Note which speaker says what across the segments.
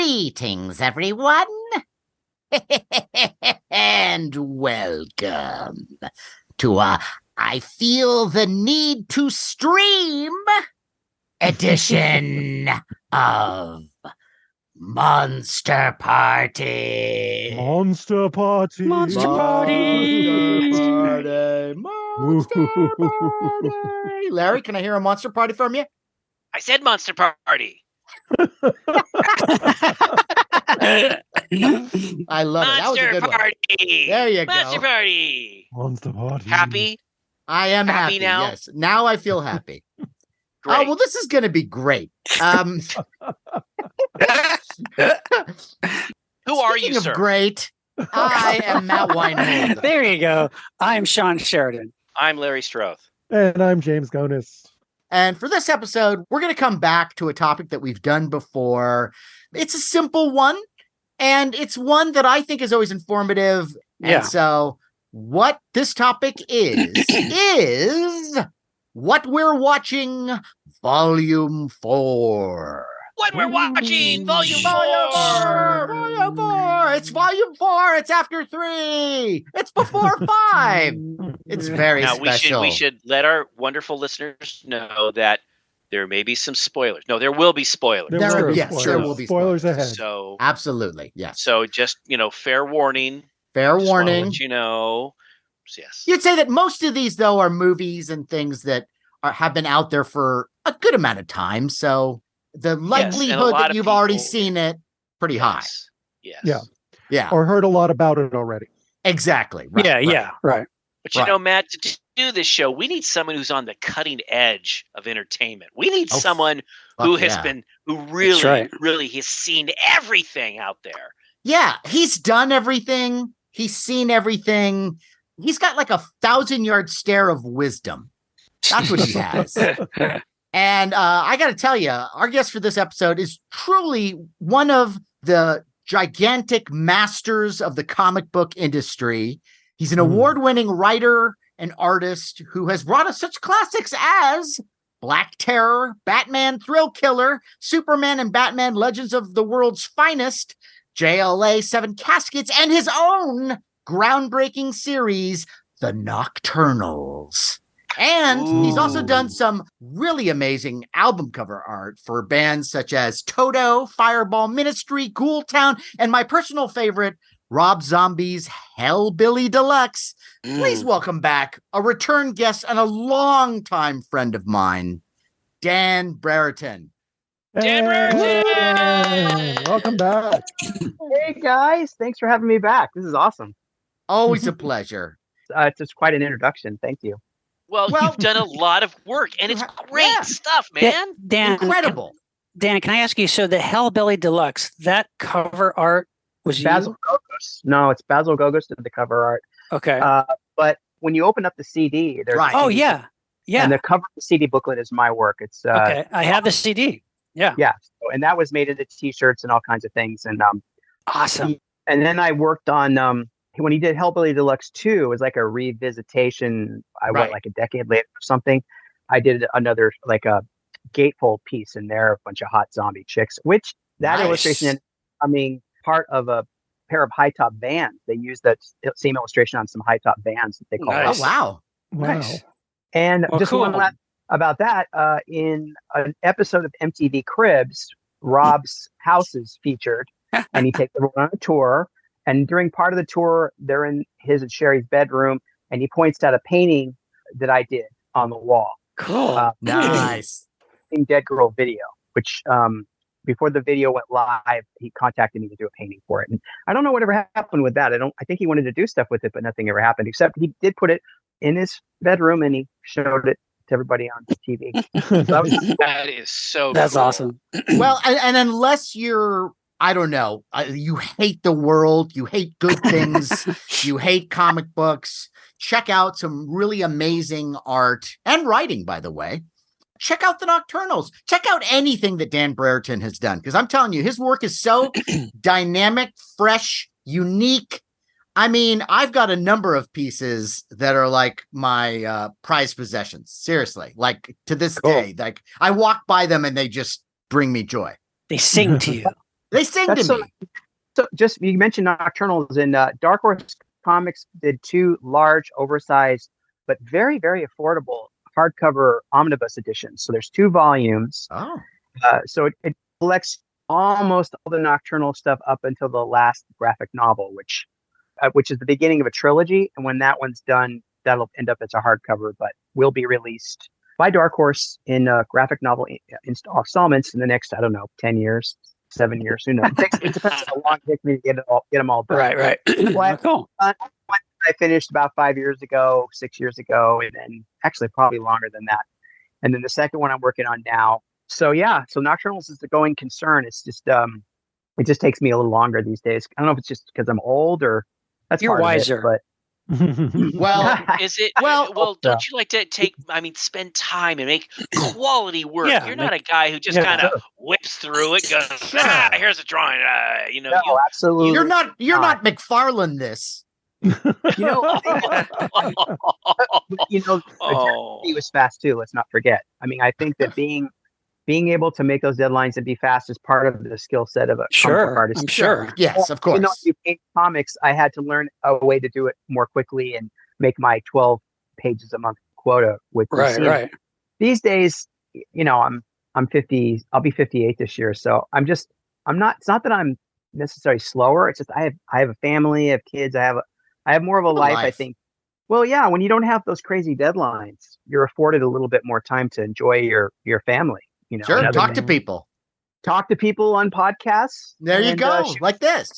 Speaker 1: Greetings, everyone, and welcome to I Feel the Need to Stream edition of Monster Party.
Speaker 2: Monster Party.
Speaker 3: Monster Party.
Speaker 1: Monster Party. Larry, can I hear a Monster Party from you?
Speaker 3: I said Monster Party.
Speaker 1: I love it. That was a good
Speaker 3: Party.
Speaker 1: one. There you
Speaker 3: Monster
Speaker 1: go.
Speaker 3: Party.
Speaker 2: Monster Party.
Speaker 3: Happy?
Speaker 1: I am happy,
Speaker 3: Happy now?
Speaker 1: Yes. Now I feel happy.
Speaker 3: Great.
Speaker 1: Oh, well, this is going to be great.
Speaker 3: Who are you,
Speaker 1: Speaking of
Speaker 3: sir?
Speaker 1: great, I am Matt Weinhold.
Speaker 4: There you go. I'm Sean Sheridan.
Speaker 3: I'm Larry Stroth.
Speaker 2: And I'm James Gonis.
Speaker 1: And for this episode, we're going to come back to a topic that we've done before. It's a simple one, and it's one that I think is always informative.
Speaker 4: Yeah.
Speaker 1: And so what this topic is what we're watching, Volume 4.
Speaker 3: What we're watching, Volume 4.
Speaker 1: Volume 4. It's Volume 4. It's after 3. It's before 5. It's very
Speaker 3: Now,
Speaker 1: special.
Speaker 3: we should let our wonderful listeners know that there may be some spoilers. No, there will be spoilers.
Speaker 2: There will be
Speaker 1: yes,
Speaker 2: spoilers.
Speaker 1: there will be
Speaker 2: spoilers ahead.
Speaker 3: So
Speaker 1: Absolutely. Yes.
Speaker 3: So just, fair warning.
Speaker 1: Fair
Speaker 3: Just wanna
Speaker 1: warning.
Speaker 3: let you know. Yes.
Speaker 1: You'd say that most of these, though, are movies and things that have been out there for a good amount of time. So the likelihood
Speaker 3: lot
Speaker 1: that
Speaker 3: of
Speaker 1: you've already
Speaker 3: people-
Speaker 1: seen it, pretty high.
Speaker 3: Yes.
Speaker 2: Yeah.
Speaker 1: Yeah,
Speaker 2: Or heard a lot about it already.
Speaker 1: exactly. Right,
Speaker 4: Right.
Speaker 3: But
Speaker 1: Right.
Speaker 3: Matt, to do this show, we need someone who's on the cutting edge of entertainment. We need
Speaker 1: Oh,
Speaker 3: someone
Speaker 1: fuck
Speaker 3: who has
Speaker 1: yeah.
Speaker 3: been, who really,
Speaker 4: right.
Speaker 3: really has seen everything out there.
Speaker 1: Yeah, he's done everything. He's seen everything. He's got like a 1,000-yard stare of wisdom. That's what he has. And I got to tell you, our guest for this episode is truly one of the gigantic masters of the comic book industry. He's an award-winning writer and artist who has brought us such classics as Black Terror, Batman Thrill Killer, Superman and Batman Legends of the World's Finest, JLA 7 Caskets, and his own groundbreaking series, The Nocturnals. And he's also done some really amazing album cover art for bands such as Toto, Fireball Ministry, Ghoul Town, and my personal favorite, Rob Zombie's Hellbilly Deluxe. Please welcome back a return guest and a longtime friend of mine, Dan Brereton.
Speaker 3: Dan Brereton!
Speaker 2: Welcome back.
Speaker 5: Hey guys, thanks for having me back. This is awesome.
Speaker 1: Always a pleasure.
Speaker 5: It's just quite an introduction. Thank you.
Speaker 3: Well,
Speaker 1: Well,
Speaker 3: you've done a lot of work, and it's great
Speaker 1: yeah.
Speaker 3: stuff, man.
Speaker 4: Dan,
Speaker 1: Incredible.
Speaker 4: Dan, can I ask you? So the Hellbilly Deluxe, that cover art was
Speaker 5: Basil Gogos. No, it's Basil Gogos did the cover art.
Speaker 4: you? Okay.
Speaker 5: But when you open up the CD, there's
Speaker 1: Right.
Speaker 4: Oh yeah. Yeah.
Speaker 5: and the cover of the CD booklet is my work. It's
Speaker 4: Okay. I have the CD. Yeah.
Speaker 5: yeah, so, and that was made into T-shirts and all kinds of things. And
Speaker 4: Awesome.
Speaker 5: and then I worked on when he did Hellbilly Deluxe 2, it was like a revisitation. I
Speaker 1: Right.
Speaker 5: went like a decade later or something. I did another like a gatefold piece in there, a bunch of hot zombie chicks, which that
Speaker 1: Nice.
Speaker 5: illustration ended up becoming part of a pair of high top Vans. They used that same illustration on some high top Vans that they call
Speaker 4: Nice.
Speaker 1: Oh, wow.
Speaker 2: Wow.
Speaker 4: Nice.
Speaker 5: And
Speaker 4: Well,
Speaker 5: just one
Speaker 4: cool.
Speaker 5: last about that, in an episode of MTV Cribs, Rob's house is featured, and he takes everyone on a tour. And during part of the tour, they're in his and Sherry's bedroom, and he points out a painting that I did on the wall,
Speaker 4: Cool.
Speaker 1: Nice.
Speaker 5: in Dead Girl video, which before the video went live, he contacted me to do a painting for it. And I don't know whatever happened with that. I think he wanted to do stuff with it, but nothing ever happened, except he did put it in his bedroom and he showed it to everybody on TV. So that was
Speaker 3: That is so
Speaker 4: That's
Speaker 3: cool.
Speaker 4: awesome.
Speaker 1: Well, and unless you're, I don't know, you hate the world, you hate good things, you hate comic books, check out some really amazing art and writing, by the way. Check out the Nocturnals. Check out anything that Dan Brereton has done, because I'm telling you, his work is so dynamic, fresh, unique. I mean, I've got a number of pieces that are like my prized possessions. Seriously, like to this
Speaker 5: Cool.
Speaker 1: day, like I walk by them and they just bring me joy.
Speaker 4: They sing to you.
Speaker 1: They sing
Speaker 5: That's
Speaker 1: to
Speaker 5: so
Speaker 1: me.
Speaker 5: So just you mentioned Nocturnals, and Dark Horse Comics did 2 large, oversized, but very, very affordable hardcover omnibus editions. So there's 2 volumes.
Speaker 1: Oh,
Speaker 5: So it collects almost all the Nocturnal stuff up until the last graphic novel, which is the beginning of a trilogy. And when that one's done, that'll end up as a hardcover, but will be released by Dark Horse in graphic novel installments in the next, I don't know, 10 years, 7 years. Who knows? It depends on how long it takes me to get them all done.
Speaker 4: Right.
Speaker 5: Well,
Speaker 4: Cool.
Speaker 5: one I finished about 5 years ago, 6 years ago, and then actually probably longer than that. And then the second one I'm working on now. So yeah, so Nocturnals is the going concern. It's just it just takes me a little longer these days. I don't know if it's just because I'm old or that's
Speaker 4: You're
Speaker 5: part
Speaker 4: wiser.
Speaker 5: of it,
Speaker 1: well,
Speaker 3: Is it
Speaker 1: Well-
Speaker 3: don't you like to spend time and make quality work?
Speaker 4: Yeah,
Speaker 3: You're not a guy who just
Speaker 4: yeah.
Speaker 3: kind of whips through it, goes,
Speaker 1: Sure.
Speaker 3: here's a drawing.
Speaker 5: no, absolutely.
Speaker 1: you're not McFarlane this.
Speaker 5: You know,
Speaker 3: Oh.
Speaker 5: he was fast too. Let's not forget. I mean, I think that being able to make those deadlines and be fast is part of the skill set of a comic book
Speaker 4: Sure,
Speaker 5: artist.
Speaker 4: I'm sure.
Speaker 1: Yes, of
Speaker 5: Even though
Speaker 1: course.
Speaker 5: you paint comics, I had to learn a way to do it more quickly and make my 12 pages a month quota with
Speaker 4: Right.
Speaker 5: These days, I'm 50. I'll be 58 this year, so I'm not. It's not that I'm necessarily slower. It's just I have a family, I have kids, I have more of a life. I
Speaker 1: life.
Speaker 5: think. Well, yeah, when you don't have those crazy deadlines, you're afforded a little bit more time to enjoy your family. and
Speaker 1: Sure,
Speaker 5: other
Speaker 1: talk to
Speaker 5: things.
Speaker 1: people.
Speaker 5: Talk to people on podcasts.
Speaker 1: There you
Speaker 5: and,
Speaker 1: go,
Speaker 5: shoot-
Speaker 1: like this.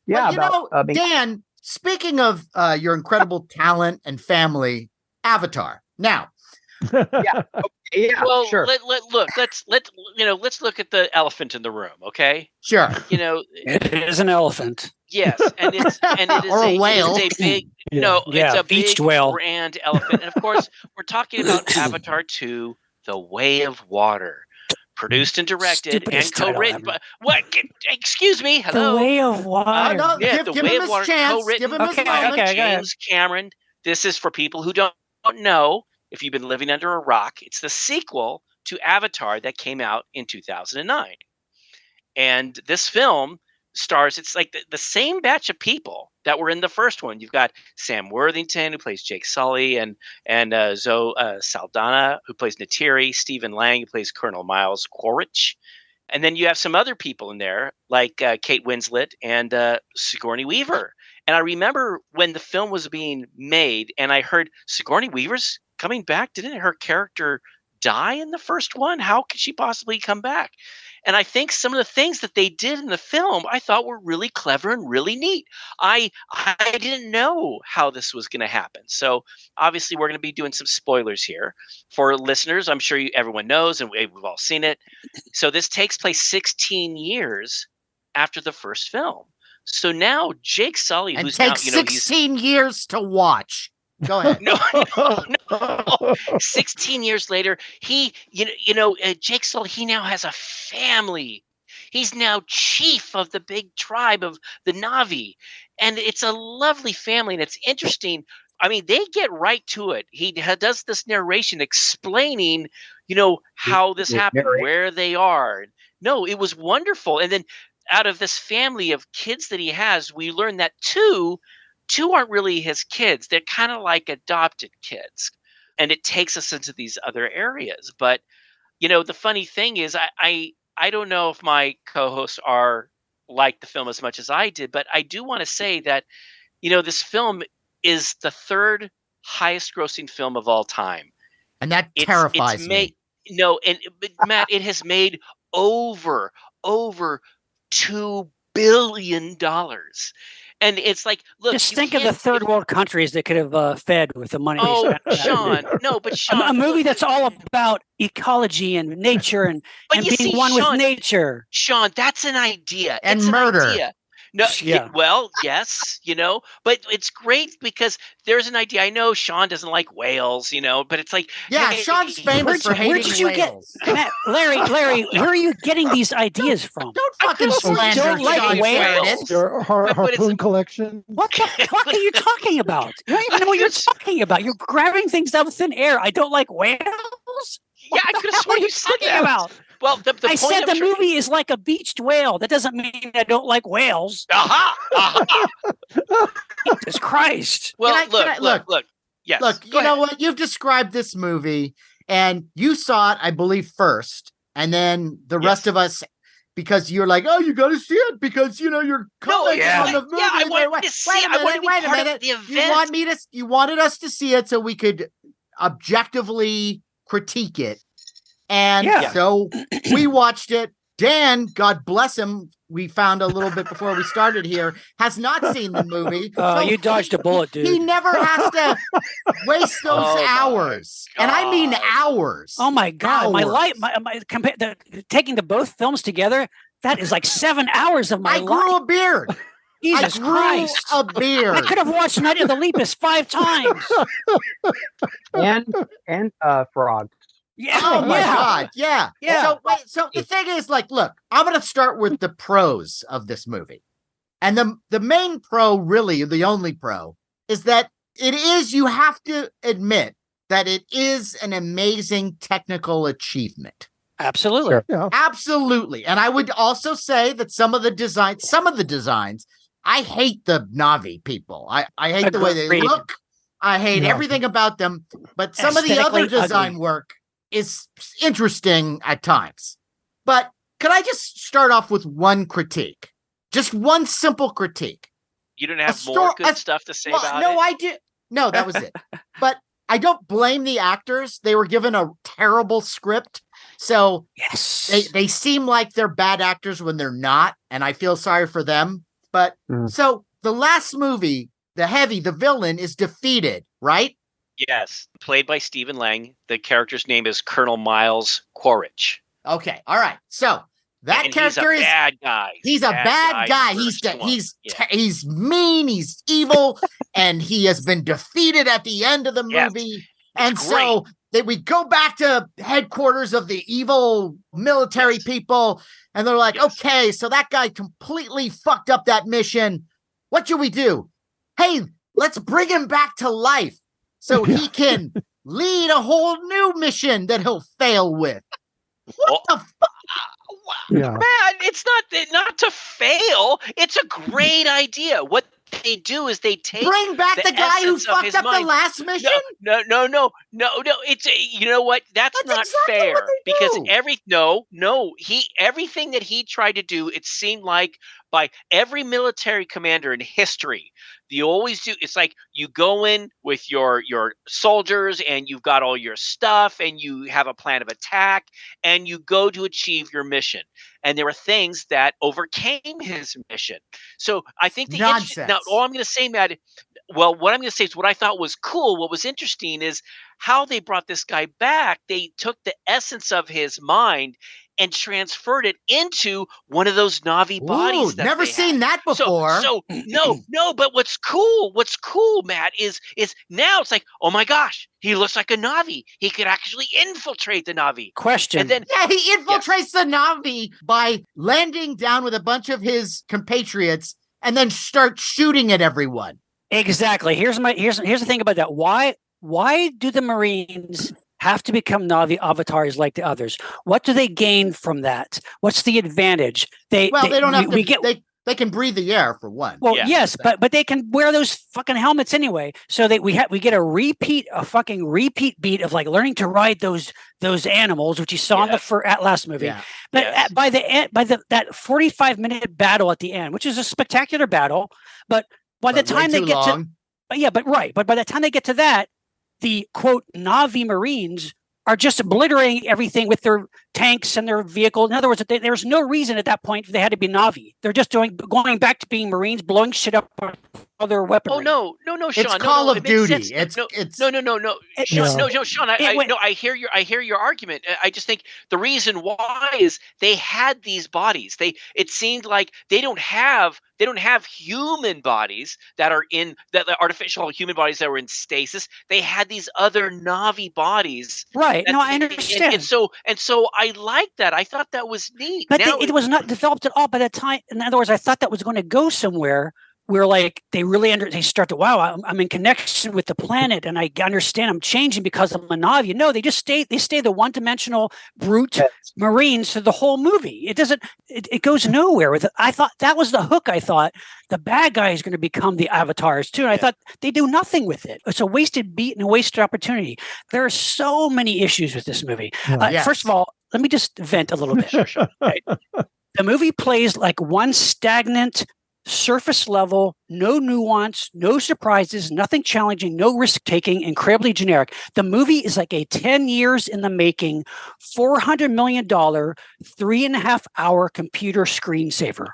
Speaker 5: yeah,
Speaker 1: But,
Speaker 5: about being
Speaker 1: Dan, speaking of your incredible talent and family, Avatar. Now,
Speaker 5: yeah,
Speaker 3: Well,
Speaker 5: sure.
Speaker 3: let's look at the elephant in the room, okay?
Speaker 1: sure.
Speaker 4: It is an elephant.
Speaker 3: Yes, and it is
Speaker 1: Or a whale.
Speaker 3: It is a big
Speaker 2: Yeah.
Speaker 3: no,
Speaker 4: Yeah,
Speaker 3: it's a
Speaker 4: beached
Speaker 3: big
Speaker 4: whale.
Speaker 3: grand elephant. And of course, we're talking about Avatar 2, The Way of Water, produced and directed
Speaker 4: Stupidest
Speaker 3: and
Speaker 4: title
Speaker 3: co-written
Speaker 4: ever.
Speaker 3: by what? Excuse me,
Speaker 4: The
Speaker 3: hello.
Speaker 4: way of water.
Speaker 1: no,
Speaker 3: Yeah,
Speaker 1: give
Speaker 3: The Way
Speaker 1: him
Speaker 3: of
Speaker 1: his
Speaker 3: Water,
Speaker 1: chance.
Speaker 3: co-written
Speaker 1: Give him his
Speaker 4: Okay,
Speaker 3: by
Speaker 1: moment.
Speaker 4: okay. go ahead.
Speaker 3: James Cameron. This is for people who don't know. If you've been living under a rock, it's the sequel to Avatar that came out in 2009. And this film stars, it's like the same batch of people that were in the first one. You've got Sam Worthington, who plays Jake Sully, and Zoe Saldana, who plays Neytiri, Stephen Lang, who plays Colonel Miles Quaritch. And then you have some other people in there, like Kate Winslet and Sigourney Weaver. And I remember when the film was being made, and I heard Sigourney Weaver's coming back. Didn't her character die in the first one? How could she possibly come back? And I think some of the things that they did in the film I thought were really clever and really neat. I didn't know how this was going to happen. So obviously we're going to be doing some spoilers here for listeners. I'm sure everyone knows and we've all seen it. So this takes place 16 years after the first film. So now Jake Sully,
Speaker 1: And
Speaker 3: who's now,
Speaker 1: takes 16 years to watch. Go ahead.
Speaker 3: No, 16 years later, Jake Sully, he now has a family. He's now chief of the big tribe of the Na'vi. And it's a lovely family. And it's interesting. I mean, they get right to it. He does this narration explaining, how this happened, where they are. No, it was wonderful. And then out of this family of kids that he has, we learn that two aren't really his kids. They're kind of like adopted kids. And it takes us into these other areas. But, the funny thing is I don't know if my co-hosts are like the film as much as I did, but I do want to say that, this film is the third highest grossing film of all time.
Speaker 1: And that terrifies me.
Speaker 3: No, but Matt, it has made over $2 billion. And it's like, look,
Speaker 4: Just think of the third world countries that could have fed with the money.
Speaker 3: Oh,
Speaker 4: they spent.
Speaker 3: Sean, no, but Sean,
Speaker 4: A movie
Speaker 3: look,
Speaker 4: that's all about ecology and nature and
Speaker 3: But you
Speaker 4: being
Speaker 3: see,
Speaker 4: one
Speaker 3: Sean-
Speaker 4: with nature.
Speaker 3: Sean, that's an idea.
Speaker 1: And
Speaker 3: It's
Speaker 1: murder.
Speaker 3: An idea. No,
Speaker 4: Yeah.
Speaker 3: well, yes, but it's great because there's an idea. I know Sean doesn't like whales, but it's like,
Speaker 1: Yeah,
Speaker 3: hey,
Speaker 1: Sean's famous for
Speaker 4: where
Speaker 1: hating
Speaker 4: did you get-
Speaker 1: whales.
Speaker 4: Matt, Larry, where are you getting these ideas from?
Speaker 1: Don't fucking
Speaker 3: don't
Speaker 1: slander
Speaker 4: don't like
Speaker 1: Sean
Speaker 4: whales.
Speaker 1: Sheridan.
Speaker 2: Your
Speaker 3: But it's-
Speaker 2: harpoon collection.
Speaker 4: What the fuck are you talking about? You don't even know what you're talking about. You're grabbing things out of thin air. I don't like whales?
Speaker 3: Yeah, I could have
Speaker 4: What
Speaker 3: sworn
Speaker 4: are you
Speaker 3: you said
Speaker 4: talking
Speaker 3: that.
Speaker 4: about?
Speaker 3: Well, the
Speaker 4: I
Speaker 3: point
Speaker 4: said
Speaker 3: of
Speaker 4: the movie is like a beached whale. That doesn't mean I don't like whales.
Speaker 3: Aha!
Speaker 4: Jesus Christ.
Speaker 3: Well,
Speaker 1: look?
Speaker 3: look. Yes.
Speaker 1: Look,
Speaker 3: go
Speaker 1: you know
Speaker 3: ahead.
Speaker 1: what? You've described this movie, and you saw it, I believe, first, and then the rest
Speaker 3: Yes.
Speaker 1: of us, because you're like, oh, you got to see it because you're
Speaker 3: No,
Speaker 1: commenting
Speaker 4: yeah.
Speaker 1: on the movie.
Speaker 3: I wanted to see. I want to be
Speaker 1: Wait a
Speaker 3: part
Speaker 1: minute.
Speaker 3: of the
Speaker 1: You
Speaker 3: event.
Speaker 1: you wanted us to see it so we could objectively critique it, and
Speaker 4: Yeah.
Speaker 1: so we watched it. Dan, God bless him, we found a little bit before we started here, has not seen the movie. So
Speaker 4: You dodged a bullet, dude.
Speaker 1: he never has to waste those
Speaker 3: Oh, my
Speaker 1: hours. And I mean
Speaker 3: God.
Speaker 1: hours.
Speaker 4: Oh my God! My
Speaker 1: Hours.
Speaker 4: life, taking the both films together, that is like 7 hours of my
Speaker 1: I
Speaker 4: life.
Speaker 1: grew a beard.
Speaker 4: Jesus
Speaker 1: I grew
Speaker 4: Christ!
Speaker 1: a
Speaker 4: I
Speaker 1: beard.
Speaker 4: could have watched Night of the Lepus 5 times.
Speaker 5: and Frog.
Speaker 4: Yeah.
Speaker 1: Oh my
Speaker 4: yeah.
Speaker 1: God. Yeah.
Speaker 4: Yeah.
Speaker 1: So the thing is, like, look, I'm gonna start with the pros of this movie. And the main pro, really, the only pro, is that you have to admit that it is an amazing technical achievement.
Speaker 4: Absolutely.
Speaker 5: Sure.
Speaker 2: Yeah.
Speaker 1: Absolutely. And I would also say that some of the designs, I hate the Na'vi people. I hate the way they
Speaker 4: Agreed.
Speaker 1: look. I hate
Speaker 2: Yeah.
Speaker 1: everything about them. But some of the other
Speaker 4: Aesthetically
Speaker 1: design
Speaker 4: ugly.
Speaker 1: work is interesting at times. But could I just start off with one critique? Just one simple critique.
Speaker 3: You don't have
Speaker 1: A
Speaker 3: more
Speaker 1: sto-
Speaker 3: good
Speaker 1: a-
Speaker 3: stuff to say
Speaker 1: Well,
Speaker 3: about
Speaker 1: no,
Speaker 3: it.
Speaker 1: I did. No, that was it. But I don't blame the actors. They were given a terrible script. So
Speaker 4: Yes.
Speaker 1: they seem like they're bad actors when they're not, and I feel sorry for them. But so the last movie, the villain is defeated, right?
Speaker 3: Yes, played by Stephen Lang. The character's name is Colonel Miles Quaritch.
Speaker 1: Okay, all right. So that
Speaker 3: And
Speaker 1: character
Speaker 3: he's a bad guy.
Speaker 1: he's a bad guy.
Speaker 3: in the
Speaker 1: He's
Speaker 3: first one. Yeah.
Speaker 1: he's mean. He's evil, and he has been defeated at the end of the
Speaker 3: Yes,
Speaker 1: movie. And
Speaker 3: great.
Speaker 1: so that we go back to headquarters of the evil military
Speaker 3: Yes.
Speaker 1: people, and they're like,
Speaker 3: Yes.
Speaker 1: okay, so that guy completely fucked up that mission. What should we do? Hey, let's bring him back to life so he can lead a whole new mission that he'll fail with. What the fuck?
Speaker 2: Yeah.
Speaker 3: Man, it's not to fail. It's a great idea. What they do is they take
Speaker 1: Bring back the guy who
Speaker 3: essence of
Speaker 1: fucked
Speaker 3: his
Speaker 1: up the
Speaker 3: mind.
Speaker 1: last mission?
Speaker 3: No. It's you know what? That's not
Speaker 1: exactly
Speaker 3: fair
Speaker 1: what they
Speaker 3: because
Speaker 1: do.
Speaker 3: everything that he tried to do, it seemed like by every military commander in history, you always do. It's like you go in with your soldiers and you've got all your stuff and you have a plan of attack and you go to achieve your mission. And there were things that overcame his mission. So I think
Speaker 1: Nonsense.
Speaker 3: now all I'm going to say, Matt. Well, what I'm going to say is what I thought was cool. What was interesting is how they brought this guy back. They took the essence of his mind and transferred it into one of those Na'vi bodies. That
Speaker 1: Never
Speaker 3: they
Speaker 1: seen
Speaker 3: had.
Speaker 1: that before.
Speaker 3: So no. But what's cool, Matt, is now it's like, oh my gosh, he looks like a Na'vi. He could actually infiltrate the Na'vi.
Speaker 4: Question.
Speaker 3: And then
Speaker 1: Yeah, he infiltrates the Na'vi by landing down with a bunch of his compatriots and then start shooting at everyone.
Speaker 4: Exactly. Here's the thing about that. Why do the Marines have to become Na'vi avatars like the others? What do they gain from that? What's the advantage? They
Speaker 1: don't have
Speaker 4: we
Speaker 1: to.
Speaker 4: get.
Speaker 1: They can breathe the air for one.
Speaker 4: Well,
Speaker 3: Yeah.
Speaker 4: yes, but they can wear those fucking helmets anyway. So we get a fucking repeat beat of like learning to ride those animals, which you saw in the last movie.
Speaker 1: Yeah.
Speaker 4: But
Speaker 3: Yes.
Speaker 4: by the end, that 45-minute battle at the end, which is a spectacular battle, but by the
Speaker 1: But way
Speaker 4: time they
Speaker 1: too
Speaker 4: get
Speaker 1: long.
Speaker 4: but by the time they get to that, the quote Na'vi Marines are just obliterating everything with their tanks and their vehicles. In other words, there's no reason at that point they had to be Na'vi. They're just going back to being Marines, blowing shit up with other weaponry.
Speaker 3: Oh no, Sean.
Speaker 1: It's
Speaker 3: no,
Speaker 1: Call of
Speaker 3: it makes
Speaker 1: Duty.
Speaker 3: sense.
Speaker 1: It's
Speaker 3: No. Sean,
Speaker 2: Yeah.
Speaker 3: no, Sean.
Speaker 4: It
Speaker 3: I hear your argument. I just think the reason why is they had these bodies. It seemed like they don't have human bodies that are in the artificial human bodies that were in stasis. They had these other Na'vi bodies.
Speaker 4: Right. No, I
Speaker 3: And
Speaker 4: understand.
Speaker 3: so I like that. I thought that was neat.
Speaker 4: But
Speaker 3: Now
Speaker 4: it was not developed at all by the time. In other words, I thought that was going to go somewhere where like they start to, wow, I'm in connection with the planet and I understand I'm changing because I'm a Navi. No, they stay the one-dimensional brute Marines through the whole movie. It goes nowhere with it. I thought that was the hook. I thought the bad guy is going to become the avatars too. And I thought they do nothing with it. It's a wasted beat and a wasted opportunity. There are so many issues with this movie. First of all, let me just vent a little bit. Sure. Right. The movie plays like one stagnant, surface level, no nuance, no surprises, nothing challenging, no risk taking, incredibly generic. The movie is like a 10 years in the making, $400 million, 3.5 hour computer screensaver.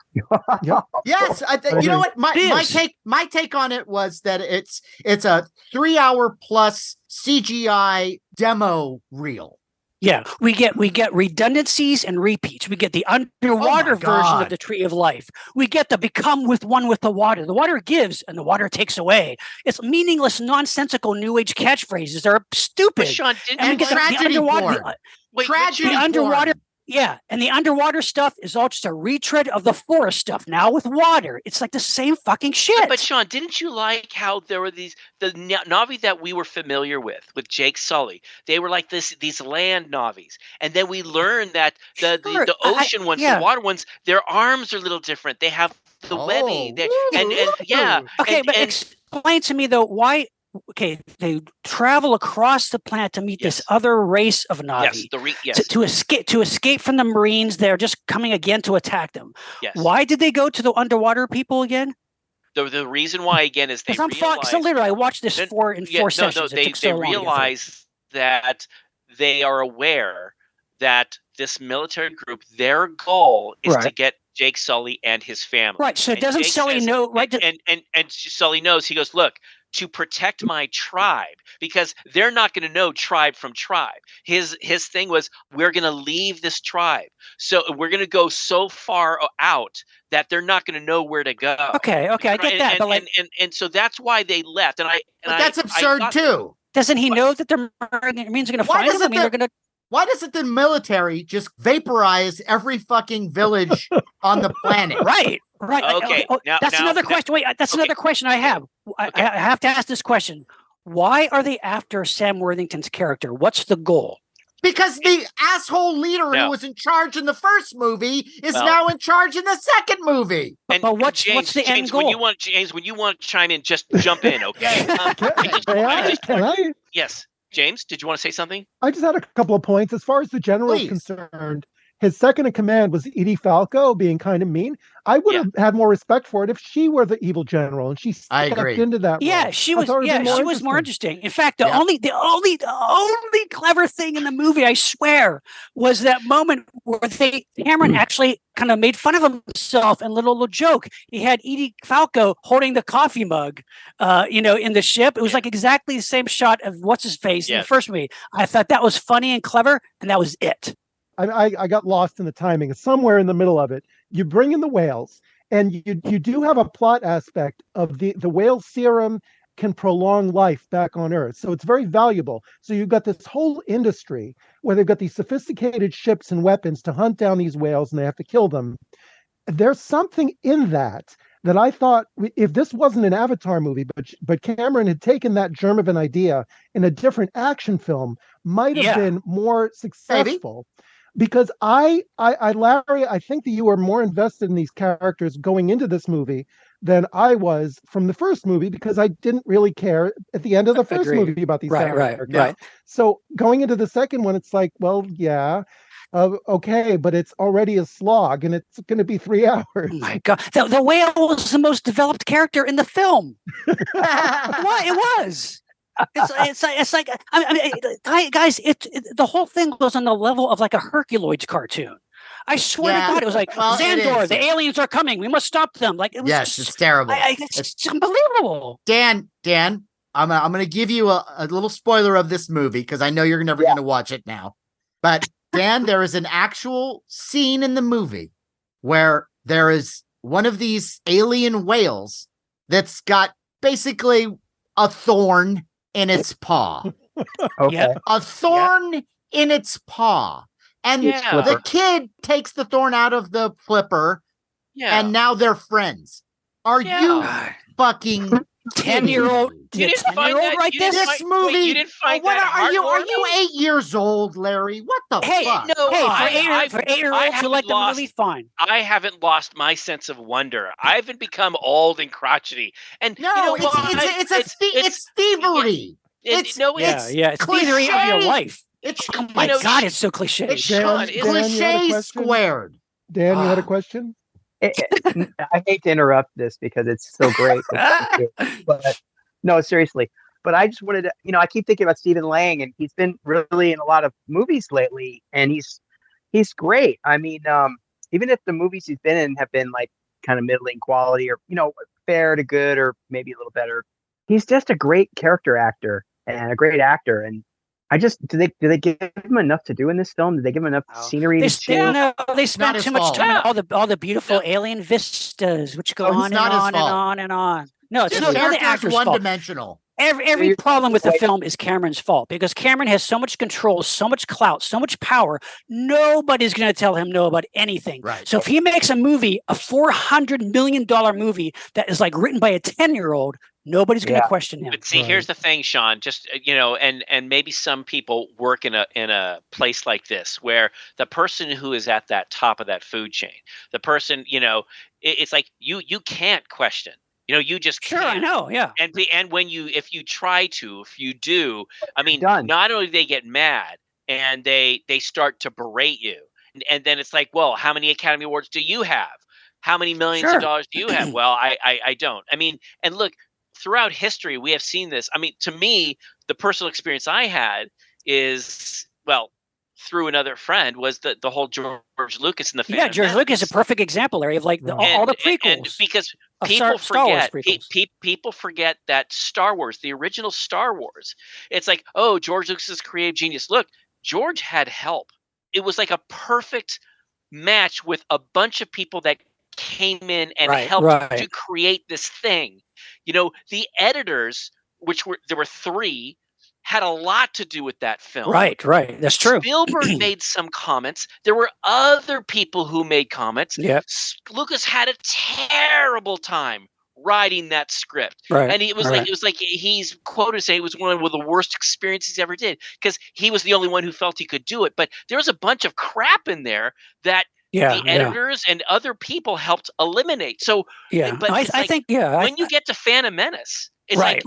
Speaker 1: Yes, you know what? My take on it was that it's a 3 hour plus CGI demo reel.
Speaker 4: Yeah, we get redundancies and repeats. We get the underwater version of the Tree of Life. We get the become with one with the water. The water gives and the water takes away. It's meaningless, nonsensical New Age catchphrases. They're stupid.
Speaker 3: But Sean,
Speaker 1: and we get tragedy porn. Tragedy
Speaker 4: underwater.
Speaker 1: porn.
Speaker 4: Yeah, and the underwater stuff is all just a retread of the forest stuff now with water. It's like the same fucking shit.
Speaker 3: But Sean, didn't you like how there were the Navi that we were familiar with Jake Sully? They were like these land Navis, and then we learned that the ocean ones, the water ones, their arms are a little different. They have the webbing,
Speaker 4: Okay, but explain to me though why. Okay, they travel across the planet to meet this other race of Navi. To escape from the Marines. They're just coming again to attack them.
Speaker 3: Yes.
Speaker 4: Why did they go to the underwater people again?
Speaker 3: The reason why again is they
Speaker 4: realized. So literally, I watched this four sessions.
Speaker 3: They realize that they are aware that this military group, their goal is to get Jake Sully and his family.
Speaker 4: Right. So doesn't Sully know? Right.
Speaker 3: And Sully knows. He goes, look, to protect my tribe, because they're not going to know tribe from tribe. His thing was, we're going to leave this tribe. So we're going to go so far out that they're not going to know where to go.
Speaker 4: Okay, I get that.
Speaker 3: And so that's why they left. But
Speaker 1: that's absurd too.
Speaker 4: Doesn't he know that the Marines are going to find him? They're going to.
Speaker 1: Why doesn't the military just vaporize every fucking village on the planet?
Speaker 4: Right.
Speaker 3: Okay.
Speaker 4: That's another question. Wait, that's another question I have. I have to ask this question. Why are they after Sam Worthington's character? What's the goal?
Speaker 1: Because the asshole leader who was in charge in the first movie is now in charge in the second movie.
Speaker 4: But what's the end goal?
Speaker 3: When you want to chime in, just jump in, okay?
Speaker 2: Can I?
Speaker 3: Yes. James, did you want to say something?
Speaker 2: I just had a couple of points. As far as the general is concerned, his second in command was Edie Falco being kind of mean. I would have had more respect for it if she were the evil general and she stepped into that role.
Speaker 4: Yeah, she was more interesting. In fact, the only clever thing in the movie, I swear, was that moment where Cameron actually kind of made fun of himself and little joke. He had Edie Falco holding the coffee mug, in the ship. It was like exactly the same shot of what's his face in the first movie. I thought that was funny and clever, and that was it.
Speaker 2: I got lost in the timing. Somewhere in the middle of it, you bring in the whales, and you do have a plot aspect of the whale serum can prolong life back on Earth. So it's very valuable. So you've got this whole industry where they've got these sophisticated ships and weapons to hunt down these whales, and they have to kill them. There's something in that I thought, if this wasn't an Avatar movie, but Cameron had taken that germ of an idea in a different action film, might have been more successful. Maybe. Because Larry, I think that you were more invested in these characters going into this movie than I was from the first movie, because I didn't really care at the end of the first movie about these characters.
Speaker 4: Right.
Speaker 2: So going into the second one, it's like, well, okay, but it's already a slog, and it's going to be 3 hours. Oh
Speaker 4: my God, the whale was the most developed character in the film. What it was. It's like guys, the whole thing was on the level of like a Herculoids cartoon. I swear to God, it was like Xandor, the aliens are coming. We must stop them. Like it was
Speaker 1: it's terrible.
Speaker 4: It's unbelievable.
Speaker 1: Dan, I'm going to give you a little spoiler of this movie because I know you're never going to watch it now. But Dan, there is an actual scene in the movie where there is one of these alien whales that's got basically a thorn in its paw.
Speaker 5: Okay.
Speaker 1: A thorn in its paw. And the kid takes the thorn out of the flipper, and now they're friends. Are
Speaker 3: Yeah.
Speaker 1: you fucking
Speaker 4: 10-year-old.
Speaker 3: You
Speaker 4: Did a
Speaker 3: didn't find
Speaker 4: 10-year-old
Speaker 3: that?
Speaker 4: write
Speaker 3: You didn't
Speaker 4: this?
Speaker 1: This
Speaker 3: find-
Speaker 1: movie.
Speaker 3: Wait, you didn't find
Speaker 1: what
Speaker 3: that
Speaker 1: are you? Are you
Speaker 3: heartwarming?
Speaker 1: 8 years old, Larry? What the
Speaker 4: Hey,
Speaker 1: fuck?
Speaker 3: No,
Speaker 4: hey, for
Speaker 3: I
Speaker 4: 8-year-olds who like the
Speaker 3: haven't
Speaker 4: movie, fine.
Speaker 3: I haven't lost my sense of wonder. I haven't become old and crotchety. And you know
Speaker 1: No,
Speaker 3: what?
Speaker 1: it's thievery. It's
Speaker 3: no,
Speaker 4: Yeah,
Speaker 3: it's
Speaker 4: it's theory of your
Speaker 1: cliche.
Speaker 4: life.
Speaker 1: It's
Speaker 4: Oh my
Speaker 3: you know,
Speaker 4: God, it's so cliche.
Speaker 1: it's
Speaker 3: Sean,
Speaker 2: Dan, you had a
Speaker 1: cliche
Speaker 2: question?
Speaker 1: squared.
Speaker 2: Dan, you had a
Speaker 1: Ah.
Speaker 2: question?
Speaker 5: I hate to interrupt this because it's so great. But no, seriously. But I just wanted to, I keep thinking about Stephen Lang, and he's been really in a lot of movies lately, and he's great. I mean, even if the movies he's been in have been like kind of middling quality, or fair to good, or maybe a little better, he's just a great character actor and a great actor. And I just do they give him enough to do in this film? Did they give him enough scenery to choose?
Speaker 4: No, they
Speaker 1: Not
Speaker 4: spent
Speaker 1: his
Speaker 4: too much
Speaker 1: fault.
Speaker 4: time
Speaker 3: Yeah.
Speaker 4: on all the beautiful alien vistas, which go
Speaker 5: Oh, it's
Speaker 4: on and
Speaker 1: not his
Speaker 4: on and
Speaker 1: fault.
Speaker 4: on and on. No, it's
Speaker 1: This
Speaker 4: no the
Speaker 1: character is
Speaker 4: actor's fault.
Speaker 1: one-dimensional.
Speaker 4: Every
Speaker 5: you're-
Speaker 4: problem with the
Speaker 5: wait.
Speaker 4: film is Cameron's fault because Cameron has so much control, so much clout, so much power. Nobody's going to tell him no about anything.
Speaker 1: Right.
Speaker 4: So if he makes a movie, a $400 million movie that is like written by a 10-year-old, nobody's going to
Speaker 5: Yeah.
Speaker 4: question him.
Speaker 3: But see, here's the thing, Sean. Just and maybe some people work in a place like this where the person who is at that top of that food chain, the person, it's like you can't question. You just
Speaker 4: Sure,
Speaker 3: can't.
Speaker 4: I know. Yeah.
Speaker 3: And if you try to, if you do, I mean,
Speaker 5: Done.
Speaker 3: not only do they get mad and they start to berate you, and then it's like, well, how many Academy Awards do you have? How many millions
Speaker 4: Sure.
Speaker 3: of dollars do you have? Well, I don't. I mean, and look, throughout history, we have seen this. I mean, to me, the personal experience I had is, well, through another friend, was the whole George Lucas and the
Speaker 4: Yeah,
Speaker 3: Phantom
Speaker 4: George Lucas is a
Speaker 3: Menace.
Speaker 4: perfect example, Larry, of like all the prequels.
Speaker 3: And because
Speaker 4: of
Speaker 3: people
Speaker 4: Star Wars
Speaker 3: forget,
Speaker 4: prequels.
Speaker 3: people forget that Star Wars, the original Star Wars, it's like, oh, George Lucas is creative genius. Look, George had help. It was like a perfect match with a bunch of people that came in and helped to create this thing. The editors, there were 3, had a lot to do with that film.
Speaker 4: Right. That's true.
Speaker 3: Spielberg made some comments. There were other people who made comments.
Speaker 4: Yep.
Speaker 3: Lucas had a terrible time writing that script.
Speaker 4: Right.
Speaker 3: And it was like he's quoted saying it was one of the worst experiences he ever did because he was the only one who felt he could do it. But there was a bunch of crap in there that the editors and other people helped eliminate. So but
Speaker 4: I think
Speaker 3: when you get to Phantom Menace, it's
Speaker 4: right.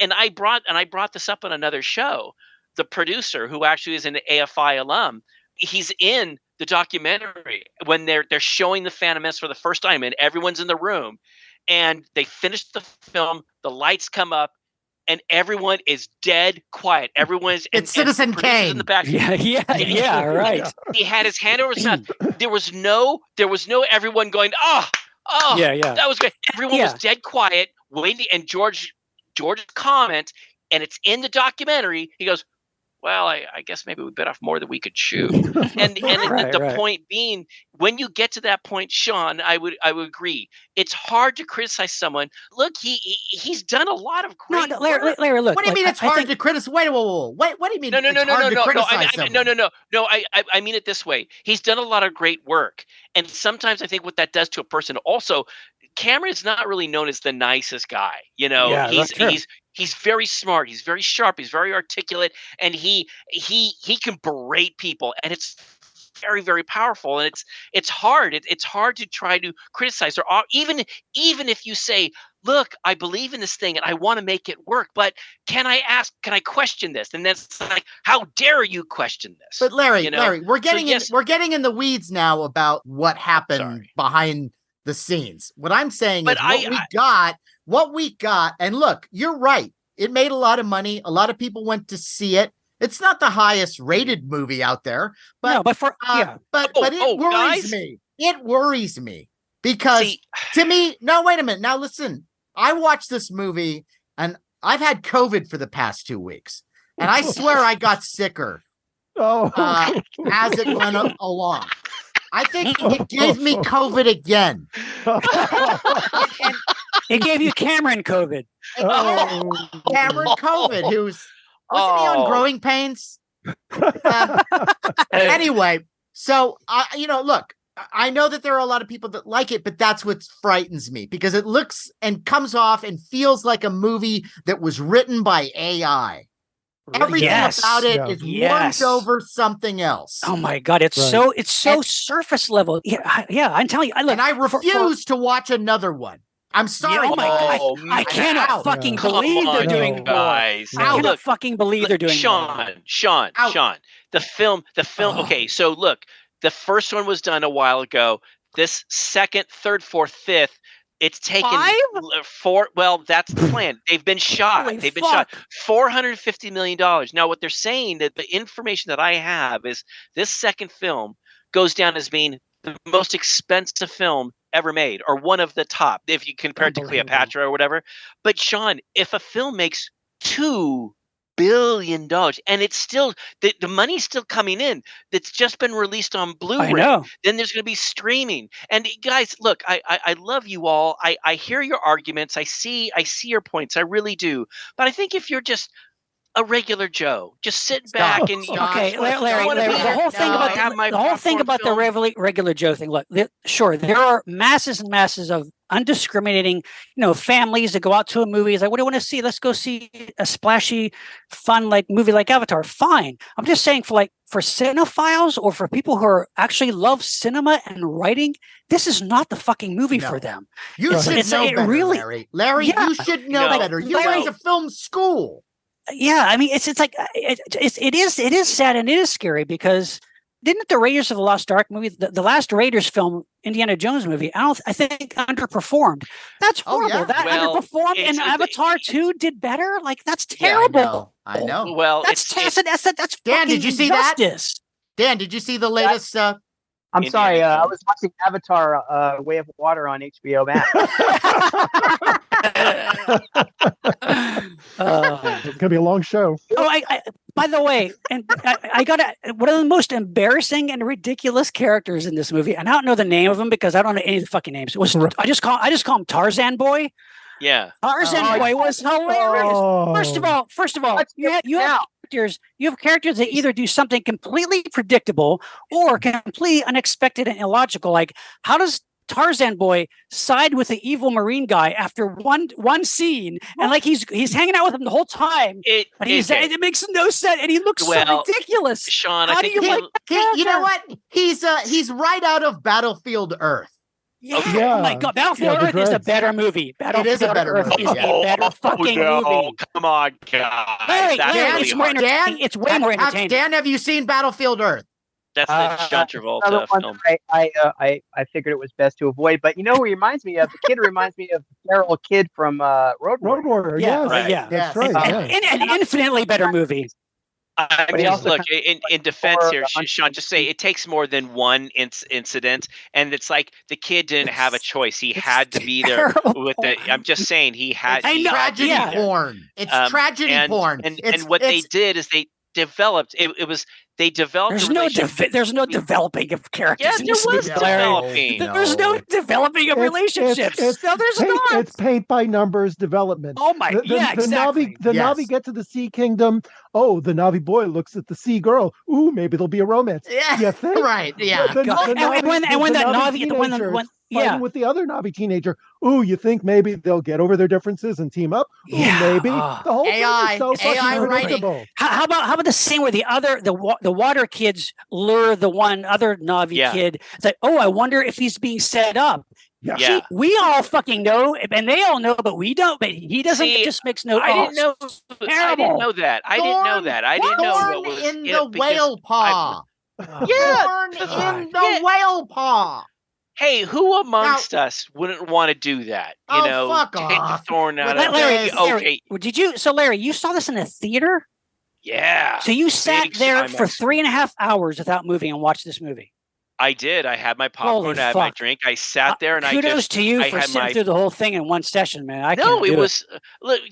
Speaker 3: And I brought this up on another show. The producer, who actually is an AFI alum, he's in the documentary when they're showing the Phantom Menace for the first time, and everyone's in the room, and they finish the film. The lights come up, and everyone is dead quiet. Everyone's
Speaker 1: It's Citizen Kane
Speaker 3: in the back.
Speaker 4: Yeah, right.
Speaker 3: He had his hand over his mouth. There was no everyone going, oh, that was great. Everyone was dead quiet, waiting. And George's comment, and it's in the documentary. He goes, well, I guess maybe we bit off more than we could chew. And the point being, when you get to that point, Sean, I would agree. It's hard to criticize someone. Look, he's done a lot of great work.
Speaker 4: Larry, look.
Speaker 1: What do you mean it's hard to criticize? Wait, whoa. What do you mean?
Speaker 3: No.
Speaker 1: No.
Speaker 3: I mean it this way. He's done a lot of great work, and sometimes I think what that does to a person also. Cameron is not really known as the nicest guy. He's very smart. He's very sharp. He's very articulate, and he can berate people, and it's very, very powerful. And it's hard. It's hard to try to criticize, or even if you say, "Look, I believe in this thing, and I want to make it work, but can I question this?" And that's like, how dare you question this?
Speaker 1: But Larry, we're getting in the weeds now about what happened behind the scenes. What I'm saying is what we got, and look, you're right. It made a lot of money. A lot of people went to see it. It's not the highest rated movie out there, but it worries me. It worries me because to me, no, wait a minute. Now listen, I watched this movie and I've had COVID for the past 2 weeks, and I swear I got sicker as it went along. I think it gave me COVID again.
Speaker 4: It gave you Cameron COVID.
Speaker 1: Cameron COVID, wasn't he on Growing Pains? Anyway, so look, I know that there are a lot of people that like it, but that's what frightens me because it looks and comes off and feels like a movie that was written by AI. Everything about it is warmed over something else.
Speaker 4: Oh my God, it's so surface level. Yeah, I'm telling you.
Speaker 1: And I refuse to watch another one. I'm sorry.
Speaker 4: I cannot fucking believe they're doing
Speaker 3: guys.
Speaker 4: I cannot fucking believe they're doing
Speaker 3: Sean. The film. Okay, so look, the first one was done a while ago. This second, third, fourth, fifth. It's taken 4. Well, that's the plan. They've been shot. Shot. $450 million. Now, what they're saying, that the information that I have is this second film goes down as being the most expensive film ever made, or one of the top, if you compare it to Cleopatra or whatever. But Sean, if a film makes $2 billion and it's still the money's still coming in, that's just been released on Blu-ray, then there's going to be streaming. And guys, look, I love you all. I hear your arguments. I see your points. I really do. But I think if you're just a regular Joe, just sitting back and
Speaker 4: Larry, the whole thing about the regular Joe thing. Look, sure, there are masses and masses of undiscriminating, families that go out to a movie. It's like, what do you want to see? Let's go see a splashy, fun movie like Avatar. Fine. I'm just saying for cinephiles or for people who actually love cinema and writing, this is not the fucking movie for them.
Speaker 1: You should know better, Larry. Larry, you should know better. You went to film school.
Speaker 4: Yeah, I mean, it is sad and it is scary because didn't the Raiders of the Lost Ark movie, the last Raiders film, Indiana Jones movie, I think underperformed. That's horrible. That underperformed, and Avatar 2 did better. That's terrible.
Speaker 1: I know.
Speaker 3: Well,
Speaker 4: that's
Speaker 1: Dan. Did you see
Speaker 4: justice.
Speaker 1: that? Dan, did you see the latest?
Speaker 5: I'm sorry. I was watching Avatar: Way of Water on HBO Max.
Speaker 2: It's gonna be a long show.
Speaker 4: By the way, and I got one of the most embarrassing and ridiculous characters in this movie, and I don't know the name of him because I don't know any of the fucking names. I just call him Tarzan Boy.
Speaker 3: Yeah,
Speaker 4: Tarzan Boy was hilarious. First of all, you have characters that either do something completely predictable or completely unexpected and illogical. Like, how does Tarzan Boy side with the evil Marine guy after one scene, and he's hanging out with him the whole time? It makes no sense, and he looks so ridiculous.
Speaker 3: Sean,
Speaker 1: I think you know what? He's right out of Battlefield Earth.
Speaker 4: Yeah. Oh my God, Battlefield Earth is a better movie. Battlefield Earth is a better fucking movie.
Speaker 3: Come on, God.
Speaker 4: It's way more entertaining.
Speaker 1: Dan, have you seen Battlefield Earth?
Speaker 3: That's the John Travolta film.
Speaker 5: I figured it was best to avoid, but you know who he reminds me of? The kid reminds me of the feral kid from Road Warrior.
Speaker 2: Yeah,
Speaker 3: right.
Speaker 2: That's right.
Speaker 4: An infinitely better movie.
Speaker 3: Look, in defense here, Sean, just say it takes more than one incident, and it's like the kid didn't have a choice; he had to be there with the. I'm just saying he had.
Speaker 1: It's tragedy porn. It's tragedy porn.
Speaker 3: And what they did is they developed. They developed.
Speaker 4: There's no developing of characters.
Speaker 3: Yeah, there was developing.
Speaker 4: There's no developing of relationships.
Speaker 2: It's paint by numbers development.
Speaker 4: Oh my! Exactly.
Speaker 2: The Na'vi get to the Sea Kingdom. Oh, the Na'vi boy looks at the Sea girl. Ooh, maybe there'll be a romance.
Speaker 1: Yeah,
Speaker 2: you think?
Speaker 1: Right. Yeah.
Speaker 2: Fighting with the other Na'vi teenager. Ooh, you think maybe they'll get over their differences and team up? Ooh, maybe. The whole thing is so fucking predictable.
Speaker 4: How about the scene where the water kids lure the one other Na'vi kid? It's like, oh, I wonder if he's being set up.
Speaker 3: Yeah.
Speaker 4: See, we all fucking know, and they all know, but we don't. But he doesn't. It just makes no.
Speaker 3: I didn't know that. I didn't know what was
Speaker 1: in the whale paw. In the whale paw.
Speaker 3: Hey, who amongst us wouldn't want to do that?
Speaker 1: Fuck
Speaker 3: take
Speaker 1: off.
Speaker 3: the thorn out
Speaker 4: of
Speaker 3: Larry,
Speaker 4: okay. Did you? So, Larry, you saw this in a theater?
Speaker 3: Yeah.
Speaker 4: So you sat there for 3.5 hours without moving and watched this movie?
Speaker 3: I did. I had my popcorn. I had my drink. I sat there and
Speaker 4: kudos to you for sitting through the whole thing in one session, man. Look, you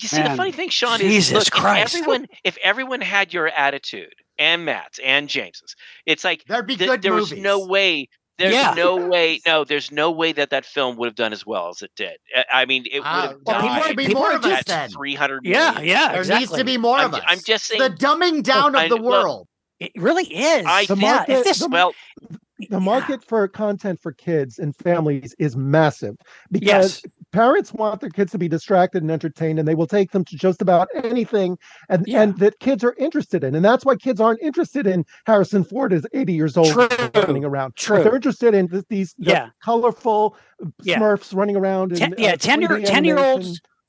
Speaker 4: see, the funny thing, Sean, is if everyone had your attitude, and Matt's and James's, it's like
Speaker 1: there'd be good
Speaker 3: there
Speaker 1: movies.
Speaker 3: Was no way. There's no way that film would have done as well as it did. I mean, it would have done.
Speaker 1: There needs to be more of us then.
Speaker 3: 300
Speaker 4: million.
Speaker 1: There
Speaker 4: exactly.
Speaker 1: needs to be more of us.
Speaker 3: I'm just saying
Speaker 1: the dumbing down of the world.
Speaker 4: It really is.
Speaker 2: the market for content for kids and families is massive because
Speaker 4: Yes.
Speaker 2: parents want their kids to be distracted and entertained, and they will take them to just about anything and that kids are interested in. And that's why kids aren't interested in Harrison Ford is 80 years old running around.
Speaker 4: True.
Speaker 2: But they're interested in these colorful Smurfs running around and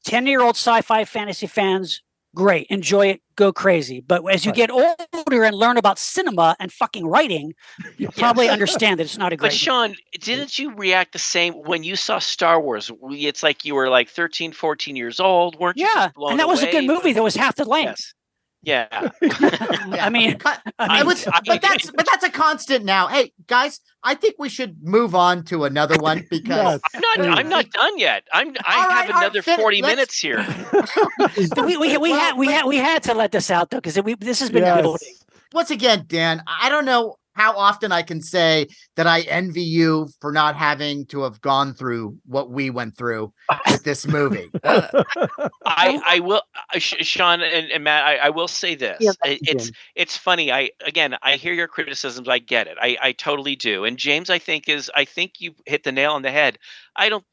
Speaker 4: 10-year-old sci-fi fantasy fans, great, enjoy it, go crazy. But as you get older and learn about cinema and fucking writing, you probably understand that it's not a great.
Speaker 3: But Sean, didn't you react the same when you saw Star Wars? It's like you were like 13, 14 years old, weren't you?
Speaker 4: Yeah, and that was a good movie. That was half the length.
Speaker 3: Yes. Yeah.
Speaker 4: I mean,
Speaker 1: but that's a constant now. Hey guys, I think we should move on to another one because
Speaker 3: I'm not done yet. I have another 40 minutes here.
Speaker 4: we had to let this out though, because this has been building.
Speaker 1: Once again, Dan, I don't know how often I can say that I envy you for not having to have gone through what we went through with this movie.
Speaker 3: I will, Sean and Matt. I will say this. It's funny. I hear your criticisms. I get it. I totally do. And James, I think you hit the nail on the head.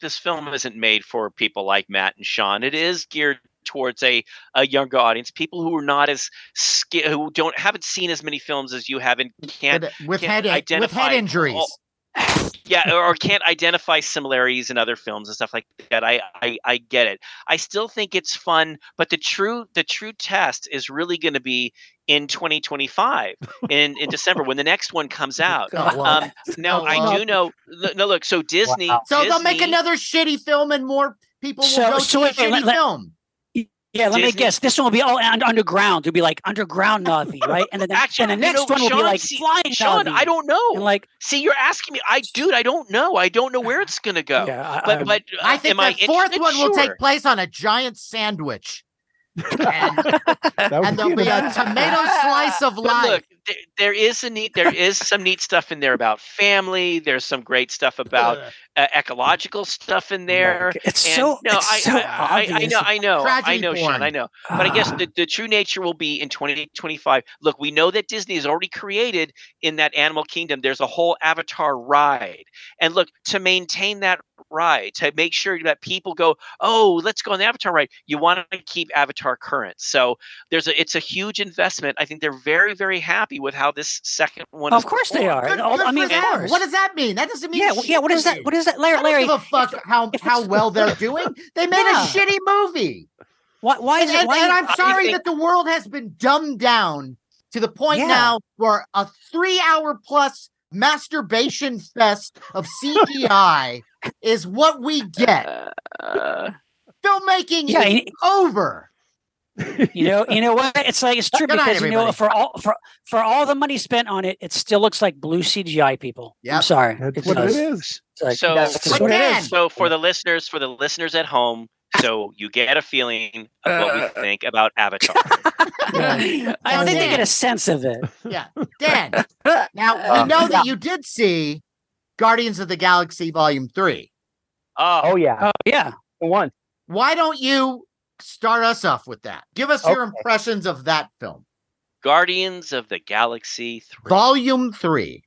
Speaker 3: This film isn't made for people like Matt and Sean. It is geared towards a younger audience, people who are not as who haven't seen as many films as you have and can't identify with head injuries. Or can't identify similarities in other films and stuff like that. I get it. I still think it's fun, but the true test is really going to be in 2025 in December when the next one comes out. I do know. No, look. So Disney.
Speaker 1: So they'll make another shitty film, and more people will go see a shitty film.
Speaker 4: Yeah, let me guess. This one will be all underground. It'll be like underground Navi, right? And then the next one will be like flying
Speaker 3: Sean,
Speaker 4: Navi.
Speaker 3: I don't know.
Speaker 4: And
Speaker 3: see, you're asking me. I don't know. I don't know where it's gonna go.
Speaker 4: Yeah,
Speaker 3: but
Speaker 1: I think the fourth one will take place on a giant sandwich. And there'll be a tomato slice of life.
Speaker 3: Look, there is some neat stuff in there about family. There's some great stuff about ecological stuff in there. I know, Sean, I know. But I guess the true nature will be in 2025. Look, we know that Disney has already created in that Animal Kingdom. There's a whole Avatar ride, and look, to maintain that ride, to make sure that people go, oh, let's go on the Avatar ride. You want to keep Avatar current. So it's a huge investment. I think they're very, very happy with how this second one is.
Speaker 4: Of course they are.
Speaker 1: I mean, what does that mean? That doesn't mean
Speaker 4: what is that? What is that, Larry?
Speaker 1: I don't give a fuck how well they're doing. They made a shitty movie.
Speaker 4: Why is it?
Speaker 1: And I'm sorry that the world has been dumbed down to the point now where a 3-hour plus masturbation fest of CGI is what we get. Filmmaking is over.
Speaker 4: You know what? It's true because for all the money spent on it, it still looks like blue CGI people. I'm sorry.
Speaker 2: That's what it is.
Speaker 3: So for the listeners at home, so you get a feeling of what we think about Avatar.
Speaker 4: I think they get a sense of it.
Speaker 1: Yeah, Dan. Now we know that you did see Guardians of the Galaxy Volume 3.
Speaker 5: Oh yeah. One.
Speaker 1: Why don't you start us off with that? Give us your impressions of that film.
Speaker 3: Guardians of the Galaxy 3.
Speaker 1: Volume 3.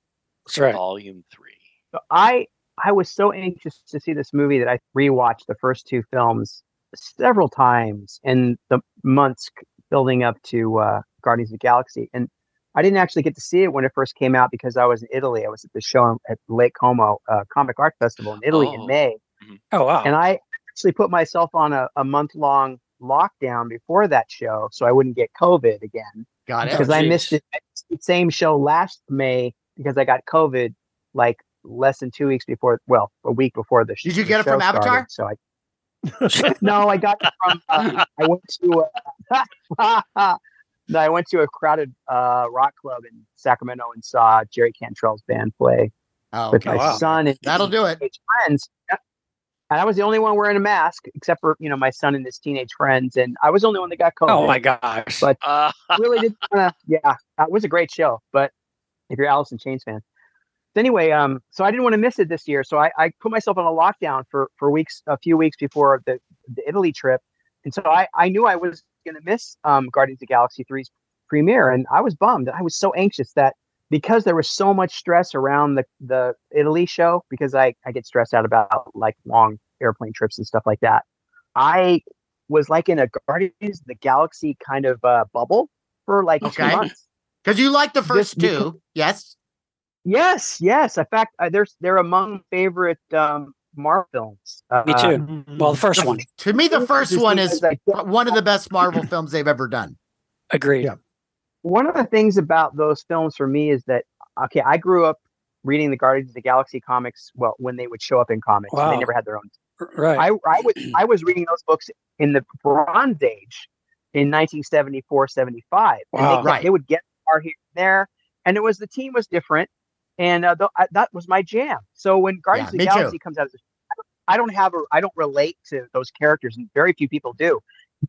Speaker 4: That's right.
Speaker 3: Volume 3.
Speaker 5: So I was so anxious to see this movie that I rewatched the first two films several times in the months building up to Guardians of the Galaxy. And I didn't actually get to see it when it first came out because I was in Italy. I was at the show at Lake Como Comic Art Festival in Italy in May.
Speaker 4: Oh, wow.
Speaker 5: And I actually put myself on a month-long lockdown before that show so I wouldn't get COVID again.
Speaker 1: Got it.
Speaker 5: Because I missed it. The same show last May because I got COVID like less than 2 weeks before, well, a week before the show.
Speaker 1: Did you get it from Avatar?
Speaker 5: So no, I got it from, I went to a crowded rock club in Sacramento and saw Jerry Cantrell's band play with my son and
Speaker 1: that'll do it.
Speaker 5: Friends. And I was the only one wearing a mask, except for my son and his teenage friends, and I was the only one that got COVID.
Speaker 4: Oh my gosh!
Speaker 5: But really didn't. It was a great show. But if you're Alice in Chains fan, anyway, so I didn't want to miss it this year, so I put myself on a lockdown for a few weeks before the Italy trip, and so I knew I was going to miss Guardians of the Galaxy 3's premiere, and I was bummed. I was so anxious that because there was so much stress around the Italy show, because I get stressed out about like long airplane trips and stuff like that. I was like in a Guardians of the Galaxy kind of bubble for like 2
Speaker 1: Okay.
Speaker 5: months.
Speaker 1: Because you like the first
Speaker 5: Just because-
Speaker 1: two. Yes.
Speaker 5: Yes. In fact, they're among favorite Marvel films.
Speaker 4: Me too.
Speaker 2: Mhm.
Speaker 4: Well, the first one.
Speaker 1: To me, the first
Speaker 5: Just
Speaker 1: one
Speaker 5: because
Speaker 1: is
Speaker 5: I don't-
Speaker 1: one of the best Marvel films they've ever done.
Speaker 4: Agreed.
Speaker 2: Yeah.
Speaker 5: One of the things about those films for me is that, okay, I grew up reading the Guardians of the Galaxy comics. Well, when they would show up in comics,
Speaker 4: Wow.
Speaker 5: they never had their own.
Speaker 4: Right.
Speaker 5: I was reading those books in the Bronze Age in 1974, 75, and
Speaker 4: Wow.
Speaker 1: Right.
Speaker 5: they would get far here and there, and the team was different, and that was my jam. So when Guardians of the
Speaker 1: me
Speaker 5: Galaxy
Speaker 1: too.
Speaker 5: comes out, I don't relate to those characters, and very few people do,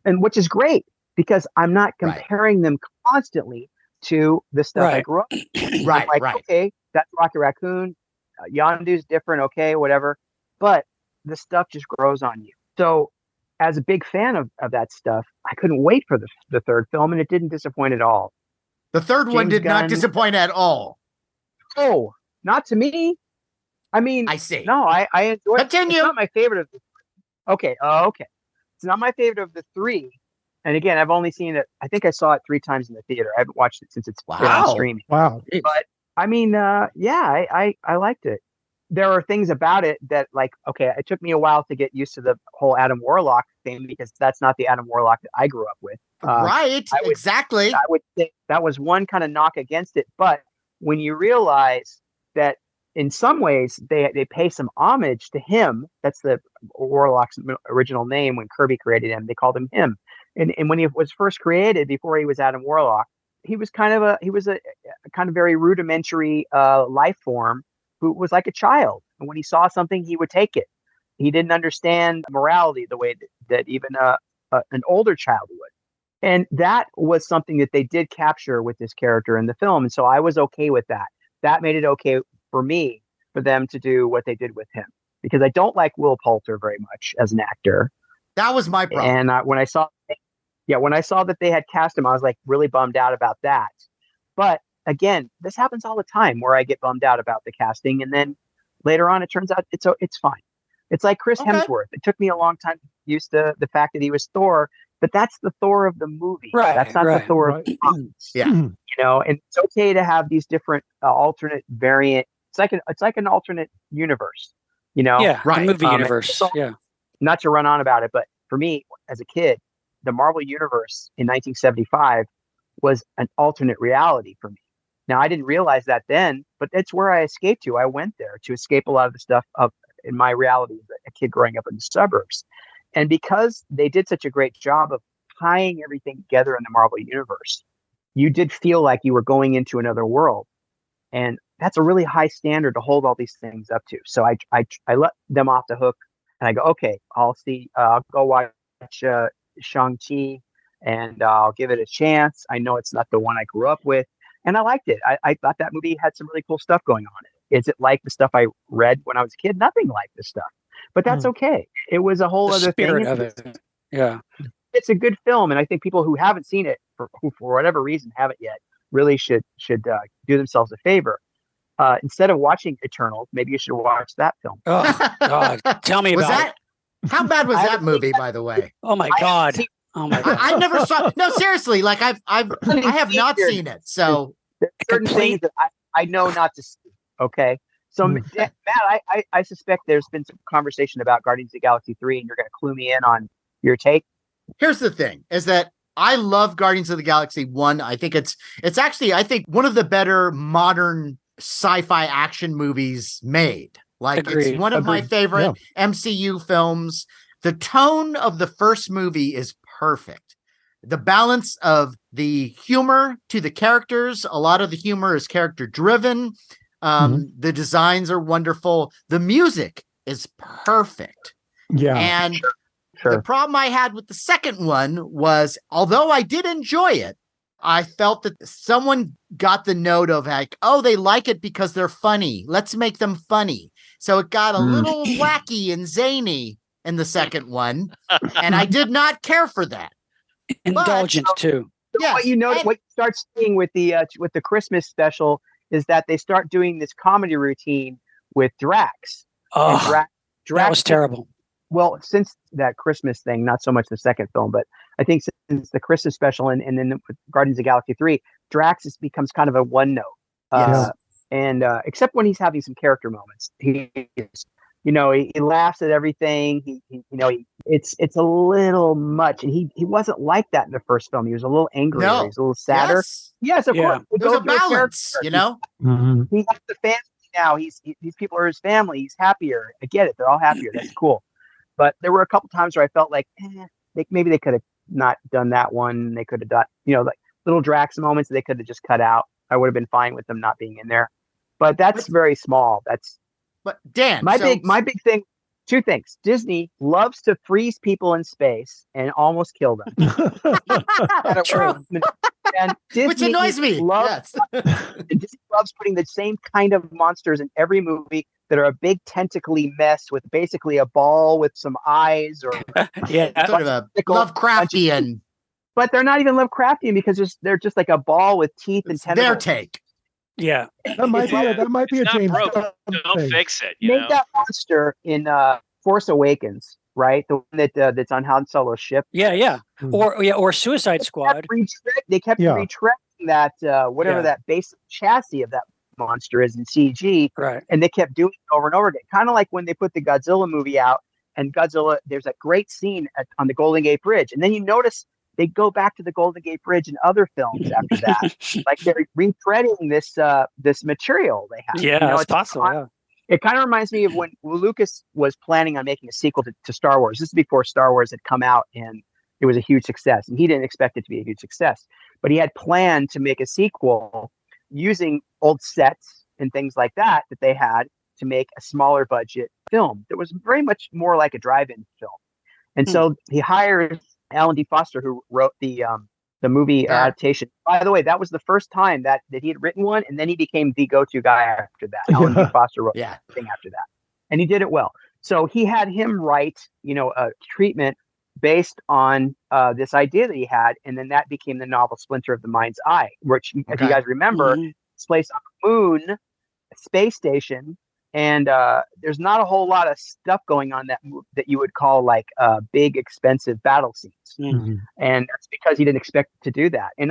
Speaker 5: and which is great because I'm not
Speaker 1: Right.
Speaker 5: comparing them constantly to the stuff I
Speaker 4: Right.
Speaker 5: grew up with.
Speaker 1: Right.
Speaker 5: I'm like,
Speaker 1: Right.
Speaker 5: okay, that's Rocket Raccoon, Yondu's different, okay, whatever, but the stuff just grows on you. So as a big fan of that stuff, I couldn't wait for the third film, and it didn't disappoint at all.
Speaker 1: The third one
Speaker 5: James
Speaker 1: did not
Speaker 5: Gunn-
Speaker 1: disappoint at all.
Speaker 5: Oh, not to me. I mean,
Speaker 1: I see.
Speaker 5: no, I enjoyed it.
Speaker 1: Continue.
Speaker 5: It's not my favorite of the okay. Okay. It's not my favorite of the three. And again, I've only seen it, I think I saw it 3 times in the theater. I haven't watched it since it's been
Speaker 1: Wow.
Speaker 5: on streaming.
Speaker 2: Wow.
Speaker 5: But I mean, yeah, I liked it. There are things about it that, like, okay, it took me a while to get used to the whole Adam Warlock thing because that's not the Adam Warlock that I grew up with.
Speaker 1: Right.
Speaker 5: I would-
Speaker 1: Exactly.
Speaker 5: I would think that was one kind of knock against it. But when you realize that in some ways they pay some homage to him, that's the Warlock's original name when Kirby created him. They called him him. And when he was first created, before he was Adam Warlock, he was a kind of very rudimentary life form who was like a child. And when he saw something, he would take it. He didn't understand morality the way that even an older child would. And that was something that they did capture with this character in the film. And so I was okay with that. That made it okay for me for them to do what they did with him, because I don't like Will Poulter very much as an actor.
Speaker 1: That was my problem.
Speaker 5: And when I saw that they had cast him, I was like really bummed out about that. But again, this happens all the time where I get bummed out about the casting, and then later on it turns out it's fine. It's like Chris
Speaker 1: Okay.
Speaker 5: Hemsworth. It took me a long time to get used to the fact that he was Thor, but that's the Thor of the movie.
Speaker 4: Right,
Speaker 5: That's not
Speaker 4: right.
Speaker 5: the Thor of the comics.
Speaker 1: Yeah.
Speaker 5: You know, and it's okay to have these different alternate variant. It's like an alternate universe. You know,
Speaker 4: Yeah.
Speaker 1: Right.
Speaker 4: The movie
Speaker 5: Um,
Speaker 4: universe.
Speaker 5: it's all-
Speaker 4: Yeah.
Speaker 5: not to run on about it, but for me as a kid, the Marvel Universe in 1975 was an alternate reality for me. Now, I didn't realize that then, but that's where I escaped to. I went there to escape a lot of the stuff in my reality as a kid growing up in the suburbs. And because they did such a great job of tying everything together in the Marvel Universe, you did feel like you were going into another world. And that's a really high standard to hold all these things up to. So I let them off the hook, and I go, okay, I'll go watch Shang-Chi, and I'll give it a chance. I know it's not the one I grew up with, and I liked it. I thought that movie had some really cool stuff going on in it. Is it like the stuff I read when I was a kid? Nothing like this stuff, but that's okay. It was a whole
Speaker 4: The
Speaker 5: other
Speaker 4: spirit
Speaker 5: thing.
Speaker 4: of it. Yeah.
Speaker 5: It's a good film, and I think people who haven't seen it, who for whatever reason haven't yet, really should do themselves a favor. Instead of watching Eternals, maybe you should watch that film.
Speaker 4: Oh God. Tell me
Speaker 1: Was
Speaker 4: about
Speaker 1: that? How bad was
Speaker 5: I
Speaker 1: that
Speaker 5: haven't
Speaker 1: movie, by the way?
Speaker 4: it. Oh my
Speaker 5: I haven't
Speaker 4: God.
Speaker 5: seen-
Speaker 4: Oh my God.
Speaker 1: I never saw. No, seriously. Like I have not seen it. So
Speaker 5: There's certain things that I know not to see. Okay. So Matt, I suspect there's been some conversation about Guardians of the Galaxy 3, and you're going to clue me in on your take.
Speaker 1: here's the thing: is that I love Guardians of the Galaxy 1. I think it's actually, I think, one of the better modern sci-fi action movies made. Like
Speaker 4: Agreed.
Speaker 1: it's one of my
Speaker 2: Agreed.
Speaker 1: favorite MCU films. The tone of the first movie is perfect. The balance of the humor to the characters, a lot of the humor is character driven. The designs are wonderful. The music is perfect.
Speaker 2: Yeah.
Speaker 1: And
Speaker 5: Sure.
Speaker 1: the problem I had with the second one was, although I did enjoy it, I felt that someone got the note of like, oh, they like it because they're funny. Let's make them funny. So it got a little wacky and zany in the second one. And I did not care for that.
Speaker 4: Indulgent too.
Speaker 1: Yes.
Speaker 5: What you know,
Speaker 1: and-
Speaker 5: what you start seeing with the Christmas special is that they start doing this comedy routine with Drax. And
Speaker 4: Oh,
Speaker 5: Drax
Speaker 4: that was terrible.
Speaker 5: Well, since that Christmas thing, not so much the second film, but I think since the Christmas special and then with Guardians of the Galaxy 3, Drax becomes kind of a one note.
Speaker 1: Yes.
Speaker 5: And except when he's having some character moments, he laughs at everything. It's a little much, and he wasn't like that in the first film. He was a little angrier.
Speaker 1: No.
Speaker 5: He's a little sadder. Yes, of
Speaker 4: Yeah.
Speaker 5: course. We
Speaker 1: There's
Speaker 5: go
Speaker 1: a
Speaker 5: through
Speaker 1: balance,
Speaker 5: character.
Speaker 1: you know?
Speaker 2: Mhm.
Speaker 5: He has the family now. These people are his family. He's happier. I get it. They're all happier. That's cool. But there were a couple times where I felt like maybe they could have not done that one. They could have done, like little Drax moments they could have just cut out. I would have been fine with them not being in there. But that's very small.
Speaker 1: But Dan,
Speaker 5: my big thing. Two things. Disney loves to freeze people in space and almost kill them.
Speaker 4: True.
Speaker 5: And Disney
Speaker 1: which annoys me.
Speaker 5: Loves, Disney loves putting the same kind of monsters in every movie that are a big tentacly mess with basically a ball with some eyes or
Speaker 4: Yeah.
Speaker 1: Sort of a Lovecraftian.
Speaker 5: But they're not even Lovecraftian because they're just like a ball with teeth and
Speaker 1: It's
Speaker 5: tentacles.
Speaker 1: their take.
Speaker 4: Yeah.
Speaker 2: That might be a
Speaker 3: It's not
Speaker 2: James
Speaker 3: broke.
Speaker 2: Gunn
Speaker 3: Don't
Speaker 2: thing.
Speaker 3: fix it.
Speaker 5: Made that monster in Force Awakens, right? The one that's on Han Solo's ship.
Speaker 4: Yeah. Yeah.
Speaker 2: Mhm.
Speaker 4: Or Suicide Squad.
Speaker 5: They kept retreading that whatever
Speaker 4: Yeah.
Speaker 5: that basic chassis of that monster is in CG,
Speaker 4: Right.
Speaker 5: and they kept doing it over and over again. Kind of like when they put the Godzilla movie out, and Godzilla, there's a great scene on the Golden Gate Bridge, and then you notice they go back to the Golden Gate Bridge in other films after that, like they're retreading this material they have.
Speaker 4: Yeah, it's possible. Yeah.
Speaker 5: It kind of reminds me of when Lucas was planning on making a sequel to Star Wars. This is before Star Wars had come out and it was a huge success. And he didn't expect it to be a huge success. But he had planned to make a sequel using old sets and things like that they had to make a smaller budget film that was very much more like a drive-in film. And so he hires Alan D. Foster, who wrote the movie adaptation. By the way, that was the first time that he had written one, and then he became the go-to guy after that. Alan D. Foster wrote everything after that, and he did it well. So he had him write, a treatment based on this idea that he had, and then that became the novel Splinter of the Mind's Eye, which, if you guys remember, it's placed on the moon, a space station. And there's not a whole lot of stuff going on that you would call like big, expensive battle scenes.
Speaker 2: Mhm.
Speaker 5: And that's because he didn't expect to do that. And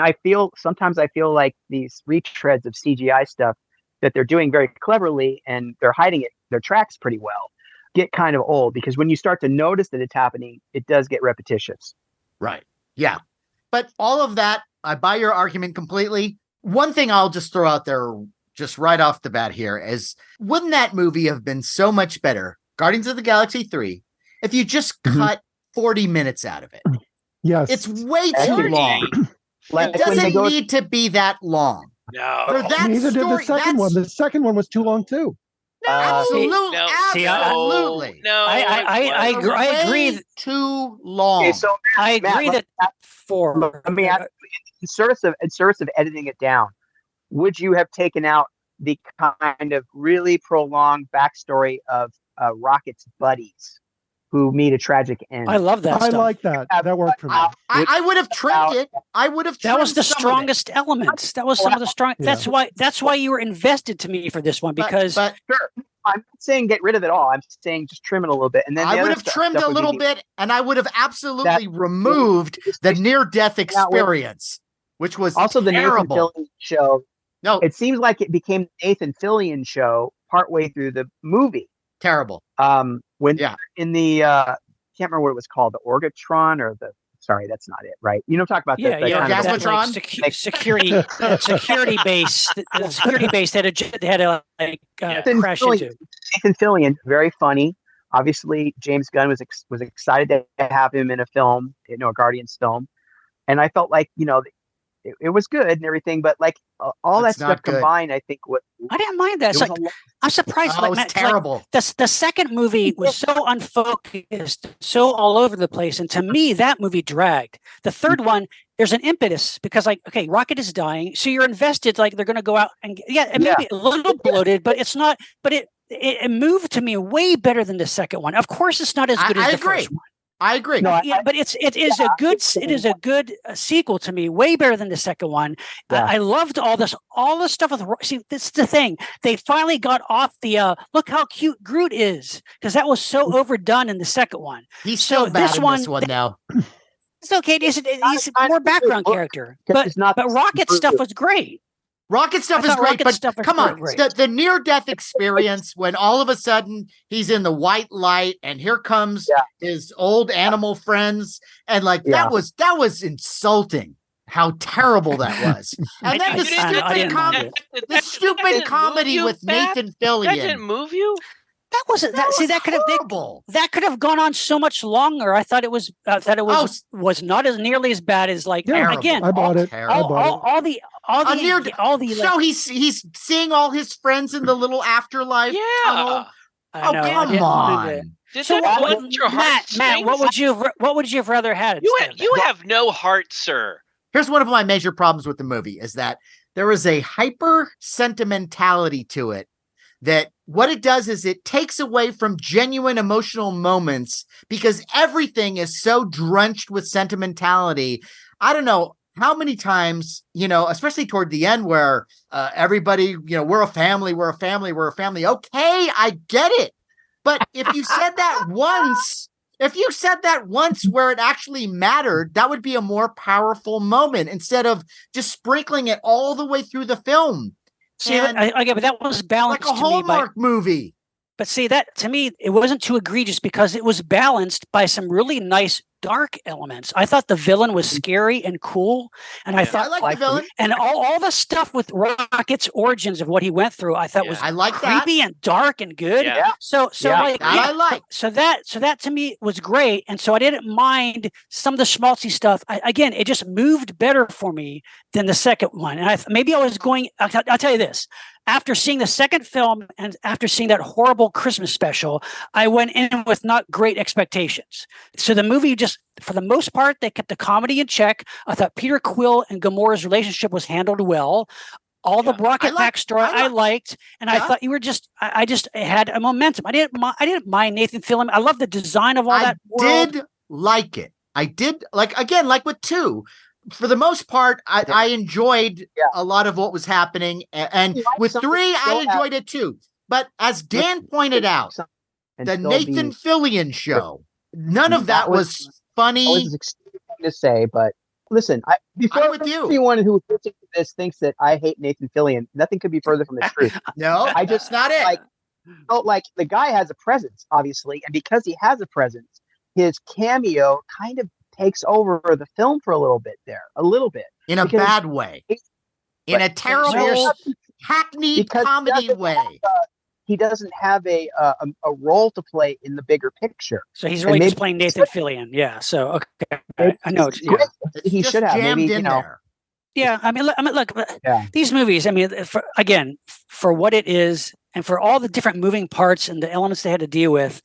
Speaker 5: sometimes I feel like these retreads of CGI stuff that they're doing very cleverly and they're hiding their tracks pretty well, get kind of old because when you start to notice that it's happening, it does get repetitious.
Speaker 1: Right. Yeah. But all of that, I buy your argument completely. One thing I'll just throw out there just right off the bat here is, wouldn't that movie have been so much better, Guardians of the Galaxy 3, if you just cut 40 minutes out of it?
Speaker 2: Yes.
Speaker 1: It's way too long.
Speaker 5: Like
Speaker 1: It doesn't need to be that long.
Speaker 3: No.
Speaker 1: For that
Speaker 2: Neither did the
Speaker 1: story,
Speaker 2: second one. The second one was too long too.
Speaker 1: Absolutely.
Speaker 3: No.
Speaker 1: Absolutely.
Speaker 3: No.
Speaker 4: I agree.
Speaker 1: Way too long.
Speaker 5: Okay, so
Speaker 4: I agree
Speaker 5: Matt, let me ask you, in service of editing it down, would you have taken out the kind of really prolonged backstory of Rocket's buddies who meet a tragic end?
Speaker 4: I love that
Speaker 2: I
Speaker 4: stuff.
Speaker 2: like that. That worked for me.
Speaker 1: I would have trimmed it. I would have trimmed
Speaker 4: That was the
Speaker 1: some of it.
Speaker 4: strongest elements. That was some of the strong.
Speaker 2: Yeah.
Speaker 4: That's why you were invested to me for this one, because
Speaker 1: But
Speaker 5: Sure. I'm not saying get rid of it all. I'm saying just trim it a little bit. And then
Speaker 1: I would have trimmed a little bit, and I would have absolutely removed the near-death experience, which was
Speaker 5: also the
Speaker 1: terrible.
Speaker 5: Nathan Fillion show.
Speaker 1: No,
Speaker 5: It seems like it became the Nathan Fillion show partway through the movie.
Speaker 1: terrible.
Speaker 5: When in the can't remember what it was called, the Orgatron or sorry, that's not it, right? You know, talk about
Speaker 4: yeah,
Speaker 5: that.
Speaker 4: yeah,
Speaker 5: kind of-
Speaker 1: Gasmatron?
Speaker 4: that, like, security base, the security base that had a crash
Speaker 5: Fillion,
Speaker 4: into.
Speaker 5: Nathan Fillion, very funny. Obviously, James Gunn was excited to have him in a film, a Guardians film, and I felt like it was good and everything, but like all
Speaker 1: It's
Speaker 5: that
Speaker 1: not
Speaker 5: stuff
Speaker 1: good.
Speaker 5: combined, I think
Speaker 4: I didn't mind that. It's like, I'm surprised.
Speaker 1: Oh, it was terrible.
Speaker 4: the second movie was so unfocused, so all over the place, and to me, that movie dragged. The third one, there's an impetus because, like, okay, Rocket is dying, so you're invested. Like, they're going to go out and it may be a little bloated, but it's not. But it moved to me way better than the second one. Of course, it's not as good as the first one.
Speaker 1: I agree.
Speaker 5: No,
Speaker 4: But it is a good sequel to me, way better than the second one.
Speaker 5: Yeah.
Speaker 4: I loved all the stuff with. See, this is the thing. They finally got off the look how cute Groot is, because that was so overdone in the second one.
Speaker 1: He's
Speaker 4: So
Speaker 1: so bad
Speaker 4: this
Speaker 1: in
Speaker 4: one,
Speaker 1: this one, though.
Speaker 4: it's okay. He's more background character, but
Speaker 5: it's not
Speaker 4: Rocket stuff was great.
Speaker 1: Rocket stuff
Speaker 4: I
Speaker 1: is
Speaker 4: thought
Speaker 1: great,
Speaker 4: Rocket
Speaker 1: but
Speaker 4: stuff was
Speaker 1: come on,
Speaker 4: great.
Speaker 1: the near-death experience when all of a sudden he's in the white light and here comes his old animal friends, and like that was insulting. How terrible that was, and then the stupid comedy with Nathan Fillion.
Speaker 3: That didn't move you.
Speaker 4: That wasn't that. See, that could have that could have gone on so much longer. I thought it was was not as nearly as bad as like again.
Speaker 2: I bought it.
Speaker 4: All the
Speaker 1: so he's seeing all his friends in the little afterlife tunnel. Come on.
Speaker 4: Matt, what would you have rather had?
Speaker 3: You have no heart, sir.
Speaker 1: Here's one of my major problems with the movie is that there is a hyper sentimentality to it. That what it does is it takes away from genuine emotional moments because everything is so drenched with sentimentality. I don't know how many times, especially toward the end where everybody, we're a family. Okay, I get it. But if you said that once where it actually mattered, that would be a more powerful moment instead of just sprinkling it all the way through the film.
Speaker 4: See, but that was balanced
Speaker 1: like a Hallmark movie.
Speaker 4: But see, that to me, it wasn't too egregious because it was balanced by some really nice dark elements. I thought the villain was scary and cool, and I thought
Speaker 1: I like the villain,
Speaker 4: and all the stuff with Rocket's origins of what he went through. I thought was creepy and dark and good.
Speaker 3: Yeah.
Speaker 4: So that to me was great, and so I didn't mind some of the schmaltzy stuff. Again, it just moved better for me than the second one, and maybe I was going. I'll tell you this. After seeing the second film and after seeing that horrible Christmas special, I went in with not great expectations. So the movie just, for the most part, they kept the comedy in check. I thought Peter Quill and Gamora's relationship was handled well. All the Rocket backstory I liked, and I thought you were I just had a momentum. I didn't mind Nathan Fillion. I love the design of all that world.
Speaker 1: Did like it. I did like with 2. For the most part, I enjoyed a lot of what was happening. And with 3, I enjoyed it too. But as Dan pointed out, the Nathan Fillion show, none of that was funny.
Speaker 5: That was extreme to say, but listen, before
Speaker 1: I'm with you.
Speaker 5: Anyone who listening to this thinks that I hate Nathan Fillion, nothing could be further from the truth.
Speaker 1: No, that's not it.
Speaker 5: Like the guy has a presence, obviously, and because he has a presence, his cameo kind of takes over the film for a little bit in a
Speaker 1: bad way, in a terrible hackneyed comedy way.
Speaker 5: He doesn't have a role to play in the bigger picture.
Speaker 4: So he's really just playing Nathan Fillion. Yeah. So okay, I know.
Speaker 5: He should have maybe there.
Speaker 4: Yeah, I mean, look. These movies. I mean, for what it is, and for all the different moving parts and the elements they had to deal with.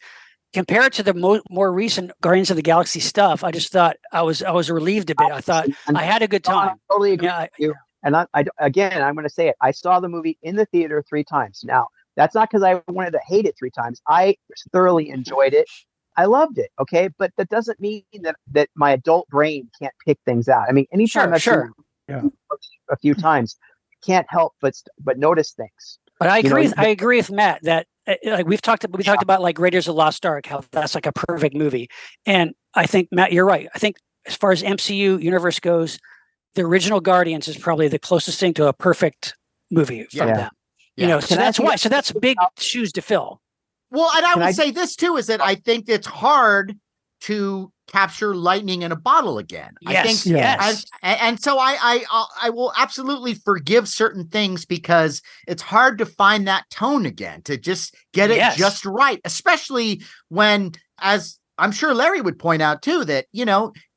Speaker 4: Compared to the more recent Guardians of the Galaxy stuff, I just thought I was relieved a bit. I thought I had a good time.
Speaker 5: I totally agree with you. And I'm going to say it. I saw the movie in the theater 3 times. Now, that's not because I wanted to hate it 3 times. I thoroughly enjoyed it. I loved it. Okay, but that doesn't mean that my adult brain can't pick things out. I mean, anytime I've seen a few times, can't help but notice things.
Speaker 4: But I agree. I agree with Matt that like we talked about like Raiders of the Lost Ark, how that's like a perfect movie. And I think Matt, you're right. I think as far as MCU universe goes, the original Guardians is probably the closest thing to a perfect movie from them. So that's why. So that's big shoes to fill.
Speaker 1: Well, and I would say this too is that I think it's hard to capture lightning in a bottle again.
Speaker 4: Yes,
Speaker 1: and so I will absolutely forgive certain things because it's hard to find that tone again, to just get it just right, especially when, as I'm sure Larry would point out too, that,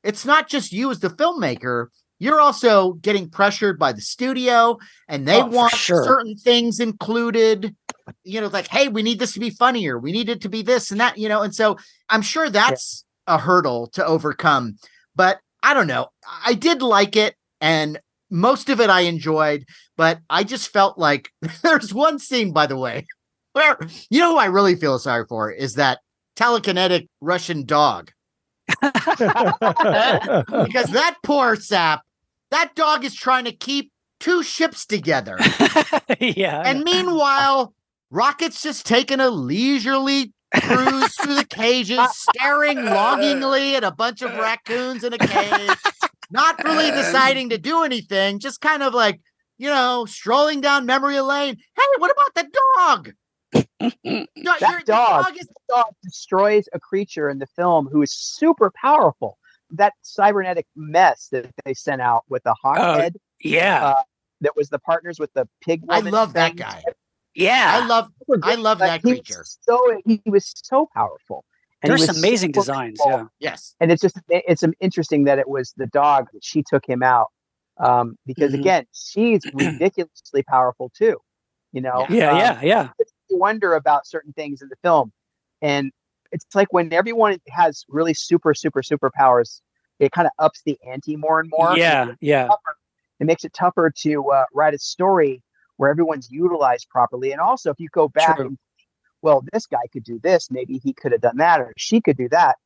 Speaker 1: it's not just you as the filmmaker. You're also getting pressured by the studio and they want certain things included, like, hey, we need this to be funnier. We need it to be this and that, and so I'm sure that's a hurdle to overcome, but I don't know. I did like it and most of it I enjoyed, but I just felt like there's one scene, by the way, where, who I really feel sorry for is that telekinetic Russian dog. Because that poor sap, that dog is trying to keep two ships together.
Speaker 4: Yeah.
Speaker 1: And meanwhile, Rocket's just taking a leisurely cruise through the cages, staring longingly at a bunch of raccoons in a cage, not really deciding to do anything, just kind of like, strolling down memory lane. Hey, what about the dog?
Speaker 5: That dog destroys a creature in the film who is super powerful. That cybernetic mess that they sent out with the hawk head.
Speaker 4: Yeah.
Speaker 5: That was the partners with the pig
Speaker 1: I
Speaker 5: woman.
Speaker 1: love that guy.
Speaker 4: Yeah.
Speaker 1: I love that creature.
Speaker 5: He was so powerful. And
Speaker 4: there's some amazing designs.
Speaker 5: Powerful.
Speaker 4: Yeah.
Speaker 5: Yes. And it's interesting that it was the dog that she took him out. Because again, she's ridiculously powerful too.
Speaker 4: Yeah.
Speaker 5: You wonder about certain things in the film, and it's like when everyone has really super powers, it kind of ups the ante more and more.
Speaker 4: Yeah.
Speaker 5: It makes it tougher to write a story where everyone's utilized properly. And also, if you go back and, well, this guy could do this, maybe he could have done that, or she could do that.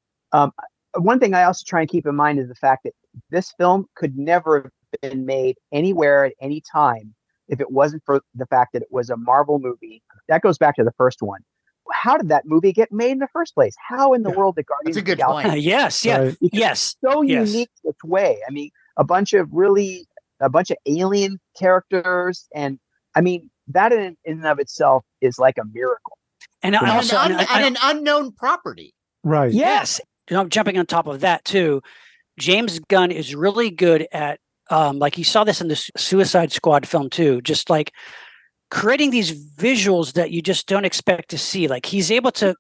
Speaker 5: One thing I also try and keep in mind is the fact that this film could never have been made anywhere at any time if it wasn't for the fact that it was a Marvel movie. That goes back to the first one. How did that movie get made in the first place? How in the world did Guardians
Speaker 1: That's a good
Speaker 5: of the Galaxy?
Speaker 1: point.
Speaker 4: Yes. Yeah.
Speaker 2: Right.
Speaker 4: Yes.
Speaker 5: So unique in its way. I mean, a bunch of alien characters, and I mean that in and of itself is like a miracle.
Speaker 4: And also
Speaker 1: an unknown property.
Speaker 2: Right.
Speaker 4: Yes. I'm jumping on top of that too. James Gunn is really good at like you saw this in the Suicide Squad film too, just like creating these visuals that you just don't expect to see. Like he's able to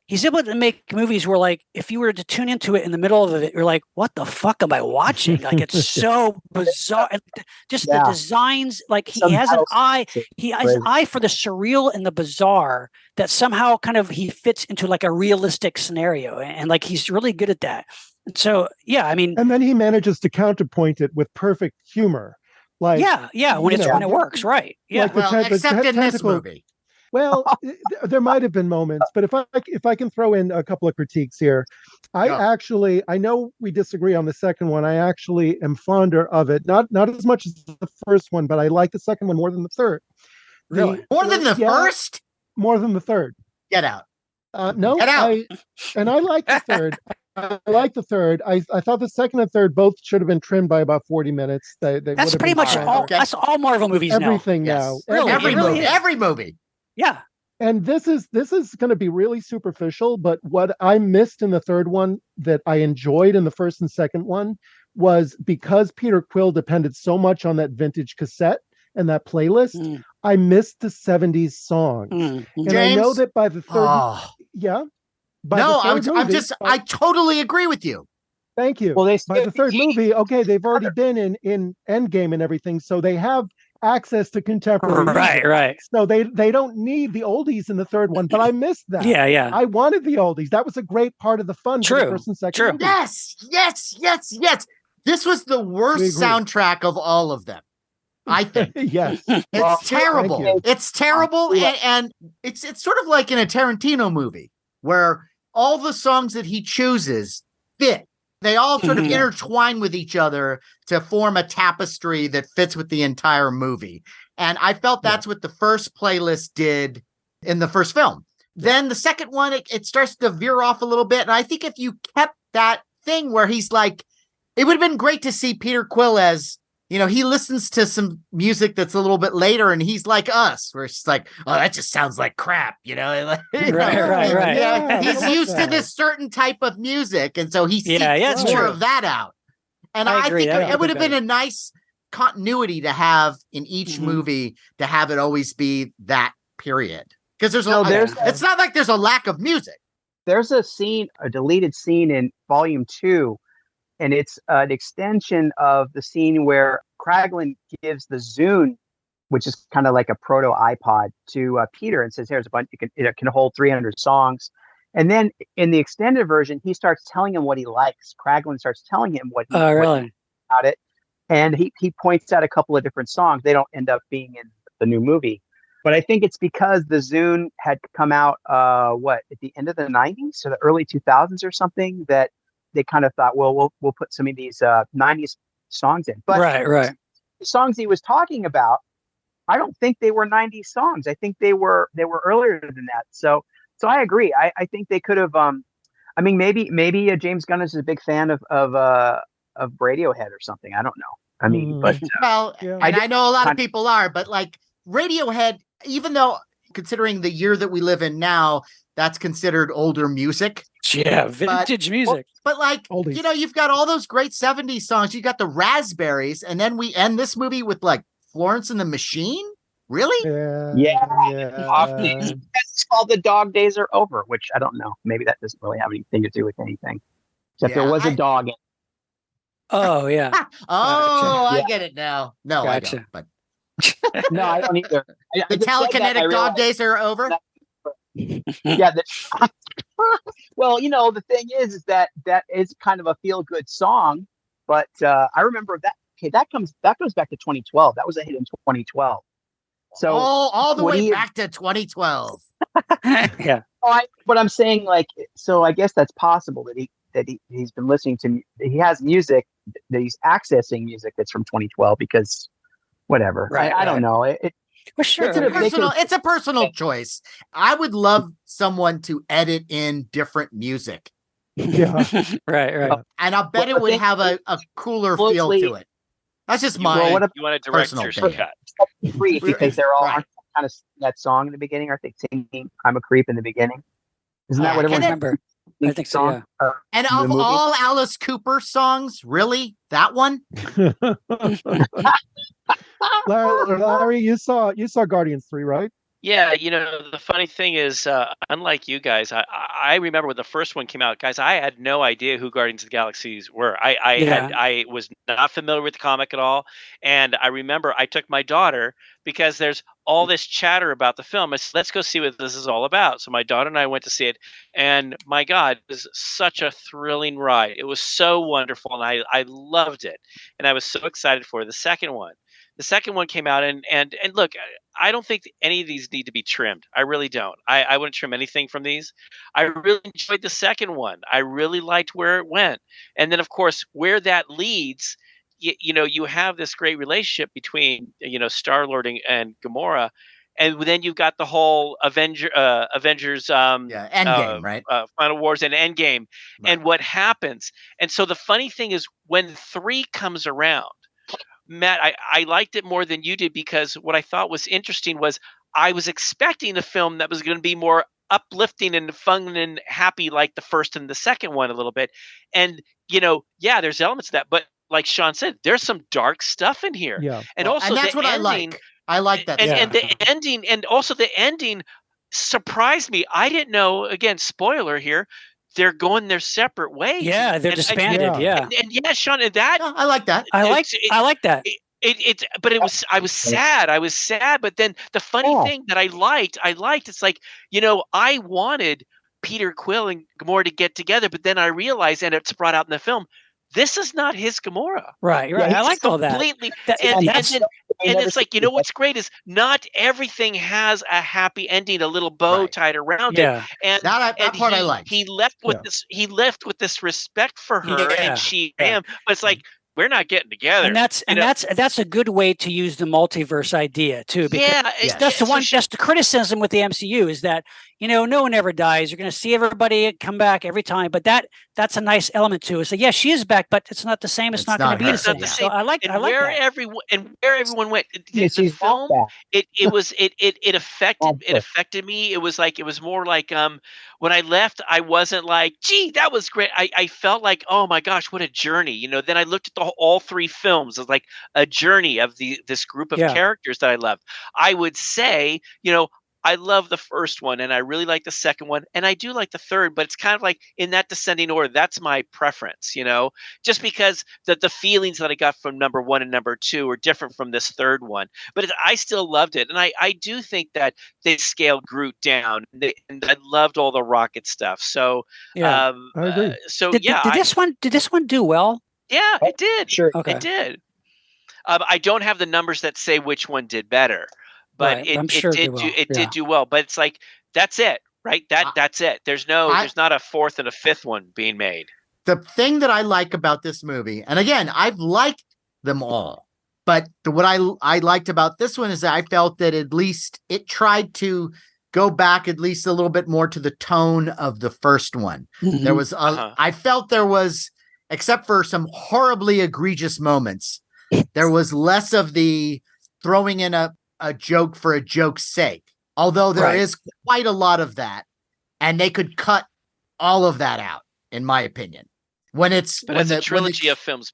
Speaker 4: make movies where, like, if you were to tune into it in the middle of it, you're like, what the fuck am I watching? Like, it's so bizarre. And just the designs, like he has an eye for the surreal and the bizarre that somehow kind of he fits into like a realistic scenario. And like, he's really good at that. So, yeah, I mean,
Speaker 2: and then he manages to counterpoint it with perfect humor. Like,
Speaker 4: when it works, right? Yeah,
Speaker 2: like
Speaker 1: except in this movie.
Speaker 2: Well, there might have been moments, but if I can throw in a couple of critiques here, I know we disagree on the second one. I actually am fonder of it, not as much as the first one, but I like the second one more than the third.
Speaker 1: Really, more than the first?
Speaker 2: More than the third.
Speaker 1: Get out.
Speaker 2: No,
Speaker 1: Get out.
Speaker 2: I like the third. I like the third. I thought the second and third both should have been trimmed by about 40 minutes.
Speaker 4: That's pretty much all Marvel movies
Speaker 2: everything
Speaker 4: now.
Speaker 2: Now.
Speaker 4: Really,
Speaker 1: every movie.
Speaker 4: Yeah.
Speaker 2: And this is going to be really superficial, but what I missed in the third one that I enjoyed in the first and second one was because Peter Quill depended so much on that vintage cassette and that playlist. I missed the 70s songs. And
Speaker 1: James?
Speaker 2: I know that by the third
Speaker 1: I totally agree with you.
Speaker 2: Thank you.
Speaker 5: Well,
Speaker 2: by the third movie, okay, they've already been in Endgame and everything, so they have access to contemporary music.
Speaker 4: Right.
Speaker 2: So they don't need the oldies in the third one, but I missed that.
Speaker 4: Yeah.
Speaker 2: I wanted the oldies. That was a great part of the fun for the first and second movie.
Speaker 1: Yes. This was the worst soundtrack of all of them, I think.
Speaker 2: Yes.
Speaker 1: It's terrible. It's terrible, and it's sort of like in a Tarantino movie where all the songs that he chooses fit. They all sort of intertwine with each other to form a tapestry that fits with the entire movie. And I felt that's what the first playlist did in the first film. Then the second one, it starts to veer off a little bit. And I think if you kept that thing where he's like, it would have been great to see Peter Quill as, he listens to some music that's a little bit later and he's like us, where it's like, oh, that just sounds like crap,
Speaker 4: Right.
Speaker 2: Yeah,
Speaker 1: he's used to this certain type of music. And so he seeks
Speaker 4: that's
Speaker 1: more
Speaker 4: true.
Speaker 1: of that out. And
Speaker 4: I
Speaker 1: I
Speaker 4: agree.
Speaker 1: think
Speaker 4: That
Speaker 1: it would have
Speaker 4: be
Speaker 1: been a nice continuity to have in each movie, to have it always be that period. Because it's not like there's a lack of music.
Speaker 5: There's a deleted scene in Volume 2, and it's an extension of the scene where Kraglin gives the Zune, which is kind of like a proto iPod, to Peter and says, here's a bunch, it can hold 300 songs. And then in the extended version, he starts telling him what he likes. Kraglin starts telling him what he likes about it. And he points out a couple of different songs. They don't end up being in the new movie. But I think it's because the Zune had come out, at the end of the 90s or the early 2000s or something, that they kind of thought, well, we'll put some of these 90s songs in. But
Speaker 4: right.
Speaker 5: the songs he was talking about, I don't think they were 90s songs. I think they were earlier than that. So I agree. I think they could have. I mean, maybe James Gunn is a big fan of Radiohead or something. I don't know. I mean, but
Speaker 1: well,
Speaker 2: Yeah.
Speaker 1: and I know a lot of
Speaker 5: kind-
Speaker 1: people are, but like Radiohead, even though considering the year that we live in now, that's considered older music.
Speaker 4: Yeah, vintage music.
Speaker 1: But like,
Speaker 2: Oldies.
Speaker 1: you know, you've got all those great 70s songs. You got the Raspberries, and then we end this movie with like Florence and the Machine. Really?
Speaker 5: It's called The Dog Days Are Over, which I don't know. Maybe that doesn't really have anything to do with anything. Except there was a dog.
Speaker 4: Oh yeah.
Speaker 1: Oh,
Speaker 5: Gotcha.
Speaker 1: I get it now. No,
Speaker 4: Gotcha.
Speaker 1: I don't. But
Speaker 5: No, I don't either.
Speaker 1: the telekinetic dog days are over.
Speaker 5: Yeah. Well, you know, the thing is that is kind of a feel good song, but I remember that. Okay, that goes back to 2012. That was a hit in 2012. So
Speaker 1: all the
Speaker 5: would
Speaker 1: way
Speaker 5: he have-
Speaker 1: back to 2012.
Speaker 4: Yeah.
Speaker 5: but I'm saying, like, so I guess that's possible that he's been listening to. He has music that he's accessing music that's from 2012 because whatever.
Speaker 4: Right,
Speaker 5: I don't know.
Speaker 4: Well, sure.
Speaker 1: It's a personal choice. I would love someone to edit in different music,
Speaker 2: Yeah.
Speaker 4: right.
Speaker 1: and I'll bet
Speaker 5: Well,
Speaker 1: it
Speaker 5: I
Speaker 1: would
Speaker 5: think
Speaker 1: have a cooler feel
Speaker 5: closely-
Speaker 1: to it. That's just
Speaker 3: You,
Speaker 1: my
Speaker 5: what
Speaker 3: you want a director's
Speaker 1: personal opinion.
Speaker 3: cut.
Speaker 5: creep because they're all
Speaker 1: Right.
Speaker 5: kind of singing that song in the beginning. Aren't they singing "I'm a Creep" in the beginning? Isn't
Speaker 1: Yeah,
Speaker 5: that what
Speaker 4: I can't
Speaker 5: everyone
Speaker 4: remember. I think so, yeah.
Speaker 1: And
Speaker 5: the
Speaker 1: of
Speaker 5: movie?
Speaker 1: all Alice Cooper songs, really, that one?
Speaker 2: Larry, you saw Guardians 3, right?
Speaker 3: Yeah, you know, the funny thing is, unlike you guys, I remember when the first one came out, guys, I had no idea who Guardians of the Galaxies were. I was not familiar with the comic at all. And I remember I took my daughter because there's all this chatter about the film. I said, let's go see what this is all about. So my daughter and I went to see it. And my God, it was such a thrilling ride. It was so wonderful. And I loved it. And I was so excited for the second one. The second one came out, and look, I don't think any of these need to be trimmed. I really don't. I wouldn't trim anything from these. I really enjoyed the second one. I really liked where it went, and then of course where that leads. You know, you have this great relationship between Star-Lord and Gamora, and then you've got the whole Avengers
Speaker 1: Endgame, right?
Speaker 3: Final Wars and Endgame,
Speaker 1: Right.
Speaker 3: and what happens. And so the funny thing is when 3 comes around. Matt, I liked it more than you did because what I thought was interesting was I was expecting a film that was going to be more uplifting and fun and happy like the first and the second one a little bit. And, there's elements of that. But like Sean said, there's some dark stuff in here.
Speaker 2: Yeah.
Speaker 3: And
Speaker 1: Well,
Speaker 3: also
Speaker 1: and that's
Speaker 3: the
Speaker 1: what
Speaker 3: ending,
Speaker 1: I like. I like that.
Speaker 3: and
Speaker 1: stuff.
Speaker 3: the ending, and also the ending surprised me. I didn't know, again, spoiler here, they're going their separate ways.
Speaker 4: Yeah, they're disbanded.
Speaker 2: yeah.
Speaker 3: And yeah, Sean, and that
Speaker 1: Yeah, I like that.
Speaker 4: I like that.
Speaker 3: But I was sad. But then the funny thing that I liked, it's like, I wanted Peter Quill and Gamora to get together, but then I realized, and it's brought out in the film, this is not his Gamora.
Speaker 4: Right.
Speaker 5: Yeah,
Speaker 4: I liked all that.
Speaker 3: Completely.
Speaker 4: And
Speaker 3: And it's like, what's great is not everything has a happy ending, a little bow
Speaker 1: Right.
Speaker 3: tied around
Speaker 4: Yeah.
Speaker 3: it. And
Speaker 1: That part I like.
Speaker 3: He left with this respect for her,
Speaker 4: Yeah.
Speaker 3: and she
Speaker 4: Yeah.
Speaker 3: him. But it's like, we're not getting together.
Speaker 4: And that's a good way to use the multiverse idea too. Because
Speaker 1: Yes.
Speaker 4: that's the criticism with the MCU is that no one ever dies. You're going to see everybody come back every time, but that's a nice element to it. So yes, she is back, but it's not the same. It's not going to be
Speaker 1: her.
Speaker 4: the
Speaker 3: It's not
Speaker 4: same.
Speaker 3: the
Speaker 4: So
Speaker 3: same.
Speaker 4: I like
Speaker 3: and
Speaker 4: that.
Speaker 3: where everyone went. The
Speaker 5: she's
Speaker 3: film,
Speaker 5: back.
Speaker 3: it affected me. It was more like when I left, I wasn't like, gee, that was great. I felt like, oh my gosh, what a journey. Then I looked at all 3 films as like a journey of this group of characters that I loved. I would say, I love the first one and I really like the second one and I do like the third, but it's kind of like in that descending order. That's my preference, just because the feelings that I got from number 1 and number 2 are different from this third one. But I still loved it. And I do think that they scaled Groot down and I loved all the rocket stuff. So,
Speaker 2: I agree.
Speaker 4: Did this one do well?
Speaker 3: Yeah, it did.
Speaker 5: Sure.
Speaker 4: Okay.
Speaker 3: It did. I don't have the numbers that say which one did better. But
Speaker 4: Right,
Speaker 3: it
Speaker 4: I'm sure
Speaker 3: it did do well. But it's like that's it, right? That's it. There's not a fourth and a fifth one being made.
Speaker 1: the thing that I like about this movie, and again, I've liked them all, but what I liked about this one is that I felt that at least it tried to go back at least a little bit more to the tone of the first one. There was, I felt there was, except for some horribly egregious moments, there was less of the throwing in a joke for a joke's sake. Although there is quite a lot of that, and they could cut all of that out, in my opinion. When it's
Speaker 3: a trilogy of films.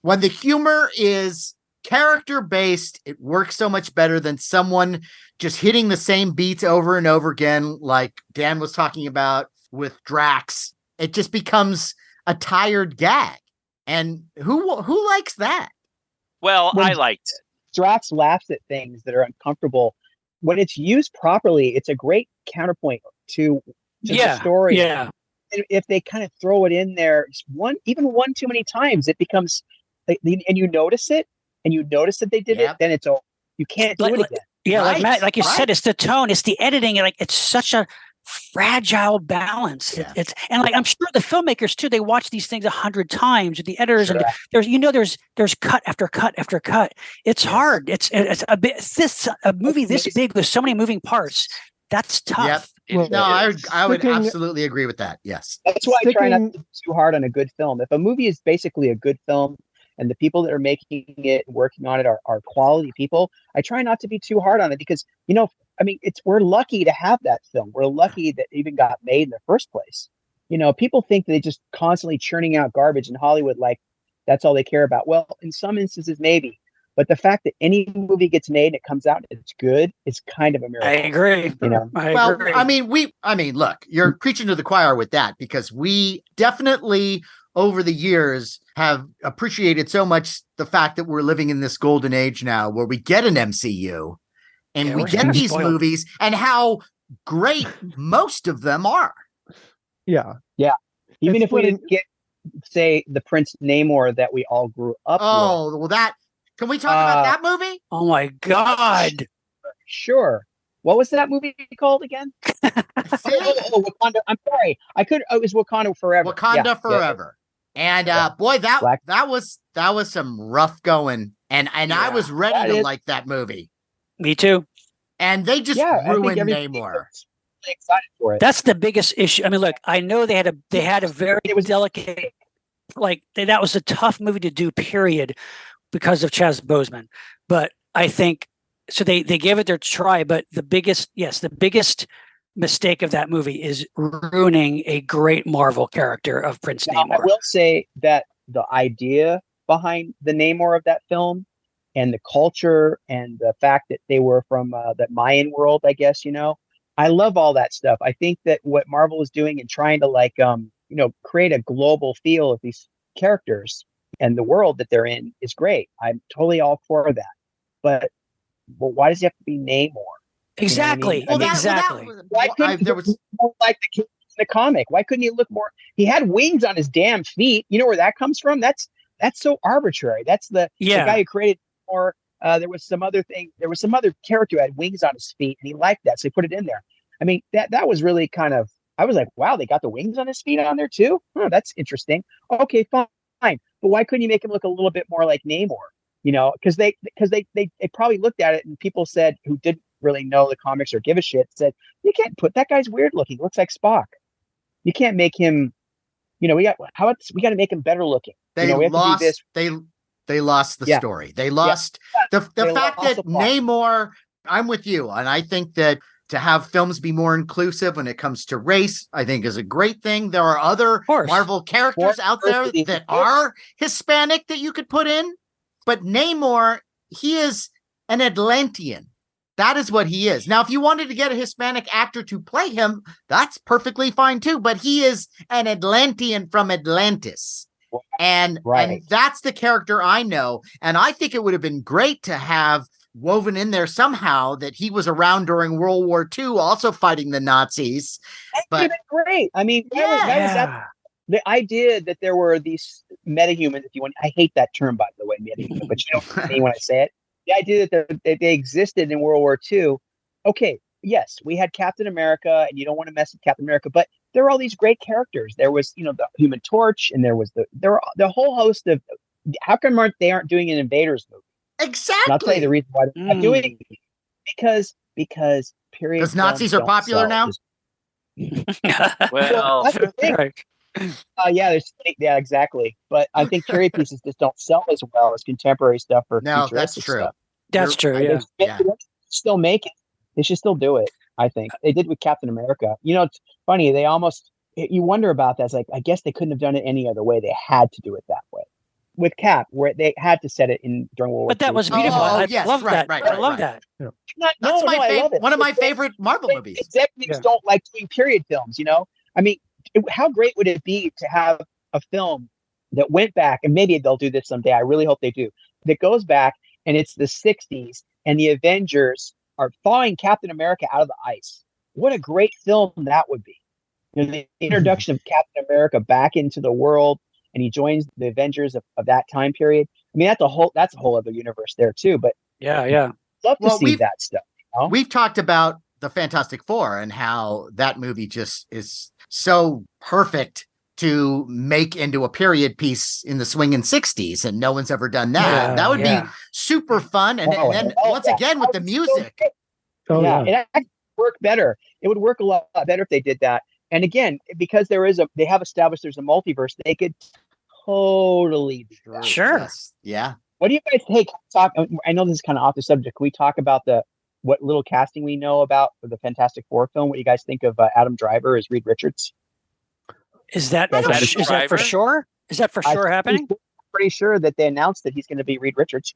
Speaker 1: When the humor is character based, it works so much better than someone just hitting the same beats over and over again, like Dan was talking about with Drax. It just becomes a tired gag. And who likes that?
Speaker 3: Well, I liked it.
Speaker 5: Drax laughs at things that are uncomfortable. When it's used properly, it's a great counterpoint to the story.
Speaker 4: Yeah.
Speaker 5: If they kind of throw it in there, even one too many times, it becomes, and you notice it, and you notice that they did it, then it's all, you can't do it again.
Speaker 4: Yeah, like Matt, like you said, it's the tone, it's the editing, and like it's such a fragile balance.
Speaker 1: Yeah.
Speaker 4: It's and like I'm sure the filmmakers too, they watch these things 100 times with the editors, and there's cut after cut after cut. It's hard. It's a bit a movie this big with so many moving parts. That's tough.
Speaker 1: Yep. No, I would absolutely agree with that. Yes.
Speaker 5: That's why I try not to be too hard on a good film. If a movie is basically a good film and the people that are making it and working on it are quality people, I try not to be too hard on it because, we're lucky to have that film. We're lucky that it even got made in the first place. People think they just constantly churning out garbage in Hollywood, like that's all they care about. Well, in some instances, maybe. But the fact that any movie gets made and it comes out and it's good is kind of a miracle.
Speaker 4: I agree.
Speaker 1: I agree. Look, you're preaching to the choir with that because we definitely over the years have appreciated so much the fact that we're living in this golden age now where we get an MCU and we get these movies and how great most of them are.
Speaker 2: Yeah.
Speaker 5: Yeah. Even if we didn't get, say, the Prince Namor that we all grew up with.
Speaker 1: Can we talk about that movie?
Speaker 4: Oh my God.
Speaker 5: Sure. What was that movie called again? Wakanda. I'm sorry. It was Wakanda Forever.
Speaker 1: Wakanda Forever. And boy, that was some rough going. And I was ready to like that movie.
Speaker 4: Me too.
Speaker 1: And they just ruined Namor.
Speaker 5: Really excited for it.
Speaker 4: That's the biggest issue. I mean, look, I know they had a very delicate, that was a tough movie to do, period, because of Chaz Boseman. But I think so they gave it their try, but the biggest mistake of that movie is ruining a great Marvel character of Prince Namor.
Speaker 5: I will say that the idea behind the Namor of that film and the culture and the fact that they were from the Mayan world, I guess, I love all that stuff. I think that what Marvel is doing and trying to create a global feel of these characters and the world that they're in is great. I'm totally all for that. But why does it have to be Namor?
Speaker 4: Exactly. Exactly.
Speaker 5: Why couldn't he look more like the kid in the comic? Why couldn't he look more? He had wings on his damn feet. You know where that comes from? That's so arbitrary. That's the guy who created more. There was some other thing. There was some other character who had wings on his feet, and he liked that, so he put it in there. I mean, that was really kind of. I was like, wow, they got the wings on his feet on there too. Oh, that's interesting. Okay, fine. But why couldn't you make him look a little bit more like Namor? Because they probably looked at it and people said who didn't really know the comics or give a shit said you can't put that guy's weird looking. Looks like Spock. You can't make him. We got to make him better looking.
Speaker 1: They lost. They lost the story. They lost the fact that Namor. I'm with you, and I think that to have films be more inclusive when it comes to race, I think is a great thing. There are other Marvel characters out there that are Hispanic that you could put in, but Namor, he is an Atlantean. That is what he is. Now, if you wanted to get a Hispanic actor to play him, that's perfectly fine too, but he is an Atlantean from Atlantis. And that's the character I know. And I think it would have been great to have woven in there somehow that he was around during World War II, also fighting the Nazis.
Speaker 5: That would have been great. I mean, that the idea that there were these metahumans, if you want, I hate that term, by the way, metahuman, but you know what I mean when I say it. The idea that they existed in World War II. Okay, yes, we had Captain America, and you don't want to mess with Captain America, but there were all these great characters. There was, the Human Torch, and there were the whole host of. How come they aren't doing an Invaders movie?
Speaker 1: Exactly.
Speaker 5: And I'll tell you the reason why they're not doing it. Because period.
Speaker 1: Because Nazis are popular now.
Speaker 3: Well,
Speaker 5: that's the thing.
Speaker 4: Right.
Speaker 5: Yeah, exactly. But I think period pieces just don't sell as well as contemporary stuff or
Speaker 1: No, that's
Speaker 5: futuristic
Speaker 1: true.
Speaker 5: stuff.
Speaker 4: That's true. Yeah.
Speaker 5: They still make it. They should still do it. I think they did with Captain America. It's funny. They almost you wonder about that. It's like I guess they couldn't have done it any other way. They had to do it that way with Cap, where they had to set it in during World War II.
Speaker 4: But that was beautiful. I love that. I love that.
Speaker 1: That's my favorite. One of my favorite Marvel movies.
Speaker 5: Executives don't like doing period films. I mean, how great would it be to have a film that went back, and maybe they'll do this someday. I really hope they do. That goes back and it's the 60s, and the Avengers are thawing Captain America out of the ice. What a great film that would be. The introduction of Captain America back into the world, and he joins the Avengers of that time period. I mean, that's a whole other universe there too. But
Speaker 4: yeah.
Speaker 5: Love to see that stuff.
Speaker 1: We've talked about the Fantastic Four and how that movie just is so perfect to make into a period piece in the swinging 60s, and no one's ever done that.
Speaker 4: Yeah,
Speaker 1: that would be super fun. And then once again with the music.
Speaker 5: It actually work better. It would work a lot better if they did that. And again, because they have established there's a multiverse, they could totally
Speaker 4: Sure.
Speaker 1: Yes. Yeah.
Speaker 5: What do you guys think? I know this is kind of off the subject. Can we talk about what little casting we know about for the Fantastic Four film? What do you guys think of Adam Driver as Reed Richards?
Speaker 4: Is that for sure? Is that for sure happening?
Speaker 5: I'm pretty sure that they announced that he's going to be Reed Richards.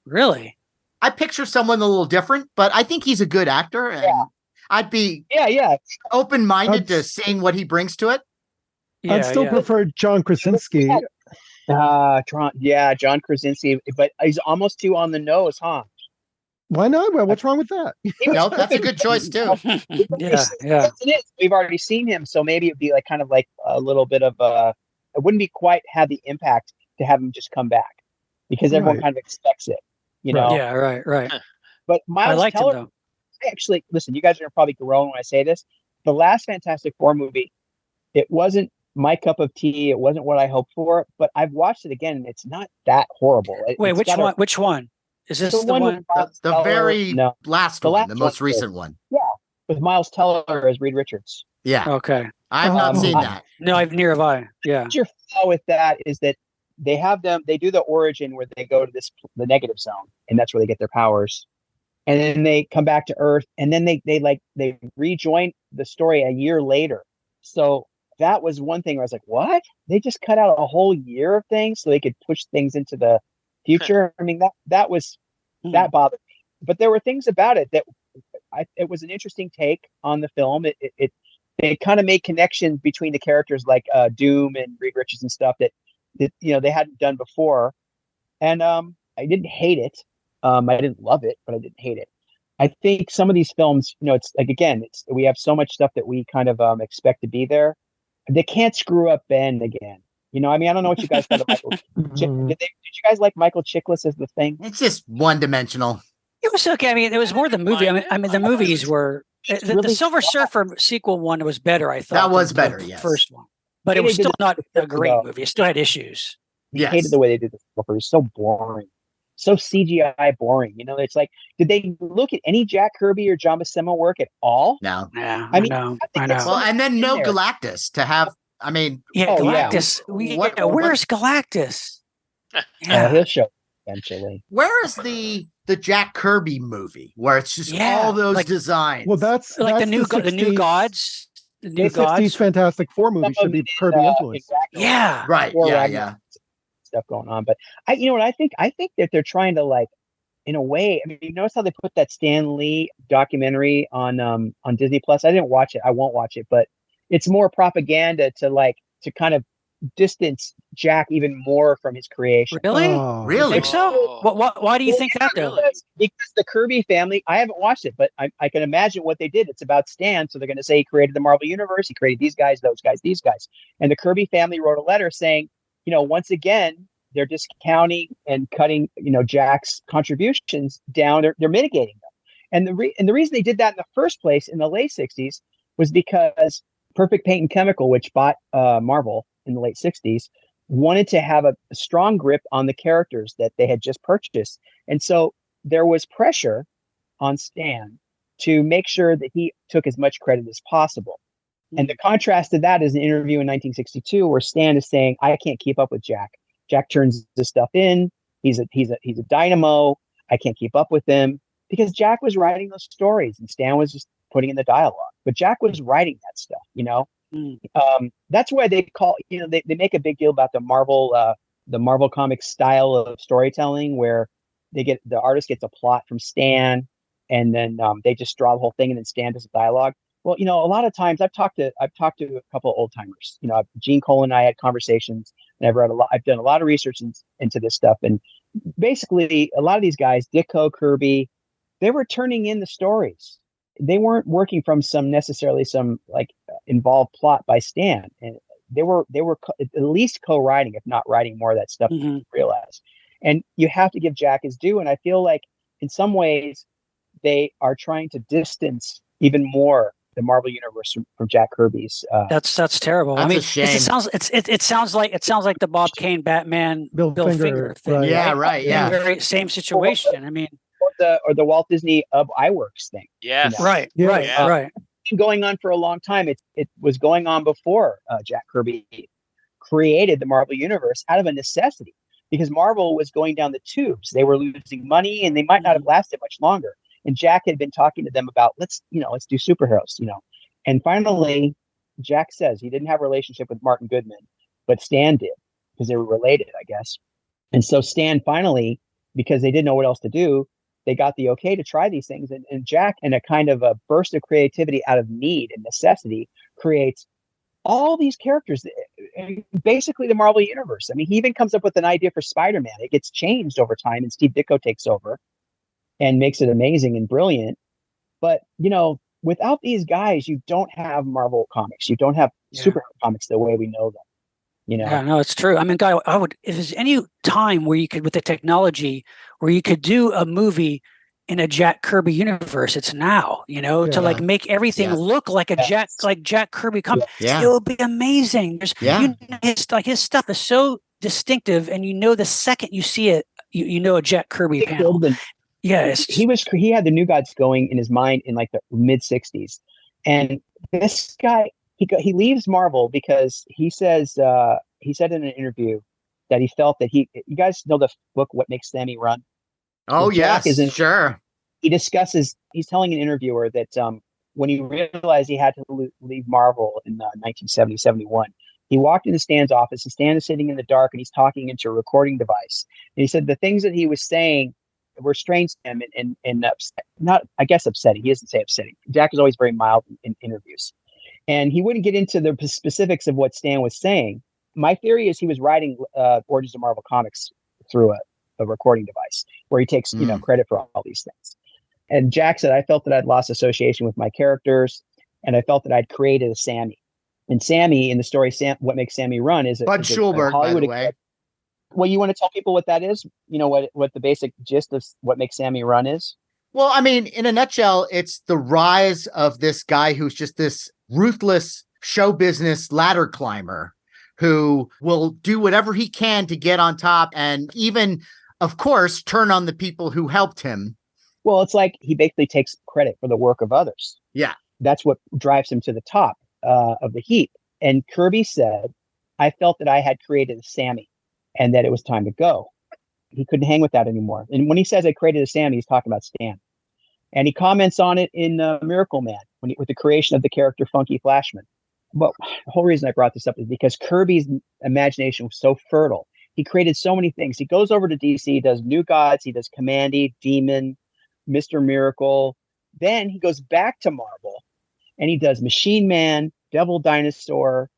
Speaker 4: Really?
Speaker 1: I picture someone a little different, but I think he's a good actor, and I'd be open-minded to seeing what he brings to it.
Speaker 2: I'd still prefer John Krasinski.
Speaker 5: John Krasinski, but he's almost too on the nose, huh?
Speaker 2: Why not? Well, what's wrong with that?
Speaker 1: No, that's a good choice too.
Speaker 4: Yeah.
Speaker 5: We've already seen him, so maybe it'd be like kind of like a little bit of it wouldn't be quite have the impact to have him just come back because everyone kind of expects it,
Speaker 4: Yeah, right.
Speaker 5: But Miles Teller,
Speaker 4: him, though.
Speaker 5: actually, listen, you guys are probably groan when I say this. The last Fantastic Four movie, it wasn't my cup of tea. It wasn't what I hoped for, but I've watched it again, and it's not that horrible.
Speaker 4: Wait, which one? Is this the one?
Speaker 1: The very last one, the most recent one.
Speaker 5: Yeah, with Miles Teller as Reed Richards.
Speaker 1: Yeah.
Speaker 4: Okay.
Speaker 1: I've not seen that.
Speaker 4: No, I've near have I. Yeah.
Speaker 5: Your flaw with that is that they do the origin where they go to the negative zone, and that's where they get their powers. And then they come back to Earth, and then they rejoin the story a year later. So that was one thing where I was like, what? They just cut out a whole year of things so they could push things into the future. I mean, that bothered me. But there were things about it that it was an interesting take on the film. It kind of made connections between the characters like Doom and Reed Richards and stuff that they hadn't done before. And I didn't hate it. I didn't love it, but I didn't hate it. I think some of these films, it's like, again, we have so much stuff that we kind of expect to be there. They can't screw up Ben again. I mean, I don't know what you guys thought of Michael. Did you guys like Michael Chiklis as the Thing?
Speaker 1: It's just one-dimensional.
Speaker 4: It was okay. I mean, it was more the movie. I mean, the movies were the Silver Surfer sequel one was better. I thought
Speaker 1: that was better.
Speaker 4: The
Speaker 1: yes,
Speaker 4: first one, but it was still not a great movie. It still had issues.
Speaker 5: I hated the way they did the Silver. It was so boring, so CGI boring. It's like, did they look at any Jack Kirby or John Buscema work at all?
Speaker 1: No.
Speaker 4: Yeah, I know.
Speaker 1: Well, and then no Galactus to have. I mean,
Speaker 4: Galactus. Where's Galactus?
Speaker 5: He'll show eventually.
Speaker 1: Where is the Jack Kirby movie where it's just all those designs?
Speaker 2: Well, that's
Speaker 4: like
Speaker 2: that's
Speaker 4: the new gods. The new
Speaker 2: the 60s Fantastic Four movie should be Kirby influenced.
Speaker 5: Exactly.
Speaker 4: Yeah.
Speaker 1: Right. Yeah.
Speaker 5: Stuff going on, but what I think that they're trying to, like, in a way. I mean, you notice how they put that Stan Lee documentary on Disney Plus. I didn't watch it. I won't watch it, but it's more propaganda to kind of distance Jack even more from his creation.
Speaker 4: Really?
Speaker 1: Really?
Speaker 4: You think so? Why do you think that, though?
Speaker 5: Because the Kirby family, I haven't watched it, but I can imagine what they did. It's about Stan, so they're going to say he created the Marvel Universe, he created these guys, those guys, these guys. And the Kirby family wrote a letter saying, once again, they're discounting and cutting, Jack's contributions down. They're mitigating them. And the reason they did that in the first place in the late 60s was because Perfect Paint and Chemical, which bought Marvel in the late 60s, wanted to have a strong grip on the characters that they had just purchased. And so there was pressure on Stan to make sure that he took as much credit as possible. And the contrast to that is an interview in 1962 where Stan is saying, I can't keep up with Jack. Jack turns this stuff in. He's a dynamo. I can't keep up with him, because Jack was writing those stories and Stan was just putting in the dialogue. But Jack was writing that stuff, you know. That's why they call, you know, they make a big deal about the Marvel Comics style of storytelling, where the artist gets a plot from Stan, and then they just draw the whole thing, and then Stan does the dialogue. Well, you know, a lot of times I've talked to a couple of old timers. You know, Gene Cole and I had conversations, and I've done a lot of research into this stuff. And basically, a lot of these guys, Ditko, Kirby, they were turning in the stories. They weren't working from some like involved plot by Stan, and they were at least co-writing, if not writing more of that stuff. To realize, and you have to give Jack his due. And I feel like in some ways they are trying to distance even more the Marvel universe from Jack Kirby's.
Speaker 4: That's terrible.
Speaker 1: That's
Speaker 4: I mean,
Speaker 1: a shame.
Speaker 4: it sounds like the Bob Kane Batman
Speaker 2: Bill
Speaker 4: Finger thing.
Speaker 2: right.
Speaker 1: Yeah, right. Yeah.
Speaker 4: Very same situation. I mean,
Speaker 5: or the Walt Disney iWorks thing.
Speaker 3: Yes.
Speaker 5: You know?
Speaker 4: right,
Speaker 2: Yeah.
Speaker 4: right,
Speaker 3: Yeah.
Speaker 4: right.
Speaker 5: Been going on for a long time. It was going on before Jack Kirby created the Marvel universe out of a necessity, because Marvel was going down the tubes. They were losing money, and they might not have lasted much longer. And Jack had been talking to them about let's do superheroes, you know. And finally, Jack says he didn't have a relationship with Martin Goodman, but Stan did, because they were related, I guess. And so Stan finally, because they didn't know what else to do, they got the okay to try these things. And Jack, in a kind of a burst of creativity out of need and necessity, creates all these characters, basically the Marvel universe. I mean, he even comes up with an idea for Spider-Man. It gets changed over time, and Steve Ditko takes over and makes it amazing and brilliant. But, you know, without these guys, you don't have Marvel comics. You don't have superhero comics the way we know them. You know?
Speaker 4: Yeah, no, it's true. I mean, Guy, if there's any time where you could, with the technology, where you could do a movie in a Jack Kirby universe, it's now, you know, to like make everything look like a Jack Kirby comic.
Speaker 1: Yeah.
Speaker 4: It would be amazing. You know, his stuff is so distinctive, and you know, the second you see it, you know a Jack Kirby panel. Yes,
Speaker 5: he had the New Gods going in his mind in like the mid 60s, and this guy he leaves Marvel because he said in an interview that he felt that you guys know the book What Makes Sammy Run?
Speaker 1: Oh, yes, sure.
Speaker 5: He's telling an interviewer that when he realized he had to leave Marvel in 1970, 71, he walked into Stan's office, and Stan is sitting in the dark, and he's talking into a recording device. And he said the things that he was saying were strange to him and not, I guess, upsetting. He doesn't say upsetting. Jack is always very mild in interviews. And he wouldn't get into the specifics of what Stan was saying. My theory is he was writing Origins of Marvel Comics through a recording device where he takes credit for all these things. And Jack said, I felt that I'd lost association with my characters, and I felt that I'd created a Sammy. And Sammy, in the story What Makes Sammy Run is
Speaker 1: Bud Schulberg, by the way.
Speaker 5: Well, you want to tell people what that is? You know what the basic gist of What Makes Sammy Run is?
Speaker 1: Well, I mean, in a nutshell, it's the rise of this guy who's just this ruthless show business ladder climber who will do whatever he can to get on top, and even, of course, turn on the people who helped him.
Speaker 5: Well, it's like he basically takes credit for the work of others.
Speaker 1: Yeah.
Speaker 5: That's what drives him to the top of the heap. And Kirby said, I felt that I had created a Sammy and that it was time to go. He couldn't hang with that anymore. And when he says I created a Sammy, he's talking about Stan. And he comments on it in Miracle Man with the creation of the character Funky Flashman. But the whole reason I brought this up is because Kirby's imagination was so fertile. He created so many things. He goes over to DC, he does New Gods, he does Commandy, Demon, Mr. Miracle. Then he goes back to Marvel and he does Machine Man, Devil Dinosaur.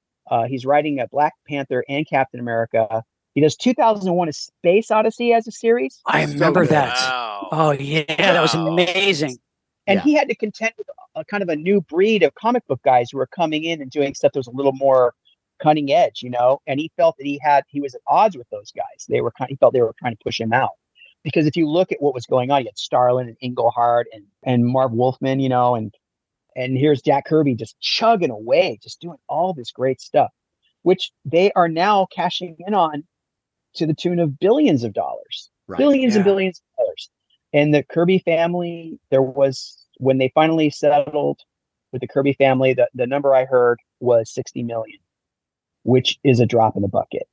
Speaker 5: He's writing a Black Panther and Captain America. He does 2001: A Space Odyssey as a series.
Speaker 4: I remember that.
Speaker 3: Wow.
Speaker 4: Oh yeah, that was amazing.
Speaker 5: And he had to contend with a kind of a new breed of comic book guys who were coming in and doing stuff that was a little more cutting edge, you know. And he felt that he was at odds with those guys. He felt they were trying to push him out. because if you look at what was going on, you had Starlin and Englehart and Marv Wolfman, and here's Jack Kirby just chugging away, just doing all this great stuff, which they are now cashing in on to the tune of billions of dollars, billions and billions of dollars. And the Kirby family, when they finally settled with the Kirby family, the number I heard was 60 million, which is a drop in the bucket.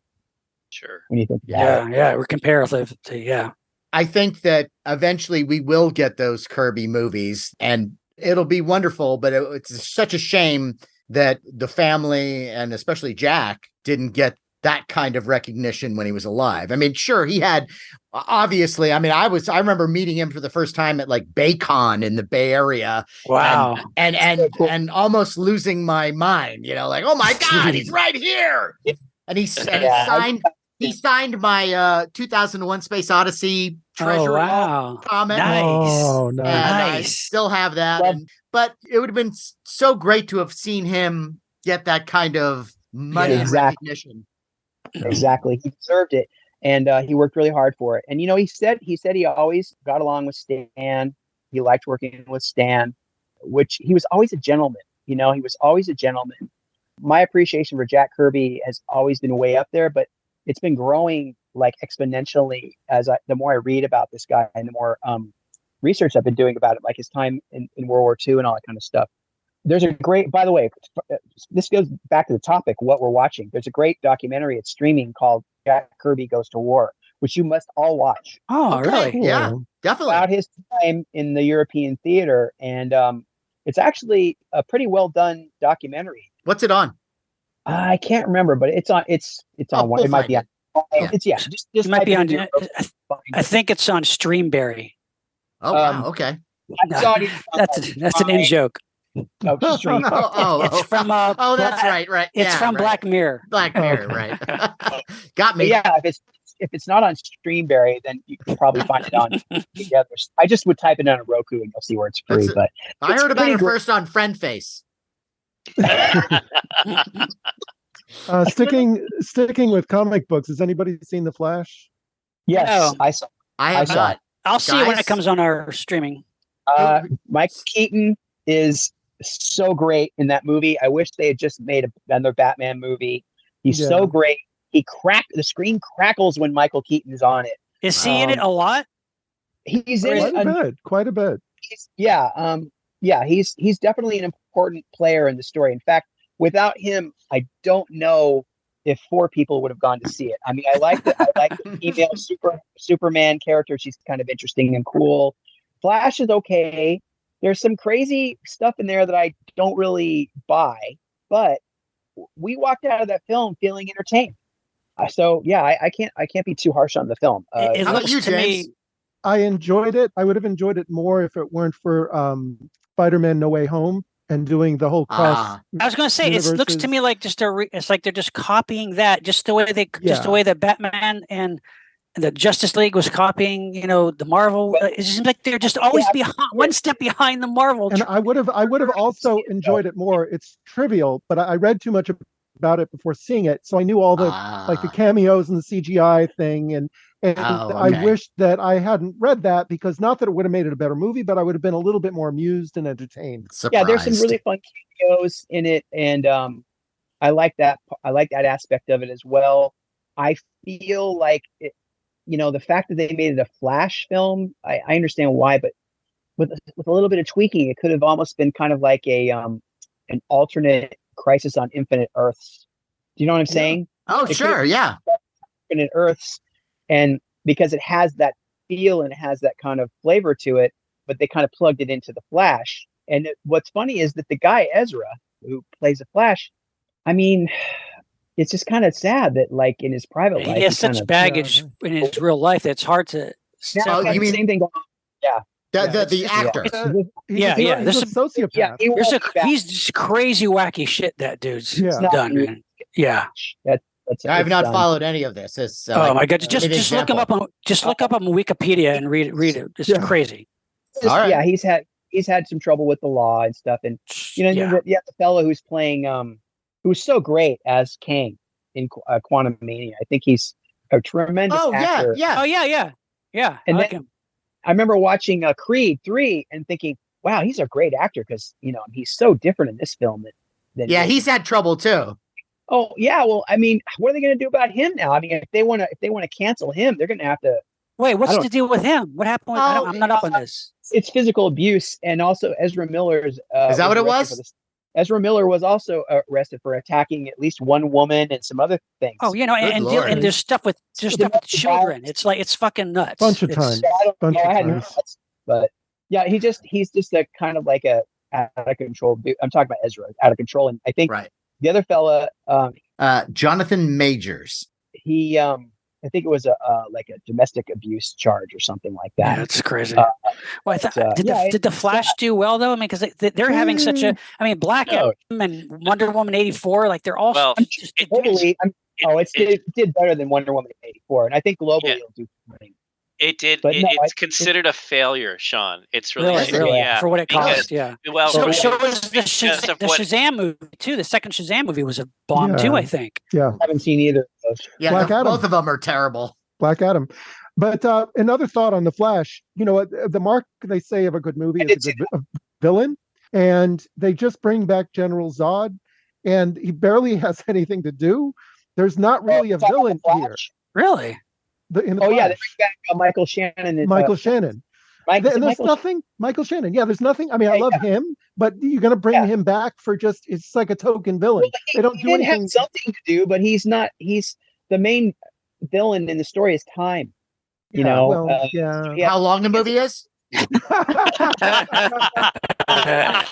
Speaker 3: Sure.
Speaker 5: When you think about it.
Speaker 4: We're comparative to,
Speaker 1: I think that eventually we will get those Kirby movies and it'll be wonderful, but it's such a shame that the family and especially Jack didn't get that kind of recognition when he was alive. I mean, sure, he had, obviously, I mean, I remember meeting him for the first time at like Baycon in the Bay Area.
Speaker 4: wow.
Speaker 1: And almost losing my mind, like, oh my God, he's right here. And he signed my 2001 Space Odyssey treasure comic.
Speaker 4: Nice.
Speaker 2: Oh,
Speaker 1: And
Speaker 2: nice.
Speaker 1: I still have that. But it would have been so great to have seen him get that kind of money and recognition.
Speaker 5: Exactly. He deserved it. And he worked really hard for it. And, he said he always got along with Stan. He liked working with Stan, which he was always a gentleman. He was always a gentleman. My appreciation for Jack Kirby has always been way up there, but it's been growing like exponentially the more I read about this guy and the more research I've been doing about it, like his time in World War II and all that kind of stuff. There's a great, by the way, this goes back to the topic, what we're watching. There's a great documentary it's streaming called Jack Kirby Goes to War, which you must all watch.
Speaker 4: Oh,
Speaker 1: Okay.
Speaker 4: really?
Speaker 2: Cool.
Speaker 1: Yeah, definitely.
Speaker 5: About his time in the European theater. And it's actually a pretty well done documentary.
Speaker 1: What's it on?
Speaker 5: I can't remember, but it's on one.
Speaker 1: We'll
Speaker 5: it might be
Speaker 1: find
Speaker 5: on.
Speaker 1: Yeah.
Speaker 5: It's just
Speaker 4: It might
Speaker 5: type
Speaker 4: be
Speaker 5: it
Speaker 4: on.
Speaker 5: into your-
Speaker 4: I think it's on Streamberry.
Speaker 1: Oh, wow. Okay.
Speaker 5: I saw it in-
Speaker 4: That's an in joke.
Speaker 5: Oh, stream.
Speaker 4: It's from.
Speaker 1: Oh, that's right.
Speaker 4: It's
Speaker 1: Yeah,
Speaker 4: from
Speaker 1: right.
Speaker 4: Black Mirror.
Speaker 1: Black Mirror, right. Got me.
Speaker 5: But yeah, if it's not on Streamberry, then you can probably find it on the others. I just would type it on a Roku and you'll see where it's free. But
Speaker 1: I
Speaker 5: it's
Speaker 1: heard about
Speaker 5: pretty
Speaker 1: it
Speaker 5: great.
Speaker 1: first on Friendface.
Speaker 2: Sticking with comic books, has anybody seen The Flash?
Speaker 5: Yes,
Speaker 4: No.
Speaker 5: I saw.
Speaker 1: I have
Speaker 5: saw
Speaker 1: not.
Speaker 4: I'll see it when
Speaker 1: Guys?
Speaker 4: it comes on our streaming.
Speaker 5: Michael Keaton is so great in that movie. I wish they had just made another Batman movie. He's so great. The screen crackles when Michael Keaton is on it.
Speaker 4: Is he in it a lot?
Speaker 5: He's in it
Speaker 2: Quite a bit.
Speaker 5: He's definitely an important player in the story. In fact, without him, I don't know if 4 people would have gone to see it. I mean, I like the female Superman character. She's kind of interesting and cool. Flash is okay. There's some crazy stuff in there that I don't really buy, but we walked out of that film feeling entertained. So yeah, I can't be too harsh on the film.
Speaker 4: It
Speaker 1: How about
Speaker 4: looks
Speaker 1: you,
Speaker 4: to me.
Speaker 1: James?
Speaker 2: I enjoyed it. I would have enjoyed it more if it weren't for Spider-Man: No Way Home and doing the whole cross.
Speaker 4: I was going to say, it looks to me like it's like they're just copying that, just the way that Batman and the Justice League was copying, the Marvel. It seems like they're just always one step behind the Marvel.
Speaker 2: And I would have also enjoyed it more. It's trivial, but I read too much about it before seeing it, so I knew all the like the cameos and the CGI thing, and I wished that I hadn't read that, because not that it would have made it a better movie, but I would have been a little bit more amused and entertained.
Speaker 1: Surprised.
Speaker 5: Yeah, there's some really fun cameos in it, and I like that. I like that aspect of it as well. I feel like it, the fact that they made it a Flash film, I understand why, but with a little bit of tweaking, it could have almost been kind of like an alternate Crisis on Infinite Earths. Do you know what I'm saying?
Speaker 1: Oh, sure, yeah.
Speaker 5: Infinite Earths, and because it has that feel and it has that kind of flavor to it, but they kind of plugged it into the Flash. And what's funny is that the guy Ezra, who plays the Flash, I mean, it's just kind of sad that, like, in his private life,
Speaker 4: he has such baggage in his real life that it's hard to.
Speaker 1: You mean
Speaker 5: same thing? Yeah.
Speaker 1: The actor?
Speaker 2: He's a sociopath.
Speaker 5: Yeah,
Speaker 4: he's just crazy, wacky shit that dude's done, man. Yeah.
Speaker 1: I have not followed any of this. It's,
Speaker 4: oh my god! Just look him up on Wikipedia and read it. It's crazy.
Speaker 5: Yeah, he's had some trouble with the law and stuff, and the fellow who's playing who's so great as Kang in Quantum Mania. I think he's a tremendous actor.
Speaker 4: Oh yeah. Yeah,
Speaker 5: And
Speaker 4: I like
Speaker 5: then
Speaker 4: him.
Speaker 5: I remember watching Creed 3 and thinking, wow, he's a great actor because, he's so different in this film than
Speaker 1: Yeah,
Speaker 5: he is.
Speaker 1: he's had trouble too.
Speaker 5: Oh, yeah. Well, I mean, what are they going to do about him now? I mean, if they want to cancel him, they're going to have to.
Speaker 4: Wait, what's
Speaker 5: don't-
Speaker 4: the deal with him? What happened? I'm not up on this.
Speaker 5: It's physical abuse, and also Ezra Miller's.
Speaker 1: Is that what it
Speaker 5: arrested for
Speaker 1: was?
Speaker 5: this. Ezra Miller was also arrested for attacking at least one woman and some other things.
Speaker 4: Oh,
Speaker 1: Good
Speaker 4: and
Speaker 1: Lord.
Speaker 4: there's stuff with children. It's like it's fucking nuts.
Speaker 2: Bunch of
Speaker 4: It's-
Speaker 2: times.
Speaker 5: I hadn't heard that, but yeah, he's just a kind of like a out of control dude. I'm talking about Ezra, out of control, and I think
Speaker 1: Right.
Speaker 5: the other fella,
Speaker 1: Jonathan Majors.
Speaker 5: he, I think it was a like a domestic abuse charge or something like
Speaker 4: Yeah,
Speaker 5: that.
Speaker 4: it's crazy.
Speaker 5: Uh,
Speaker 4: Well, did the Flash do well though? I mean, because they're having such a. I mean, Black
Speaker 5: No.
Speaker 4: Adam and Wonder Woman '84, like they're all
Speaker 3: Well,
Speaker 4: just.
Speaker 5: Totally. It did better than Wonder Woman '84, and I think globally
Speaker 3: Yeah.
Speaker 5: it'll do something.
Speaker 3: It did.
Speaker 5: But no,
Speaker 3: It's considered a failure, Sean. It's really,
Speaker 4: Really,
Speaker 3: shitty,
Speaker 4: really,
Speaker 3: yeah.
Speaker 4: for what it
Speaker 3: because-
Speaker 4: cost, yeah.
Speaker 3: Well,
Speaker 4: So
Speaker 3: because
Speaker 4: was the
Speaker 3: of what-
Speaker 4: Shazam movie too. The second Shazam movie was a bomb
Speaker 2: Yeah.
Speaker 4: too, I think.
Speaker 2: Yeah,
Speaker 5: I haven't seen either of those.
Speaker 1: Yeah,
Speaker 2: Black Adam.
Speaker 1: both of them are terrible.
Speaker 2: Black Adam. But another thought on the Flash. The mark they say of a good movie is a good villain, and they just bring back General Zod, and he barely has anything to do. There's not really a villain here.
Speaker 4: Really?
Speaker 2: In the
Speaker 5: Oh yeah, they
Speaker 2: Flash.
Speaker 5: bring back Michael Shannon. And,
Speaker 2: Michael Shannon.
Speaker 5: Mike,
Speaker 2: And there's nothing. Michael Shannon. Yeah, there's nothing. I mean, I love him, but you're going to bring him back for just, it's like a token villain. They don't do
Speaker 5: did
Speaker 2: anything.
Speaker 5: have something to do, but he's not. He's the main villain in the story is time.
Speaker 2: Well,
Speaker 5: Yeah.
Speaker 1: How long the movie is?
Speaker 5: I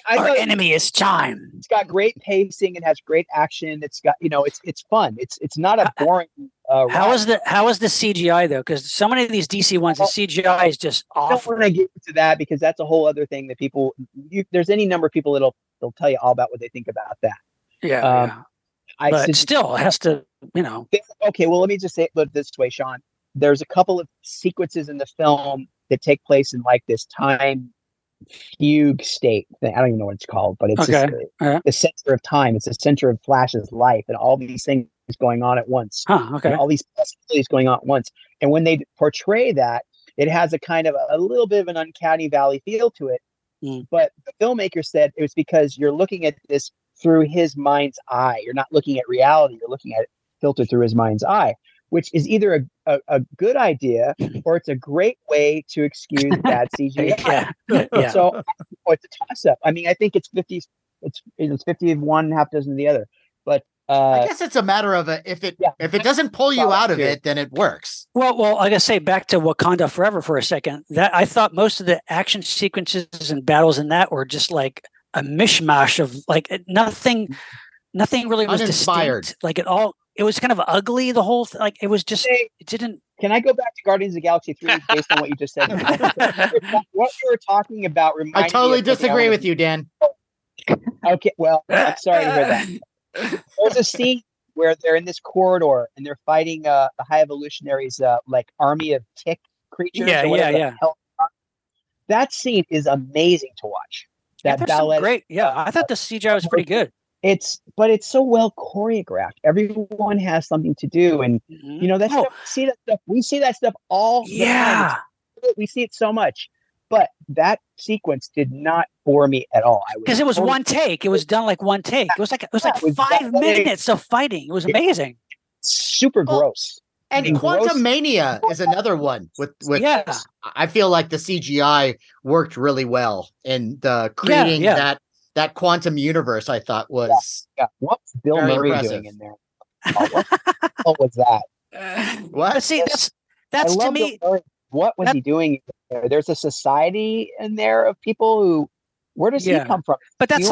Speaker 4: Our
Speaker 5: thought
Speaker 4: enemy is time.
Speaker 5: it's got great pacing and has great action. It's got it's fun. It's not a boring.
Speaker 4: How is
Speaker 5: ride.
Speaker 4: the CGI though? Because so many of these DC ones, the CGI is just
Speaker 5: I don't
Speaker 4: awful.
Speaker 5: want to get into that because that's a whole other thing that people. There's any number of people they'll tell you all about what they think about that.
Speaker 4: Yeah,
Speaker 5: Um, I
Speaker 4: but
Speaker 5: said-
Speaker 4: still, it has to.
Speaker 5: Okay, well, let me just say it this way, Sean. There's a couple of sequences in the film that take place in like this time fugue state thing. I don't even know what it's called, but it's
Speaker 4: Okay.
Speaker 5: just the center of time. It's the center of Flash's life, and all these things going on at once.
Speaker 4: Huh? Okay.
Speaker 5: And all these possibilities going on at once. And when they portray that, it has a kind of a little bit of an uncanny valley feel to it.
Speaker 4: Mm.
Speaker 5: But the filmmaker said it was because you're looking at this through his mind's eye. You're not looking at reality. You're looking at it filtered through his mind's eye, which is either a good idea or it's a great way to excuse bad CGI.
Speaker 4: Yeah.
Speaker 5: So it's a toss up. I mean, I think it's 50. It's 50 of one, half dozen of the other. But
Speaker 1: I guess it's a matter of if it doesn't pull you out of it, then it works.
Speaker 4: Well, I gotta say back to Wakanda Forever for a second. That I thought most of the action sequences and battles in that were just like a mishmash of like nothing really was
Speaker 1: Uninspired.
Speaker 4: distinct. Like it was kind of ugly. The whole like it was just it didn't.
Speaker 5: Can I go back to Guardians of the Galaxy 3 based on what you just said? What you were talking about reminded
Speaker 1: I
Speaker 5: me
Speaker 1: totally
Speaker 5: of something I
Speaker 1: disagree
Speaker 5: wanted
Speaker 1: with you, Dan.
Speaker 5: Okay, well, I'm sorry to hear that. There's a scene where they're in this corridor and they're fighting the High Evolutionaries, like army of tick creatures.
Speaker 4: Yeah,
Speaker 5: or whatever the
Speaker 4: yeah.
Speaker 5: hell. That scene is amazing to watch. That
Speaker 4: there's some
Speaker 5: ballet,
Speaker 4: great. Yeah, I thought the CGI was pretty good.
Speaker 5: but it's so well choreographed. Everyone has something to do, and that's we see that stuff all the time. We see it so much. But that sequence did not bore me at all.
Speaker 4: Because it was one take. It was done like one take. It was like 5 minutes of fighting. It was amazing.
Speaker 5: Super gross.
Speaker 1: And Quantum Mania is another one with I feel like the CGI worked really well in creating that quantum universe. I thought was
Speaker 5: what's Bill Murray
Speaker 1: impressive.
Speaker 5: doing in there? What was that?
Speaker 1: What?
Speaker 4: See, that's to me.
Speaker 5: Bill Murray. What was he doing there? There's a society in there of people who. Where does he come from?
Speaker 4: But that's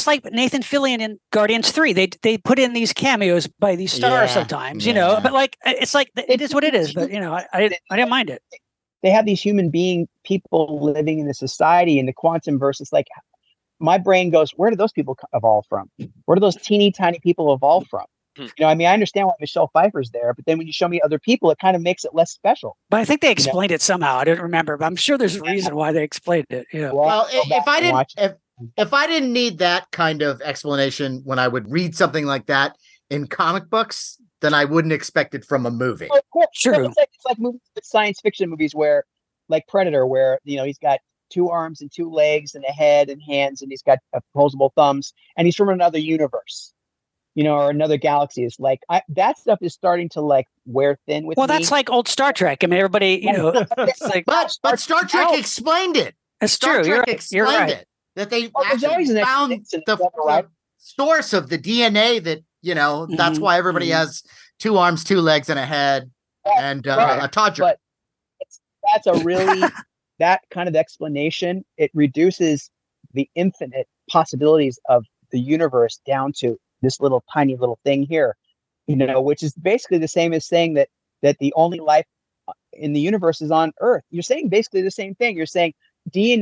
Speaker 4: like Nathan Fillion in Guardians 3. They put in these cameos by these stars sometimes, But like it's like it is what it is. But I didn't mind it.
Speaker 5: They have these human being people living in the society in the quantum verse. It's like my brain goes, where do those people evolve from? Where do those teeny tiny people evolve from? I mean, I understand why Michelle Pfeiffer's there, but then when you show me other people, it kind of makes it less special.
Speaker 4: But I think they explained it somehow. I don't remember, but I'm sure there's a reason why they explained it.
Speaker 1: Well, if I didn't need that kind of explanation when I would read something like that in comic books, then I wouldn't expect it from a movie.
Speaker 5: Of course,
Speaker 4: True.
Speaker 5: It's like movies, science fiction movies where, like Predator, where he's got 2 arms and 2 legs and a head and hands, and he's got opposable thumbs, and he's from another universe, or another galaxy. It's like that stuff is starting to like wear thin with me.
Speaker 4: Well, that's like old Star Trek. I mean, everybody, it's like,
Speaker 1: But Star Trek explained it.
Speaker 4: it's
Speaker 1: Star
Speaker 4: true.
Speaker 1: Trek
Speaker 4: You're
Speaker 1: explained
Speaker 4: right.
Speaker 1: it, that they
Speaker 5: there's always
Speaker 1: actually
Speaker 5: an
Speaker 1: found
Speaker 5: explanation,
Speaker 1: the
Speaker 5: right?
Speaker 1: source of the DNA that, that's
Speaker 4: Mhm,
Speaker 1: why everybody
Speaker 4: mhm.
Speaker 1: has 2 arms, 2 legs, and a head, and
Speaker 5: Right.
Speaker 1: a todger.
Speaker 5: But that's a really that kind of explanation. It reduces the infinite possibilities of the universe down to this little tiny little thing here, which is basically the same as saying that the only life in the universe is on Earth. You're saying basically the same thing. You're saying human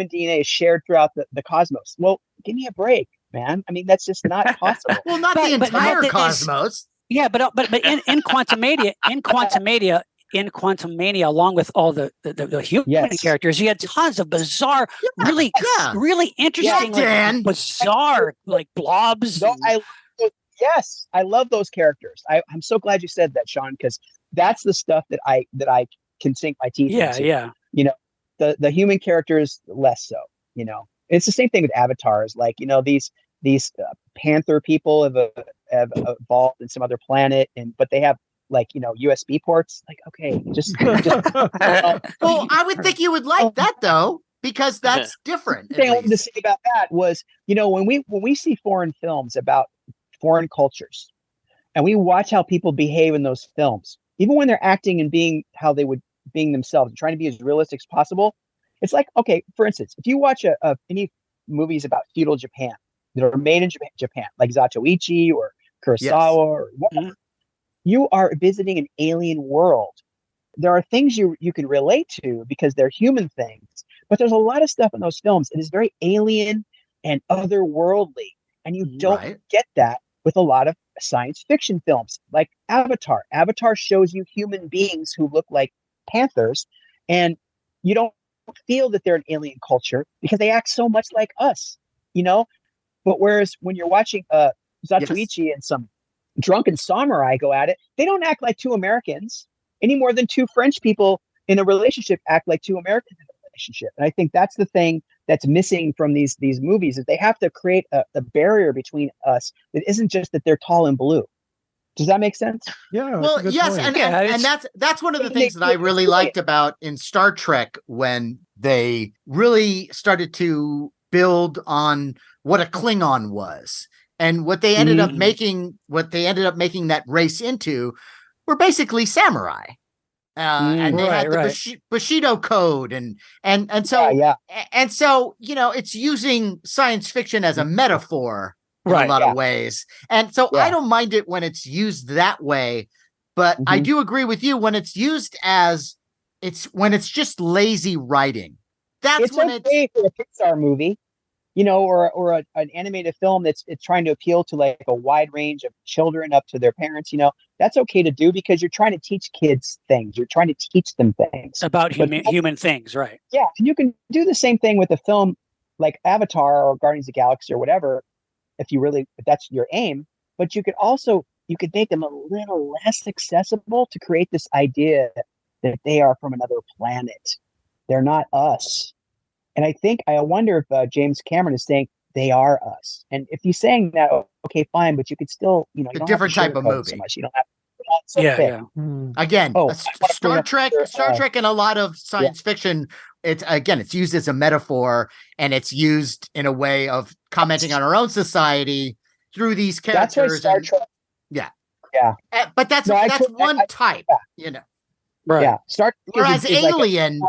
Speaker 5: DNA is shared throughout the cosmos. Well, give me a break, man. I mean, that's just not possible.
Speaker 1: Well, not the
Speaker 4: But
Speaker 1: entire
Speaker 4: this-
Speaker 1: cosmos.
Speaker 4: Yeah, but in Quantum Mania, along with all the human
Speaker 5: Yes.
Speaker 4: characters, you had tons of bizarre, really
Speaker 1: yeah.
Speaker 4: really interesting,
Speaker 1: Yeah, Dan.
Speaker 4: bizarre like blobs.
Speaker 5: No,
Speaker 4: and-
Speaker 5: I love those characters. I'm so glad you said that, Sean, because that's the stuff that I can sink my teeth
Speaker 4: yeah,
Speaker 5: into.
Speaker 4: yeah.
Speaker 5: The human characters less so. It's the same thing with avatars. Like these panther people have evolved in some other planet, but they have like USB ports. Like, okay, just
Speaker 1: Well, I would think you would like that though, because that's different.
Speaker 5: The thing I
Speaker 1: At
Speaker 5: wanted to
Speaker 1: least.
Speaker 5: say about that was, when we see foreign films about foreign cultures, and we watch how people behave in those films, even when they're acting and being how they would being themselves, trying to be as realistic as possible. It's like, okay, for instance, if you watch any movies about feudal Japan that are made in Japan, like Zatoichi or Kurosawa
Speaker 1: Yes.
Speaker 5: or whatever, you are visiting an alien world. There are things you can relate to because they're human things, but there's a lot of stuff in those films. It is very alien and otherworldly, and you don't
Speaker 1: Right.
Speaker 5: get that with a lot of science fiction films like Avatar. Avatar shows you human beings who look like panthers, and you don't feel that they're an alien culture because they act so much like us, But whereas when you're watching Zatoichi and some drunken samurai go at it, they don't act like 2 Americans any more than 2 French people in a relationship act like 2 Americans in a relationship. And I think that's the thing that's missing from these movies, is they have to create a barrier between us that isn't just that they're tall and blue. Does that make sense?
Speaker 2: Yeah.
Speaker 1: Well,
Speaker 2: that's a good
Speaker 1: yes,
Speaker 2: point.
Speaker 1: and that's one of the things that I really liked about in Star Trek, when they really started to build on what a Klingon was, and what they ended up making that race into were basically samurai. And they had the Bushido code, and so and so it's using science fiction as a metaphor in a lot of ways, and so I don't mind it when it's used that way, but I do agree with you when it's used as when it's just lazy writing. That's
Speaker 5: it's
Speaker 1: when
Speaker 5: okay for a Pixar movie, or an animated film it's trying to appeal to like a wide range of children up to their parents. That's okay to do because you're trying to teach kids things. You're trying to teach them things
Speaker 4: about human things, right?
Speaker 5: Yeah, and you can do the same thing with a film like Avatar or Guardians of the Galaxy or whatever, if that's your aim. But you could make them a little less accessible to create this idea that they are from another planet. They're not us. And I wonder if James Cameron is saying they are us. And if he's saying that, okay, fine, but you could still, you
Speaker 1: a
Speaker 5: don't
Speaker 1: different
Speaker 5: have to
Speaker 1: type of
Speaker 5: sugarcoat
Speaker 1: movie.
Speaker 5: so much. You don't have
Speaker 4: Yeah.
Speaker 1: Again,
Speaker 5: Oh,
Speaker 1: Star Trek and a lot of science fiction, it's used as a metaphor, and it's used in a way of commenting on our own society through these characters.
Speaker 5: That's why Star Trek.
Speaker 1: Yeah. But that's one type,
Speaker 4: Right.
Speaker 5: Yeah. Star Trek
Speaker 1: whereas
Speaker 5: is
Speaker 1: Alien,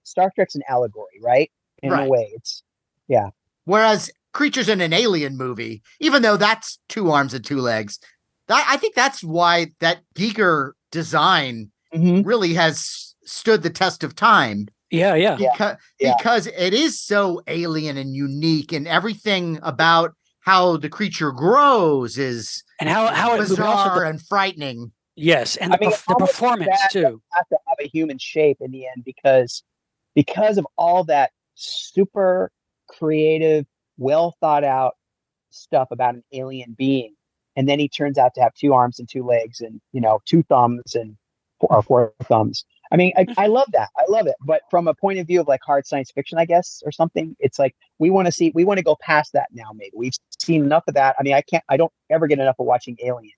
Speaker 5: Star Trek's an allegory, right? In a way,
Speaker 1: whereas Creatures in an Alien movie, even though that's 2 arms and 2 legs, I think that's why that Giger design really has stood the test of time.
Speaker 4: Yeah.
Speaker 1: Because it is so alien and unique, and everything about how the creature grows is
Speaker 4: how
Speaker 1: bizarre and frightening.
Speaker 4: Yes, and the performance too.
Speaker 5: Have to have a human shape in the end because of all that super creative, well thought out stuff about an alien being. and then he turns out to have 2 arms and 2 legs and 2 thumbs and or 4 thumbs. I mean, I love that. I love it. But from a point of view of like hard science fiction, I guess, or something, it's like we want to go past that now. Maybe we've seen enough of that. I mean, I don't ever get enough of watching Alien.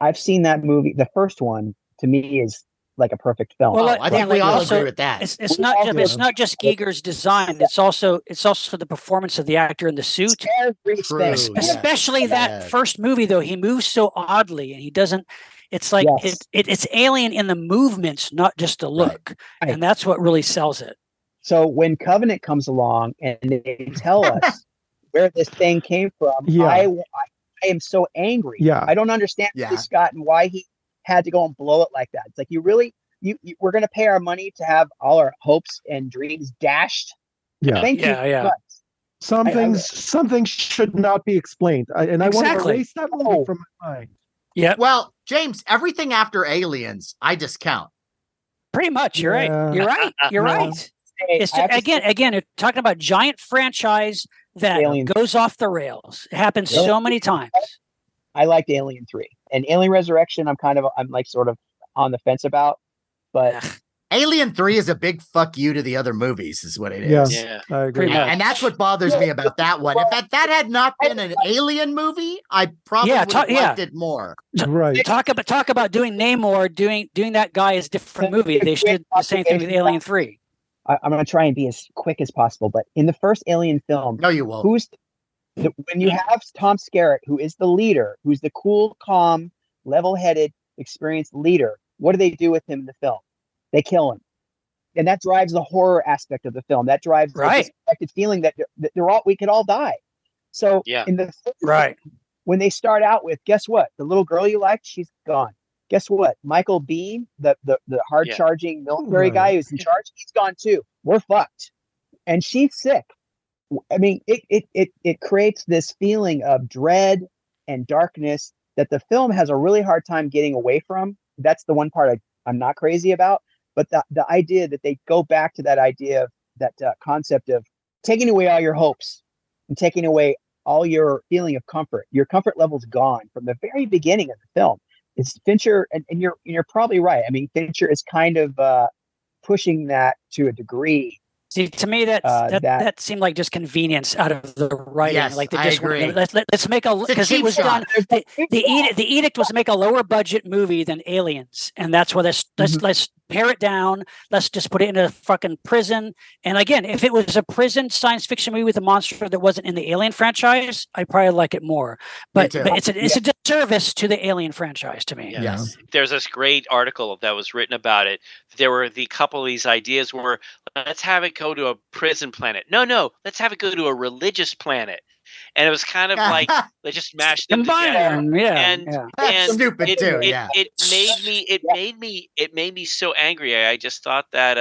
Speaker 5: I've seen that movie. The first one to me is like a perfect film.
Speaker 4: Well,
Speaker 1: I think we all agree with that.
Speaker 4: It's not just Giger's design. It's also the performance of the actor in the suit.
Speaker 5: Everything.
Speaker 4: Especially that first movie, though, he moves so oddly, and he doesn't. It's like it's Alien in the movements, not just the look, and that's what really sells it.
Speaker 5: So when Covenant comes along and they tell us where this thing came from, I am so angry.
Speaker 2: Yeah.
Speaker 5: I don't understand Scott and why he had to go and blow it like that. It's like we're going to pay our money to have all our hopes and dreams dashed.
Speaker 2: Yeah.
Speaker 5: Thank you.
Speaker 4: Yeah.
Speaker 2: Some things should not be explained. I want to erase that movie from my mind.
Speaker 4: Yeah.
Speaker 1: Well, James, everything after Aliens, I discount.
Speaker 4: Pretty much. You're right. You're right. You're right. It's again, you're talking about giant franchise that goes off the rails. It happens so many times.
Speaker 5: I liked Alien 3 and Alien Resurrection. I'm like sort of on the fence about, but
Speaker 1: Alien 3 is a big fuck you to the other movies, is what it is.
Speaker 3: Yeah,
Speaker 2: I agree.
Speaker 1: And that's what bothers me about that one. If that had not been an Alien movie, I probably would have liked it more.
Speaker 2: Right.
Speaker 4: Talk about doing Namor, doing that guy as a different movie. They should do the same thing with Alien 3.
Speaker 5: I'm going to try and be as quick as possible, but in the first Alien film,
Speaker 1: no, you won't.
Speaker 5: When you have Tom Skerritt, who is the leader, who's the cool, calm, level-headed, experienced leader, what do they do with him in the film? They kill him. And that drives the horror aspect of the film. That drives the disconnected feeling that we could all die. So in the film, when they start out with, guess what? The little girl you liked, she's gone. Guess what? Michael Biehn, the hard charging military guy who's in charge, he's gone too. We're fucked. And she's sick. I mean, it creates this feeling of dread and darkness that the film has a really hard time getting away from. That's the one part I'm not crazy about. But the idea that they go back to that idea of that concept of taking away all your hopes and taking away all your feeling of comfort. Your comfort level's gone from the very beginning of the film. It's Fincher, and you're probably right. I mean, Fincher is kind of pushing that to a degree.
Speaker 4: See, to me, that seemed like just convenience out of the writing.
Speaker 1: Yes,
Speaker 4: like they
Speaker 1: I
Speaker 4: just
Speaker 1: agree.
Speaker 4: Let's make because it was done. The edict was to make a lower budget movie than Aliens, and that's why let's pare it down. Let's just put it in a fucking prison. And again, if it was a prison science fiction movie with a monster that wasn't in the Alien franchise, I'd probably like it more. But it's a disservice to the Alien franchise to me.
Speaker 3: Yes. There's this great article that was written about it. There were the couple of these ideas where let's have it go to a prison planet. No, let's have it go to a religious planet. And it was kind of like they just mashed them together. And
Speaker 1: stupid too.
Speaker 3: It made me so angry. I just thought that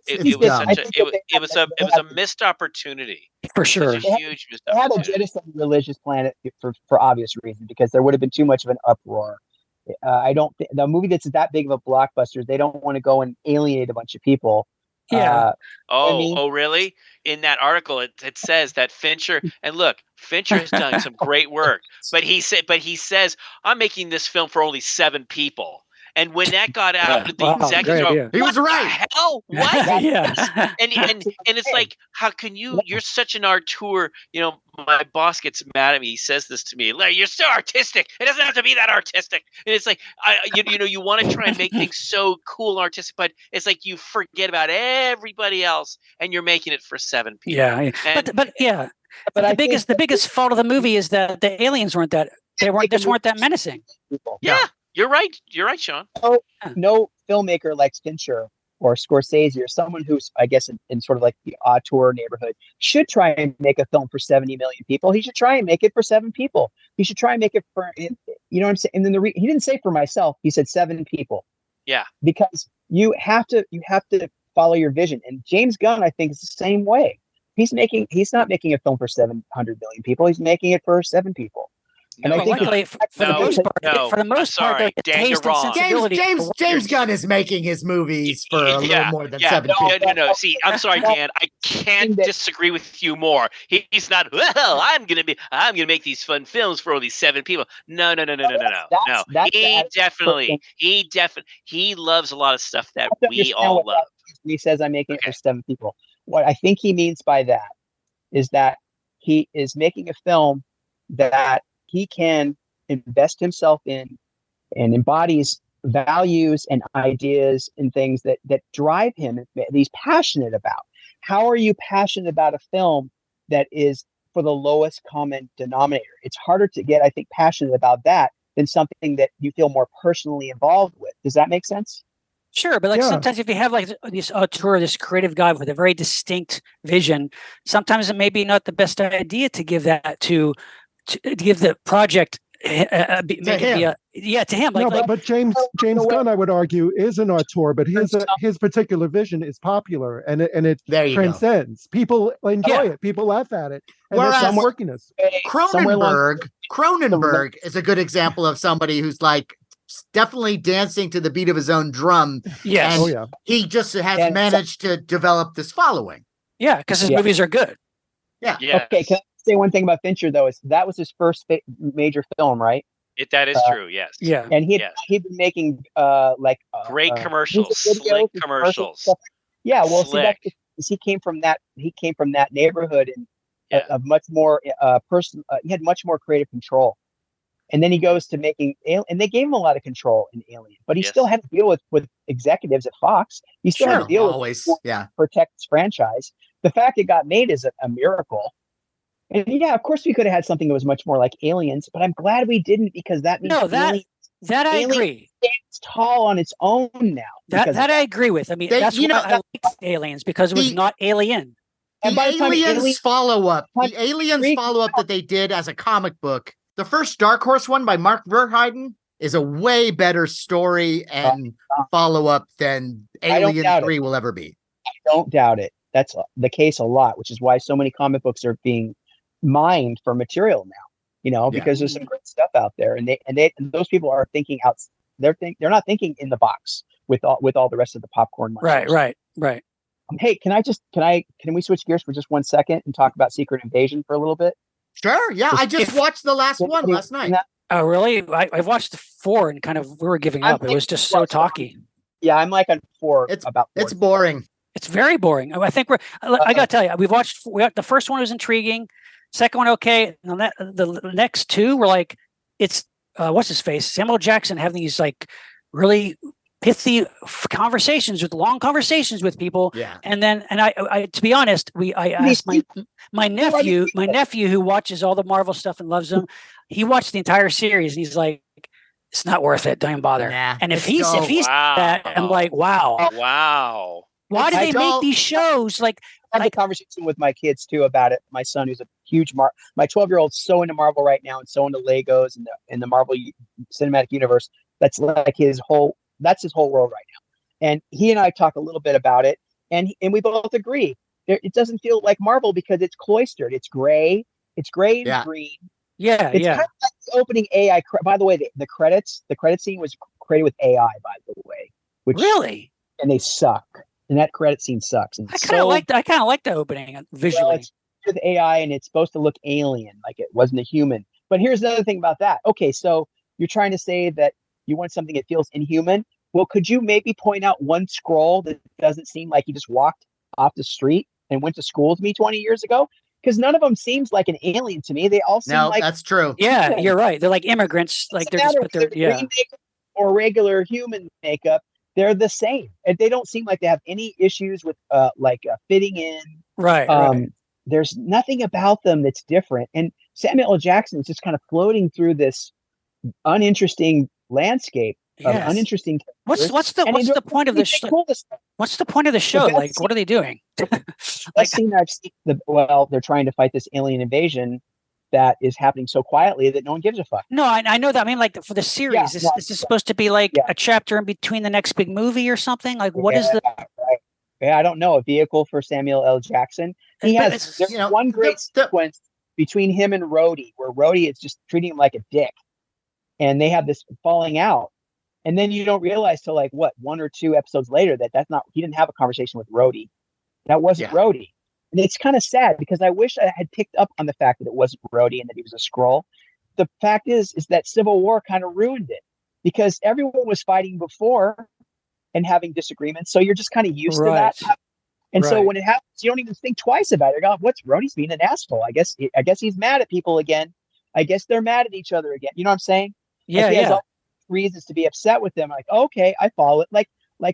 Speaker 3: it was a missed opportunity.
Speaker 4: For sure.
Speaker 3: Such a huge missed
Speaker 5: opportunity. They had to jettison religious planet for obvious reasons because there would have been too much of an uproar. I don't think the movie that's that big of a blockbuster, they don't want to go and alienate a bunch of people.
Speaker 4: Yeah.
Speaker 3: Oh, really? In that article, it says that Fincher, and look, Fincher has done some great work, but he says, I'm making this film for only 7 people. And when that got out, the executives
Speaker 1: he was right.
Speaker 3: Hell, what?
Speaker 4: Yeah.
Speaker 3: And it's like, how can you? You're such an auteur. You know, my boss gets mad at me. He says this to me, Larry, you're so artistic. It doesn't have to be that artistic. And it's like, you want to try and make things so cool and artistic, but it's like you forget about everybody else, and you're making it for 7 people.
Speaker 4: Yeah, but the biggest fault of the movie is that the aliens weren't that menacing.
Speaker 3: Yeah. You're right. You're right, Sean.
Speaker 5: No filmmaker like Fincher or Scorsese or someone who's, I guess, in sort of like the auteur neighborhood should try and make a film for 70 million people. He should try and make it for 7 people. He should try and make it for, you know what I'm saying? And then he didn't say for myself. He said 7 people.
Speaker 3: Yeah.
Speaker 5: Because you have to follow your vision. And James Gunn, I think, is the same way. He's not making a film for 700 million people. He's making it for 7 people. And I
Speaker 3: No,
Speaker 5: think
Speaker 4: luckily, for the
Speaker 3: No,
Speaker 4: most part,
Speaker 3: no,
Speaker 4: for the
Speaker 3: I'm
Speaker 4: most part,
Speaker 3: sorry.
Speaker 4: the
Speaker 3: Dan, you're
Speaker 4: taste and
Speaker 3: wrong.
Speaker 4: sensibility.
Speaker 1: James Gunn is making his movies for a little more than 7 people.
Speaker 3: No. See, I'm sorry, Dan. I can't
Speaker 5: that-
Speaker 3: disagree with you more. He's not. Well, I'm gonna make these fun films for only 7 people. No.
Speaker 5: That's
Speaker 3: He loves a lot of stuff that
Speaker 5: have to
Speaker 3: we
Speaker 5: understand
Speaker 3: all
Speaker 5: what
Speaker 3: love.
Speaker 5: that means when he says I'm making it
Speaker 3: Okay.
Speaker 5: for 7 people. What I think he means by that is that he is making a film that he can invest himself in and embodies values and ideas and things that drive him, that he's passionate about. How are you passionate about a film that is for the lowest common denominator? It's harder to get, I think, passionate about that than something that you feel more personally involved with. Does that make sense?
Speaker 4: Sure, but like
Speaker 2: Yeah.
Speaker 4: sometimes if you have like this auteur, this creative guy with a very distinct vision, sometimes it may be not the best idea to give that to give the project make it be
Speaker 1: him.
Speaker 4: to him.
Speaker 2: No, but James Gunn, I would argue, is an auteur, but his particular vision is popular, and it
Speaker 1: There you go.
Speaker 2: transcends. People enjoy it. People laugh at it, and
Speaker 1: Whereas-
Speaker 2: that's quirkiness.
Speaker 1: Cronenberg is a good example of somebody who's like definitely dancing to the beat of his own drum.
Speaker 4: Yes.
Speaker 1: And
Speaker 2: Oh yeah.
Speaker 1: he just has
Speaker 5: And
Speaker 1: managed to develop this following.
Speaker 4: Yeah, because his
Speaker 5: Yeah.
Speaker 4: movies are good.
Speaker 3: Yes.
Speaker 5: Okay, can I say one thing about Fincher though? Is that was his first major film, right?
Speaker 3: That is true. Yes.
Speaker 4: Yeah.
Speaker 5: And he'd been making
Speaker 3: Great commercials,
Speaker 5: music
Speaker 3: slick
Speaker 5: videos,
Speaker 3: commercials.
Speaker 5: stuff. Yeah, well,
Speaker 3: Slick.
Speaker 5: see, he came from that neighborhood and
Speaker 3: Yeah.
Speaker 5: of much more he had much more creative control. And then he goes to making and they gave him a lot of control in Alien, but he
Speaker 3: Yes.
Speaker 5: still had to deal with executives at Fox. He still had to deal
Speaker 1: Always.
Speaker 5: with protect his franchise. The fact it got made is a miracle. And yeah, of course we could have had something that was much more like Aliens, but I'm glad we didn't because that means Alien
Speaker 4: I
Speaker 5: Alien
Speaker 4: agree.
Speaker 5: stands tall on its own now.
Speaker 4: That I agree with. I mean,
Speaker 1: They-
Speaker 4: that's
Speaker 1: you
Speaker 4: why
Speaker 1: know,
Speaker 4: I liked Aliens, because it was not alien.
Speaker 5: And
Speaker 1: The
Speaker 5: by the time
Speaker 1: Aliens follow-up,
Speaker 5: Time-
Speaker 1: the Aliens follow-up that they did as a comic book, the first Dark Horse one by Mark Verheiden is a way better story and follow-up than
Speaker 5: I don't
Speaker 1: Alien
Speaker 5: doubt
Speaker 1: 3 will ever be.
Speaker 5: don't doubt it. That's the case a lot, which is why so many comic books are being mined for material now, because there's some great stuff out there, and those people are thinking out. They're not thinking in the box with all the rest of the popcorn monsters.
Speaker 4: Right.
Speaker 5: Hey, can we switch gears for just 1 second and talk about Secret Invasion for a little bit?
Speaker 1: Sure, yeah. I just watched the last one last night.
Speaker 4: Oh, really? I watched 4 and kind of we were giving up. It was just so talky.
Speaker 5: Yeah, I'm like on 4.
Speaker 1: It's
Speaker 5: about 4.
Speaker 1: It's boring.
Speaker 4: It's very boring. I think I got to tell you, the first one was intriguing. Second one, okay. And the next 2 were like, it's what's his face? Samuel Jackson having these like really pithy long conversations with people.
Speaker 1: Yeah.
Speaker 4: And then, I to be honest, I asked my nephew who watches all the Marvel stuff and loves them. He watched the entire series and he's like, it's not worth it. Don't even bother.
Speaker 1: Nah,
Speaker 4: and if
Speaker 1: it's
Speaker 4: he's
Speaker 1: dull.
Speaker 4: that, I'm like, wow.
Speaker 3: Wow.
Speaker 4: Why do
Speaker 1: It's
Speaker 4: they
Speaker 1: dull.
Speaker 4: make these shows like?
Speaker 5: I had a conversation with my kids too about it. My son, who's a huge my 12-year-old's so into Marvel right now and so into Legos and the Marvel Cinematic Universe. That's like his whole world right now. And he and I talk a little bit about it, and we both agree it doesn't feel like Marvel because it's cloistered. It's gray and green.
Speaker 4: Yeah,
Speaker 5: It's kind of like the opening AI. By the way, the credit scene was created with AI. By the way,
Speaker 4: really,
Speaker 5: and they suck. And that credit scene sucks. And
Speaker 4: I kind of like the opening visually.
Speaker 5: Well, it's with AI, and it's supposed to look alien, like it wasn't a human. But here's another thing about that. Okay, so you're trying to say that you want something that feels inhuman. Well, could you maybe point out one scroll that doesn't seem like he just walked off the street and went to school with me 20 years ago? Because none of them seems like an alien to me. They all seem like
Speaker 1: that's true.
Speaker 4: Yeah, you're right. They're like immigrants. Like they're just, but they're
Speaker 5: green makeup or regular human makeup. They're the same. And they don't seem like they have any issues with fitting in.
Speaker 4: Right.
Speaker 5: There's nothing about them that's different. And Samuel L. Jackson is just kind of floating through this uninteresting landscape of uninteresting characters.
Speaker 4: What's the point of the show? What's the point of the show? Like, what are they doing?
Speaker 5: I've seen they're trying to fight this alien invasion that is happening so quietly that no one gives a fuck.
Speaker 4: No, I know that. I mean, like for the series, is this supposed to be like a chapter in between the next big movie or something? Like, what is the?
Speaker 5: Right. Yeah, I don't know. A vehicle for Samuel L. Jackson. He has one great sequence. between him and Rhodey, where Rhodey is just treating him like a dick, and they have this falling out. And then you don't realize till like what, 1 or 2 episodes later that that's not, he didn't have a conversation with Rhodey. That wasn't Rhodey. And it's kind of sad because I wish I had picked up on the fact that it wasn't Rhodey and that he was a Skrull. The fact is that Civil War kind of ruined it because everyone was fighting before and having disagreements. So you're just kind of used to that. And so when it happens, you don't even think twice about it. You're going, what's Rhodey's being an asshole? I guess he's mad at people again. I guess they're mad at each other again. You know what I'm saying?
Speaker 4: Yeah,
Speaker 5: like he has all reasons to be upset with them. Like, okay, I follow it. Like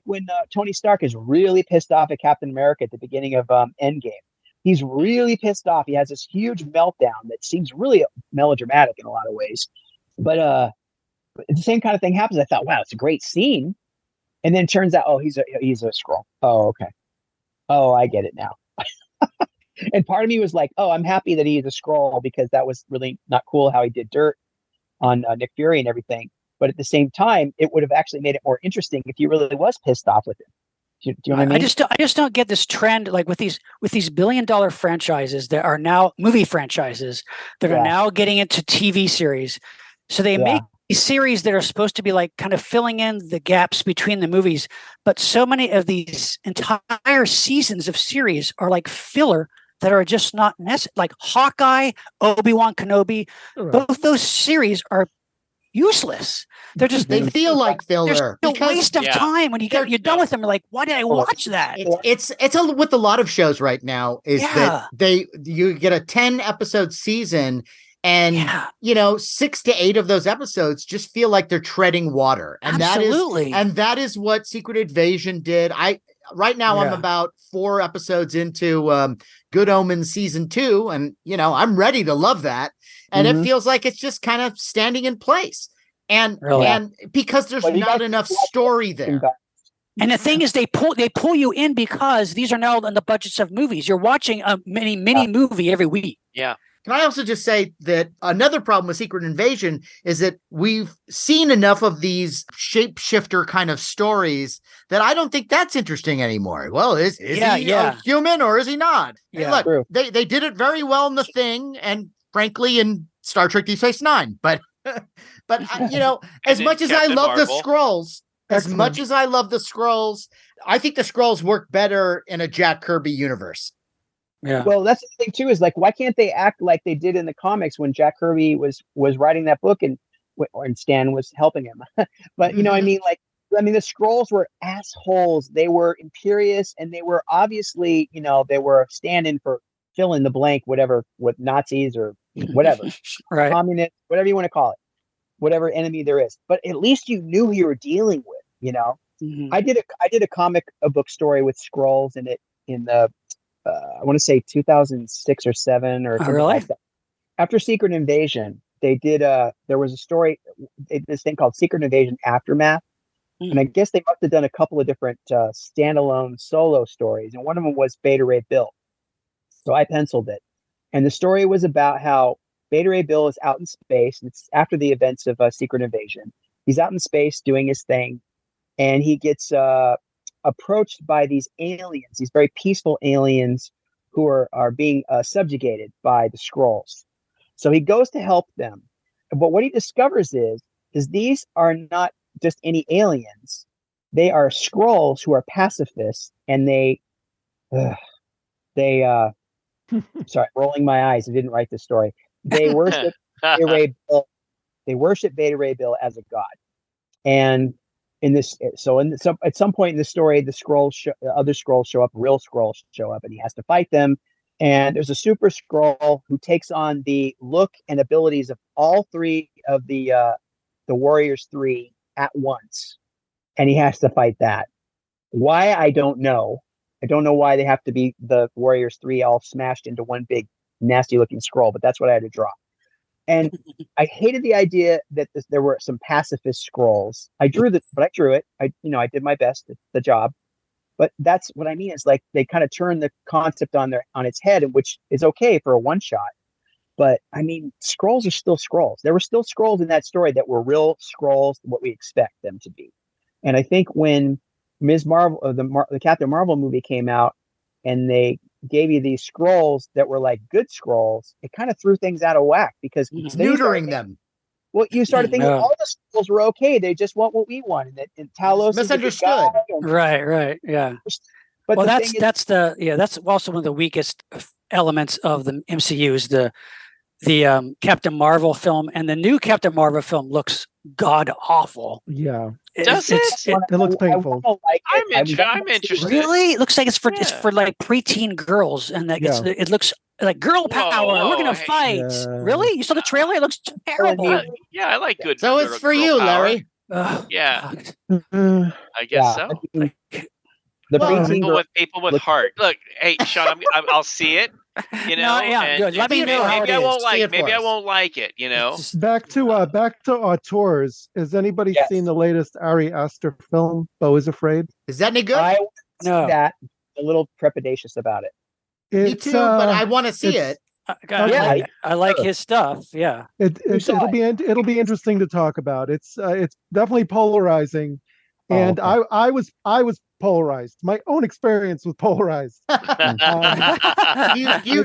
Speaker 5: when Tony Stark is really pissed off at Captain America at the beginning of Endgame. He's really pissed off. He has this huge meltdown that seems really melodramatic in a lot of ways. But the same kind of thing happens. I thought, wow, it's a great scene. And then it turns out, oh, he's a Skrull. Oh, okay. Oh, I get it now. And part of me was like, oh, I'm happy that he's a Skrull because that was really not cool how he did dirt on Nick Fury and everything. But at the same time, it would have actually made it more interesting if he really was pissed off with him. Do you know what I mean?
Speaker 4: I just don't get this trend, like with these billion-dollar franchises that are now movie franchises that are now getting into TV series. So they make these series that are supposed to be like kind of filling in the gaps between the movies, but so many of these entire seasons of series are like filler that are just not necessary. Like Hawkeye, Obi-Wan Kenobi, both those series are useless. They're just
Speaker 1: they feel like filler.
Speaker 4: There's a waste of time when you're done with them. You're like, why did I watch that?
Speaker 1: It's with a lot of shows right now is that you get a 10 episode season and 6 to 8 of those episodes just feel like they're treading water. And that is what Secret Invasion did. Right now I'm about 4 episodes into Good Omens season 2 and I'm ready to love that. And it feels like it's just kind of standing in place. And because there's not enough story there.
Speaker 4: And the thing is, they pull you in because these are now in the budgets of movies. You're watching a mini movie every week.
Speaker 3: Yeah.
Speaker 1: Can I also just say that another problem with Secret Invasion is that we've seen enough of these shapeshifter kind of stories that I don't think that's interesting anymore. Well, is he a human or is he not?
Speaker 4: Yeah.
Speaker 1: Hey, look, they did it very well in The Thing and frankly in Star Trek Deep Space Nine. But as much as I love the Skrulls, I think the Skrulls work better in a Jack Kirby universe.
Speaker 5: Yeah. Well, that's the thing too, is like, why can't they act like they did in the comics when Jack Kirby was writing that book and Stan was helping him? But you know what I mean? Like, the Skrulls were assholes. They were imperious and they were obviously, they were stand-in for fill in the blank, whatever, with Nazis or whatever, communist, whatever you want to call it, whatever enemy there is. But at least you knew who you were dealing with, I did a comic book story with Skrulls in it in the I want to say 2006 or 7 or something like that. After Secret Invasion, they did there was a story, this thing called Secret Invasion Aftermath. And I guess they must have done a couple of different standalone solo stories. And one of them was Beta Ray Bill. So I penciled it. And the story was about how Beta Ray Bill is out in space. And it's after the events of Secret Invasion. He's out in space doing his thing. And he gets approached by these aliens, these very peaceful aliens who are being subjugated by the Skrulls. So he goes to help them. But what he discovers is these are not just any aliens. They are Skrulls who are pacifists, and they sorry, rolling my eyes. I didn't write this story. They worship Beta Ray Bill. They worship Beta Ray Bill as a god. And at some point in the story, the other Skrulls show up, real Skrulls show up, and he has to fight them. And there's a super Skrull who takes on the look and abilities of all 3 of the Warriors 3 at once, and he has to fight that. Why, I don't know. I don't know why they have to be the Warriors 3 all smashed into one big nasty looking Skrull, but that's what I had to draw. And I hated the idea that there were some pacifist Skrulls. I drew it. I did my best at the job. But that's what I mean. Is like they kind of turn the concept on its head, which is okay for a one shot. But I mean, Skrulls are still Skrulls. There were still Skrulls in that story that were real Skrulls, what we expect them to be. And I think when Ms. Marvel, the Captain Marvel movie came out, and they gave you these scrolls that were like good scrolls, it kind of threw things out of whack because
Speaker 1: It's
Speaker 5: then you started
Speaker 1: neutering them.
Speaker 5: well, you started thinking
Speaker 4: Yeah.
Speaker 5: all the scrolls were okay. They just want what we want, and Talos is a good
Speaker 1: Misunderstood.
Speaker 5: guy, and-
Speaker 4: Right. Yeah.
Speaker 5: But
Speaker 4: Well,
Speaker 5: the
Speaker 4: that's
Speaker 5: thing is,
Speaker 4: that's also one of the weakest elements of the MCU is the Captain Marvel film, and the new Captain Marvel film looks god awful.
Speaker 2: Yeah,
Speaker 3: Does it?
Speaker 2: it looks painful.
Speaker 5: I wanna like it.
Speaker 3: I'm interested.
Speaker 4: Really, it looks like it's
Speaker 3: Yeah.
Speaker 4: for like preteen girls, and that
Speaker 2: Yeah.
Speaker 4: it looks like girl
Speaker 3: Whoa,
Speaker 4: power. We're gonna
Speaker 3: hey.
Speaker 4: fight.
Speaker 2: Yeah.
Speaker 4: Really? You saw the trailer? It looks terrible.
Speaker 3: Yeah, I like good.
Speaker 1: So it's
Speaker 3: girl-
Speaker 1: for
Speaker 3: girl
Speaker 1: you,
Speaker 3: power.
Speaker 1: Larry.
Speaker 4: Ugh,
Speaker 3: Yeah.
Speaker 4: God.
Speaker 3: I guess so.
Speaker 5: The
Speaker 1: Well,
Speaker 5: preteen
Speaker 3: People
Speaker 5: girl,
Speaker 3: with people with
Speaker 5: look-
Speaker 3: heart. Look, hey, Sean, I'll see it. You know,
Speaker 4: No, yeah,
Speaker 3: and
Speaker 4: good. Let me
Speaker 3: maybe,
Speaker 4: know how
Speaker 3: maybe
Speaker 4: it
Speaker 3: I won't
Speaker 4: is.
Speaker 1: See
Speaker 3: like.
Speaker 1: it
Speaker 3: Maybe
Speaker 1: for
Speaker 3: I
Speaker 1: us.
Speaker 3: won't like it. You know.
Speaker 4: Just-
Speaker 2: Back to tours. Has anybody
Speaker 5: Yes.
Speaker 2: seen the latest Ari Aster film, Beau is Afraid?
Speaker 1: Is that any good?
Speaker 5: I want to see
Speaker 4: No.
Speaker 5: that. A little trepidatious about it.
Speaker 1: Me
Speaker 2: It's,
Speaker 1: too, but I want to see
Speaker 2: it's-
Speaker 1: it.
Speaker 5: Yeah,
Speaker 4: I like his stuff. Yeah.
Speaker 5: saw
Speaker 2: it'll be interesting to talk about. It's definitely polarizing, and
Speaker 5: okay.
Speaker 2: I was polarized. My own experience was polarized.
Speaker 1: Do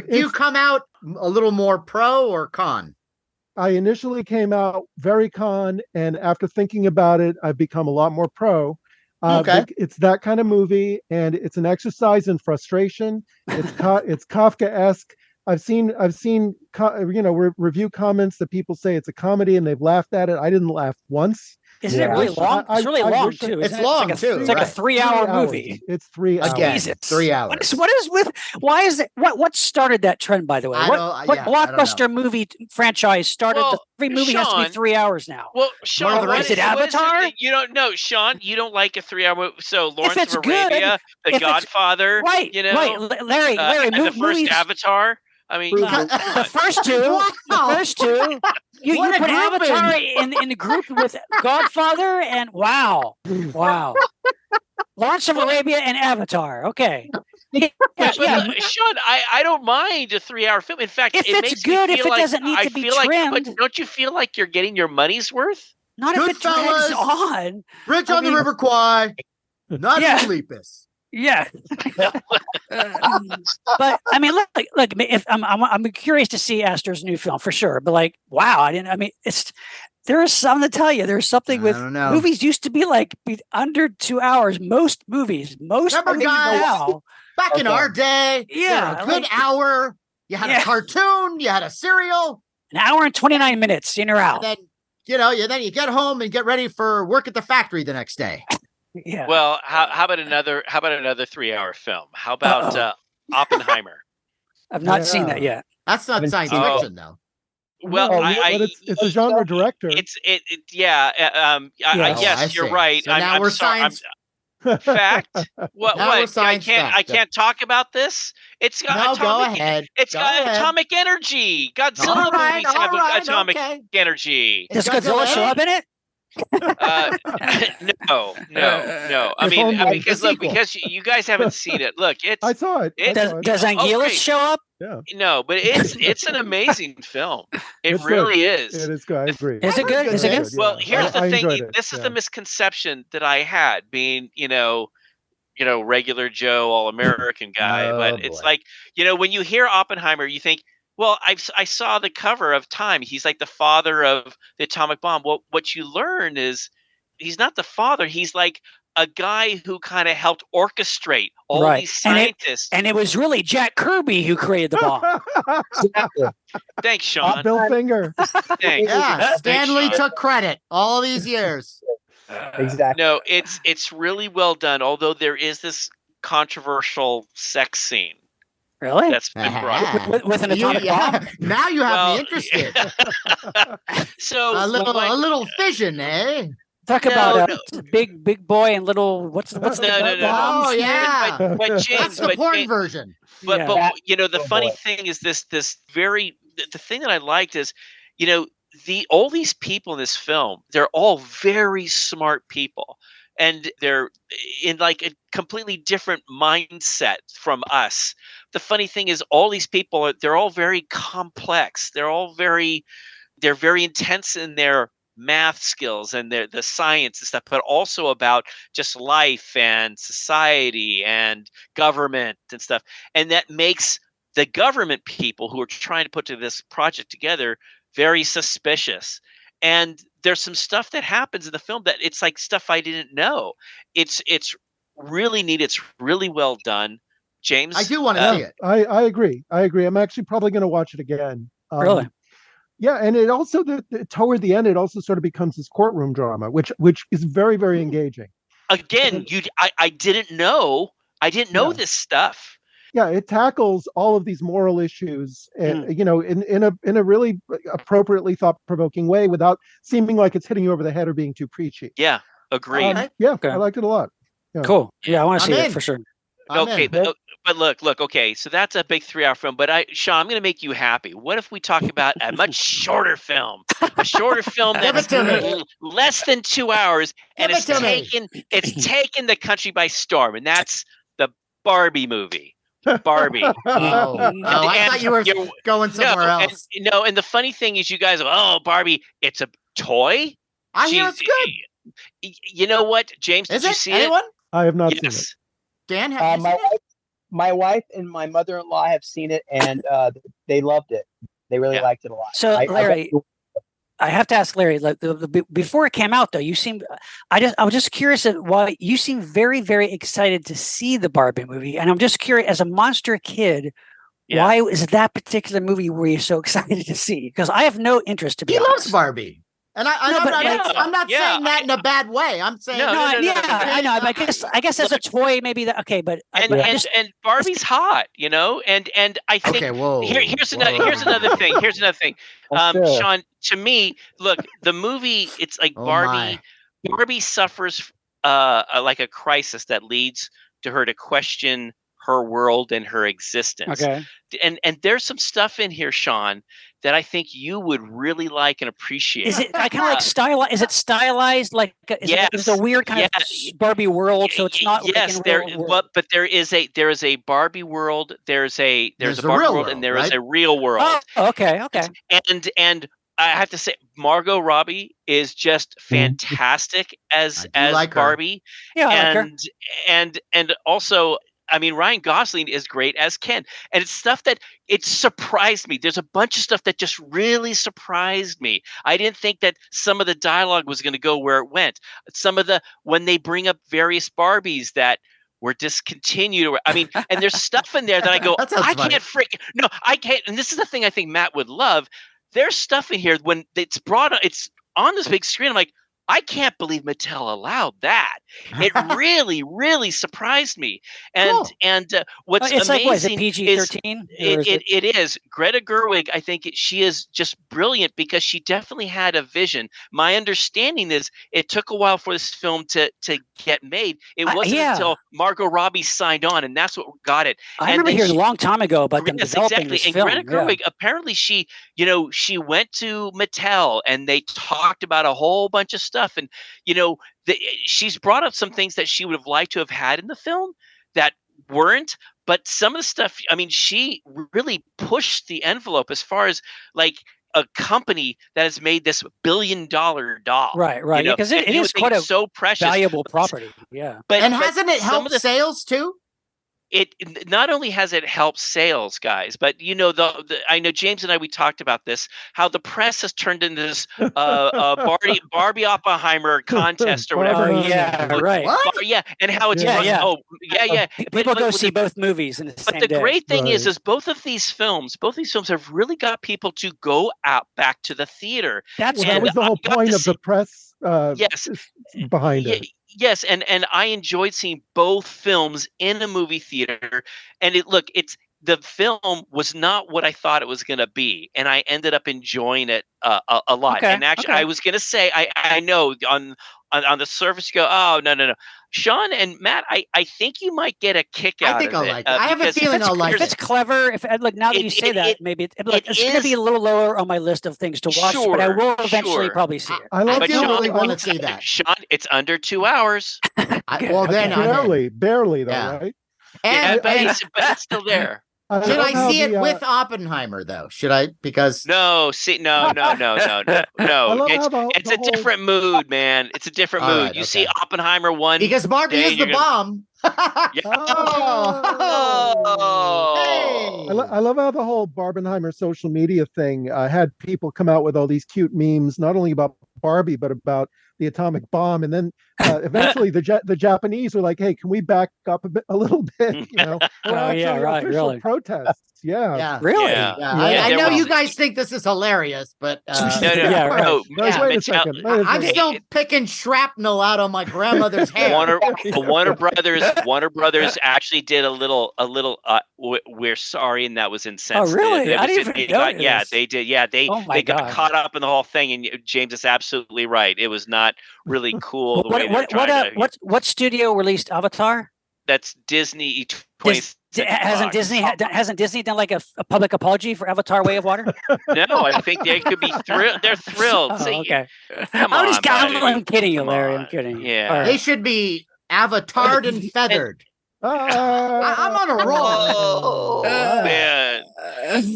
Speaker 1: you come out a little more pro or con?
Speaker 2: I initially came out very con, and after thinking about it, I've become a lot more pro.
Speaker 1: Okay.
Speaker 2: It's that kind of movie, and it's an exercise in frustration. It's Kafka-esque. I've seen review comments that people say it's a comedy and they've laughed at it. I didn't laugh once.
Speaker 4: Isn't
Speaker 5: Yeah.
Speaker 4: it really long?
Speaker 2: I
Speaker 4: It's really long
Speaker 2: wish
Speaker 4: too.
Speaker 1: It's
Speaker 4: isn't it?
Speaker 1: long,
Speaker 4: like a,
Speaker 1: too,
Speaker 4: It's like a
Speaker 1: right.
Speaker 4: 3-hour
Speaker 2: 3 hours.
Speaker 4: movie.
Speaker 2: It's 3 hours.
Speaker 1: Again,
Speaker 4: Jesus.
Speaker 1: 3 hours.
Speaker 4: What is with? Why is it? What started that trend? By the way,
Speaker 1: I
Speaker 4: what
Speaker 1: don't-
Speaker 4: what
Speaker 1: yeah, I don't know.
Speaker 4: blockbuster movie franchise started
Speaker 3: Well,
Speaker 4: every movie has to be
Speaker 3: Sean-
Speaker 4: 3 hours now?
Speaker 3: Well,
Speaker 1: Lord
Speaker 3: Sean,
Speaker 1: of the
Speaker 3: what
Speaker 1: Rings.
Speaker 3: is
Speaker 4: Is it
Speaker 3: what is
Speaker 4: Avatar?
Speaker 3: that you don't know, Sean. You don't like a 3-hour movie. So Lawrence
Speaker 4: it's
Speaker 3: of
Speaker 4: good,
Speaker 3: Arabia, The
Speaker 4: if it's-
Speaker 3: Godfather,
Speaker 4: Right,
Speaker 3: you know,
Speaker 4: right. Larry,
Speaker 3: and the first
Speaker 4: movies.
Speaker 3: Avatar. I mean,
Speaker 1: Because-
Speaker 3: come
Speaker 4: The
Speaker 3: on.
Speaker 4: first two.
Speaker 1: Wow.
Speaker 4: The first two. You
Speaker 1: What a
Speaker 4: put
Speaker 1: grouping.
Speaker 4: Avatar in the group with Godfather and wow. Lawrence of Arabia and Avatar. Okay. Yeah,
Speaker 3: But,
Speaker 4: yeah.
Speaker 3: Sean, I don't mind a 3-hour film. In fact,
Speaker 4: If
Speaker 3: it
Speaker 4: it's
Speaker 3: makes
Speaker 4: good,
Speaker 3: me
Speaker 4: if
Speaker 3: feel
Speaker 4: it
Speaker 3: like
Speaker 4: doesn't need
Speaker 3: I
Speaker 4: to be
Speaker 3: feel like,
Speaker 4: trimmed.
Speaker 3: but don't you feel like you're getting your money's worth?
Speaker 4: Not if it drags
Speaker 1: Goodfellas.
Speaker 4: on.
Speaker 1: Bridge
Speaker 4: I
Speaker 1: on the
Speaker 4: mean-
Speaker 1: River Kwai. Not
Speaker 4: Yeah.
Speaker 1: in Lepus.
Speaker 4: Yeah. But I mean, look. If I'm curious to see Astor's new film for sure. But like, wow, I didn't. I mean, there is something to tell you. There's something
Speaker 1: I
Speaker 4: with
Speaker 1: don't know.
Speaker 4: movies used to be like under 2 hours. Most movies
Speaker 1: Remember,
Speaker 4: movies
Speaker 1: guys?
Speaker 4: now.
Speaker 1: Back in
Speaker 5: Okay.
Speaker 1: our day,
Speaker 4: Yeah,
Speaker 1: they were a good
Speaker 4: like-
Speaker 1: hour. You had
Speaker 4: Yeah.
Speaker 1: a cartoon. You had a cereal.
Speaker 4: An hour and 29 minutes in or out.
Speaker 1: And then you get home and get ready for work at the factory the next day.
Speaker 4: Yeah.
Speaker 3: Well, how about another 3-hour film? How about
Speaker 4: Uh-oh.
Speaker 3: Oppenheimer?
Speaker 4: I've not seen that
Speaker 2: Yeah.
Speaker 4: yet.
Speaker 1: That's not
Speaker 5: Haven't
Speaker 1: science
Speaker 3: seen it.
Speaker 1: fiction, though.
Speaker 3: Well,
Speaker 2: No,
Speaker 3: I
Speaker 2: but it's a genre director.
Speaker 3: yeah.
Speaker 4: Yes.
Speaker 3: Yes,
Speaker 1: Oh, I
Speaker 3: you're
Speaker 1: see.
Speaker 3: right.
Speaker 1: So now we're
Speaker 3: sorry.
Speaker 1: science.
Speaker 3: Fact. What?
Speaker 1: Now we're
Speaker 3: What?
Speaker 1: science fact.
Speaker 3: I can't talk about this. It's got
Speaker 1: No, go
Speaker 3: atomic.
Speaker 1: ahead.
Speaker 3: It's
Speaker 1: Go
Speaker 3: got
Speaker 1: ahead.
Speaker 3: atomic energy. Godzilla
Speaker 1: All right,
Speaker 3: movies have
Speaker 1: all right,
Speaker 3: atomic
Speaker 1: okay.
Speaker 3: energy.
Speaker 4: Does
Speaker 1: Is
Speaker 4: Godzilla show
Speaker 1: in
Speaker 4: up in it?
Speaker 3: No. I
Speaker 2: If
Speaker 3: mean,
Speaker 2: only.
Speaker 3: because
Speaker 1: The
Speaker 3: look,
Speaker 1: sequel.
Speaker 3: because you guys haven't seen it. Look, it's
Speaker 2: I saw it. I
Speaker 3: Does-
Speaker 2: saw it.
Speaker 4: Does Anguillus
Speaker 3: Okay.
Speaker 4: show up?
Speaker 3: no, but it's an amazing film. It
Speaker 2: It's good.
Speaker 3: really is.
Speaker 2: It is good. I agree.
Speaker 4: Is it good? Is it good?
Speaker 3: Well, here's
Speaker 2: I
Speaker 3: the thing.
Speaker 2: enjoyed it.
Speaker 3: This is
Speaker 2: Yeah.
Speaker 3: the misconception that I had, being regular Joe, all American guy.
Speaker 1: Oh,
Speaker 3: But it's
Speaker 1: boy.
Speaker 3: like when you hear Oppenheimer, you think, well, I saw the cover of Time. He's like the father of the atomic bomb. Well, what you learn is he's not the father. He's like a guy who kind of helped orchestrate all
Speaker 4: Right.
Speaker 3: these
Speaker 4: And
Speaker 3: scientists.
Speaker 4: And it was really Jack Kirby who created the bomb.
Speaker 5: Exactly.
Speaker 3: Thanks, Sean.
Speaker 2: Bill Finger.
Speaker 3: Thanks.
Speaker 1: Yeah,
Speaker 3: Thanks,
Speaker 1: Stanley
Speaker 3: Sean.
Speaker 1: took credit all these years.
Speaker 5: Exactly.
Speaker 3: No, it's really well done. Although there is this controversial sex scene
Speaker 4: Really?
Speaker 3: that's been brought.
Speaker 1: Ah.
Speaker 4: With an atomic bomb?
Speaker 1: Now you have
Speaker 3: Well,
Speaker 1: me interested.
Speaker 3: So
Speaker 1: A
Speaker 3: when-
Speaker 1: little fission, eh?
Speaker 4: Talk
Speaker 3: No,
Speaker 4: about
Speaker 3: no.
Speaker 4: big boy and little what's the
Speaker 3: No, no, no.
Speaker 4: bombs?
Speaker 1: Oh, yeah.
Speaker 3: but
Speaker 1: That's
Speaker 3: James,
Speaker 1: the
Speaker 3: but
Speaker 1: porn
Speaker 3: James-
Speaker 1: version.
Speaker 3: But
Speaker 4: Yeah.
Speaker 3: but the
Speaker 5: Oh,
Speaker 3: funny
Speaker 5: boy.
Speaker 3: thing is the thing that I liked is all these people in this film, they're all very smart people, and they're in like a completely different mindset from us. The funny thing is all these people they're all very complex. They're very intense in their math skills and the science and stuff, but also about just life and society and government and stuff. And that makes the government people who are trying to put this project together very suspicious. And there's some stuff that happens in the film that it's like stuff I didn't know. It's really neat. It's really well done. James,
Speaker 1: I do want to see it.
Speaker 2: I agree. I'm actually probably going to watch it again.
Speaker 4: Really?
Speaker 2: Yeah, and it also toward the end, it also sort of becomes this courtroom drama, which is very, very engaging.
Speaker 3: Again, I didn't know. I didn't know this stuff.
Speaker 2: Yeah, it tackles all of these moral issues, you know, in a really appropriately thought-provoking way, without seeming like it's hitting you over the head or being too preachy.
Speaker 3: Yeah, agreed.
Speaker 2: I liked it a lot. Yeah.
Speaker 4: Cool. Yeah, I want to see
Speaker 1: I'm
Speaker 4: it
Speaker 1: in.
Speaker 4: for sure.
Speaker 3: Okay, but look. Okay, so that's a big 3-hour film. But Sean, I'm going to make you happy. What if we talk about a much shorter film, a shorter film that's less than 2 hours, and it's taken the country by storm, and that's the Barbie movie. Barbie.
Speaker 1: I thought you were going somewhere else.
Speaker 3: And the funny thing is, you guys, Barbie, it's a toy.
Speaker 1: I hear it's good.
Speaker 3: You know what, James? Did you see
Speaker 1: Anyone?
Speaker 3: it?
Speaker 2: I have not seen it.
Speaker 1: Dan, have you seen it?
Speaker 5: My wife and my mother-in-law have seen it, and they loved it. They really liked it a lot.
Speaker 4: So, Larry, I have to ask Larry. Like before it came out, though, you seemed. I was just curious at why you seem very, very excited to see the Barbie movie, and I'm just curious, as a monster kid, why is that particular movie were you so excited to see? Because I have no interest to be honest.
Speaker 1: He loves Barbie. And I'm not saying that in a bad way. I'm saying
Speaker 4: I know. I guess as a toy, maybe that okay, but
Speaker 3: and Barbie's hot, you know, and I think here's another thing. Here's another thing. Sean, to me, look, the movie, it's like Barbie. Barbie suffers like a crisis that leads to her to question her world and her existence.
Speaker 4: Okay.
Speaker 3: And there's some stuff in here, Sean, that I think you would really like and appreciate.
Speaker 4: Is it kind of like stylized? Is it stylized like? Is it a weird kind of Barbie world? So it's not.
Speaker 3: Yes, but there is a Barbie world. There's a Barbie world, and there is a real world.
Speaker 4: Oh, okay.
Speaker 3: And I have to say, Margot Robbie is just fantastic as
Speaker 1: like
Speaker 3: Barbie.
Speaker 4: Yeah, I like her.
Speaker 3: And also, I mean, Ryan Gosling is great as Ken. And it's stuff that it surprised me. There's a bunch of stuff that just really surprised me. I didn't think that some of the dialogue was going to go where it went. When they bring up various Barbies that were discontinued. I mean, and there's stuff in there that I go, I can't. And this is the thing I think Matt would love. There's stuff in here when it's on this big screen. I'm like, I can't believe Mattel allowed that. It really, really surprised me. And what's
Speaker 4: it's
Speaker 3: amazing
Speaker 4: like, is it PG-13?
Speaker 3: It is. Greta Gerwig, I think she is just brilliant because she definitely had a vision. My understanding is it took a while for this film to get made. It wasn't until Margot Robbie signed on, and that's what got it.
Speaker 4: I remember hearing a long time ago about them developing this film.
Speaker 3: And Greta Gerwig, apparently she went to Mattel and they talked about a whole bunch of stuff. And, she's brought up some things that she would have liked to have had in the film that weren't. But some of the stuff, I mean, she really pushed the envelope as far as like a company that has made this $1 billion doll.
Speaker 4: Right. Because it is quite a so precious, valuable property. Yeah.
Speaker 1: But hasn't it helped sales too?
Speaker 3: It not only has it helped sales, guys, but I know James and we talked about this, how the press has turned into this Barbie Oppenheimer contest or whatever.
Speaker 4: Right.
Speaker 3: And how it's
Speaker 4: People go see both movies in the same day.
Speaker 3: But the great thing is both these films have really got people to go out back to the theater.
Speaker 2: That was the whole point of the press. Behind it.
Speaker 3: Yes, and I enjoyed seeing both films in a movie theater, and the film was not what I thought it was going to be, and I ended up enjoying it a lot.
Speaker 4: Okay,
Speaker 3: and actually, I was going to say, I know on the surface you go, oh no, Sean and Matt, I think you might get a kick out of it.
Speaker 1: I think I'll like it. I have a feeling I'll like it.
Speaker 4: If it's clever, now that you say that, maybe it's going to be a little lower on my list of things to watch, but I will eventually probably see it.
Speaker 1: I do really want to see that.
Speaker 3: Sean, it's under 2 hours.
Speaker 2: Barely though, right?
Speaker 1: And
Speaker 3: but it's still there.
Speaker 1: Should
Speaker 2: love
Speaker 1: I
Speaker 2: how
Speaker 1: see it
Speaker 2: the,
Speaker 1: with Oppenheimer though? Should I? Because
Speaker 3: No, no.
Speaker 2: I love
Speaker 3: It's
Speaker 2: how the
Speaker 3: it's
Speaker 2: the
Speaker 3: a
Speaker 2: whole
Speaker 3: different mood, man. It's a different
Speaker 1: All
Speaker 3: mood.
Speaker 1: right,
Speaker 3: You see
Speaker 1: okay.
Speaker 3: Oppenheimer one
Speaker 1: because Barbie
Speaker 3: day
Speaker 1: is
Speaker 3: and
Speaker 1: the
Speaker 3: you're gonna
Speaker 1: bomb.
Speaker 3: Yeah.
Speaker 1: Oh,
Speaker 3: Oh.
Speaker 1: hey.
Speaker 2: I love how the whole Barbenheimer social media thing had people come out with all these cute memes, not only about Barbie but about the atomic bomb, and then eventually the Japanese were like, "Hey, can we back up a little bit?" You know, there were
Speaker 4: Oh, yeah,
Speaker 2: actually
Speaker 4: right,
Speaker 2: official
Speaker 4: really.
Speaker 2: protests. Yeah,
Speaker 1: Yeah.
Speaker 4: Really?
Speaker 3: Yeah.
Speaker 1: Yeah,
Speaker 2: Yeah,
Speaker 1: I
Speaker 3: there
Speaker 1: know
Speaker 3: was-
Speaker 1: you guys think this is hilarious, but
Speaker 3: No,
Speaker 4: Yeah, right.
Speaker 3: no,
Speaker 2: Guys,
Speaker 1: Yeah.
Speaker 2: wait a
Speaker 3: Mattel-
Speaker 2: second. Wait a
Speaker 1: I'm
Speaker 2: second.
Speaker 1: still picking shrapnel out of my grandmother's hair.
Speaker 3: Warner Brothers actually did a little we're sorry, and that was insensitive.
Speaker 4: really?
Speaker 3: It
Speaker 4: I
Speaker 3: was-
Speaker 4: didn't even
Speaker 3: they got-
Speaker 4: notice.
Speaker 3: yeah, they did. Yeah, they
Speaker 4: Oh my
Speaker 3: they got
Speaker 4: God.
Speaker 3: caught up in the whole thing, and James is absolutely right. It was not really cool the way they were trying to.
Speaker 4: What studio released Avatar?
Speaker 3: That's Disney.
Speaker 4: Hasn't Disney done like a public apology for Avatar: Way of Water?
Speaker 3: No, I think they could be thrilled. They're thrilled.
Speaker 4: Oh,
Speaker 3: See,
Speaker 4: okay.
Speaker 3: Come
Speaker 4: I'm
Speaker 3: on,
Speaker 4: just I'm
Speaker 3: buddy.
Speaker 4: kidding you,
Speaker 3: Come
Speaker 4: Larry.
Speaker 3: on.
Speaker 4: I'm kidding. you.
Speaker 3: Yeah.
Speaker 4: All
Speaker 1: They
Speaker 4: right.
Speaker 1: should be avatared and feathered. I'm on a roll.
Speaker 3: Oh man.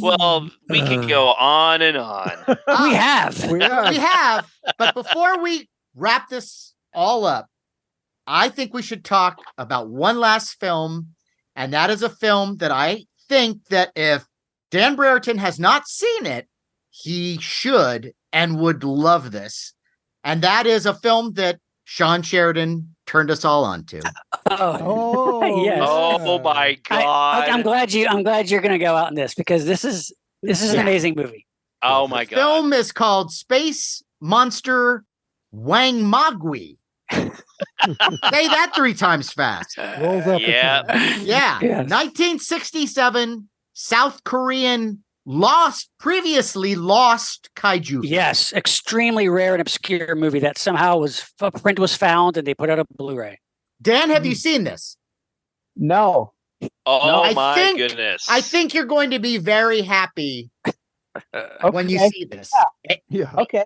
Speaker 3: Well, we could go on and on.
Speaker 4: We have.
Speaker 2: We have.
Speaker 1: We have, but before we wrap this all up, I think we should talk about one last film, and that is a film that I think that if Dan Brereton has not seen it, he should and would love this. And that is a film that Sean Sheridan turned us all onto.
Speaker 2: Oh,
Speaker 4: Yes.
Speaker 3: Oh my God.
Speaker 4: I'm glad you're going to go out in this because this is an
Speaker 1: Yeah.
Speaker 4: amazing movie.
Speaker 3: Oh my
Speaker 1: The
Speaker 3: God.
Speaker 1: film is called Space Monster Wang Magui. Say that 3 times fast.
Speaker 2: Rolls off the
Speaker 3: Yeah.
Speaker 2: tongue.
Speaker 1: Yeah.
Speaker 4: Yes.
Speaker 1: 1967 South Korean previously lost kaiju film.
Speaker 4: Yes, extremely rare and obscure movie that somehow a print was found and they put out a Blu-ray.
Speaker 1: Dan, have you seen this?
Speaker 5: No.
Speaker 3: Oh
Speaker 1: I
Speaker 3: my
Speaker 1: think-
Speaker 3: goodness.
Speaker 1: I think you're going to be very happy when you
Speaker 5: Okay.
Speaker 1: see this.
Speaker 2: Yeah.
Speaker 5: Okay.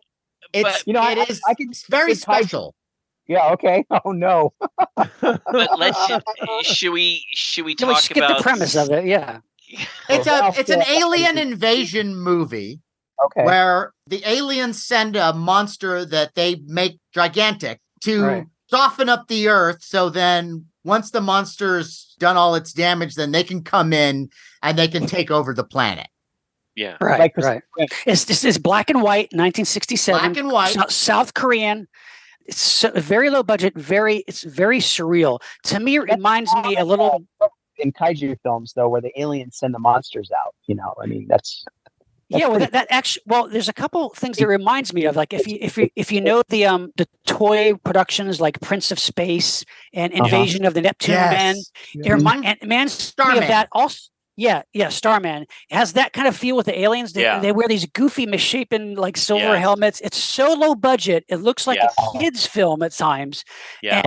Speaker 1: It's
Speaker 5: You know, I can
Speaker 1: it's very
Speaker 5: it's high-
Speaker 1: special.
Speaker 5: Yeah. Okay. Oh no.
Speaker 3: But should we
Speaker 4: Can we
Speaker 3: talk
Speaker 4: skip
Speaker 3: about
Speaker 4: the premise of it? Yeah.
Speaker 1: It's an alien invasion movie
Speaker 5: Okay.
Speaker 1: where the aliens send a monster that they make gigantic to
Speaker 4: Right.
Speaker 1: soften up the earth. So then once the monster's done all its damage, then they can come in and they can take over the planet.
Speaker 3: Yeah.
Speaker 4: Right.
Speaker 5: Like
Speaker 4: right. This is black and white, 1967.
Speaker 1: Black and white.
Speaker 4: South Korean. It's very low budget. It's very surreal. To me, it reminds me a little.
Speaker 5: In kaiju films, though, where the aliens send the monsters out. You know, I mean, that's
Speaker 4: Yeah, well,
Speaker 5: pretty-
Speaker 4: that actually, well, there's a couple things that reminds me of, like if you know the toy productions like Prince of Space and Invasion of the Neptune Men,
Speaker 2: Yeah.
Speaker 4: it reminds me of that also. Yeah, Starman. It has that kind of feel with the aliens. They wear these goofy, misshapen, like silver
Speaker 3: Yeah.
Speaker 4: helmets. It's so low budget. It looks like
Speaker 3: Yeah.
Speaker 4: a kid's film at times.
Speaker 3: Yeah.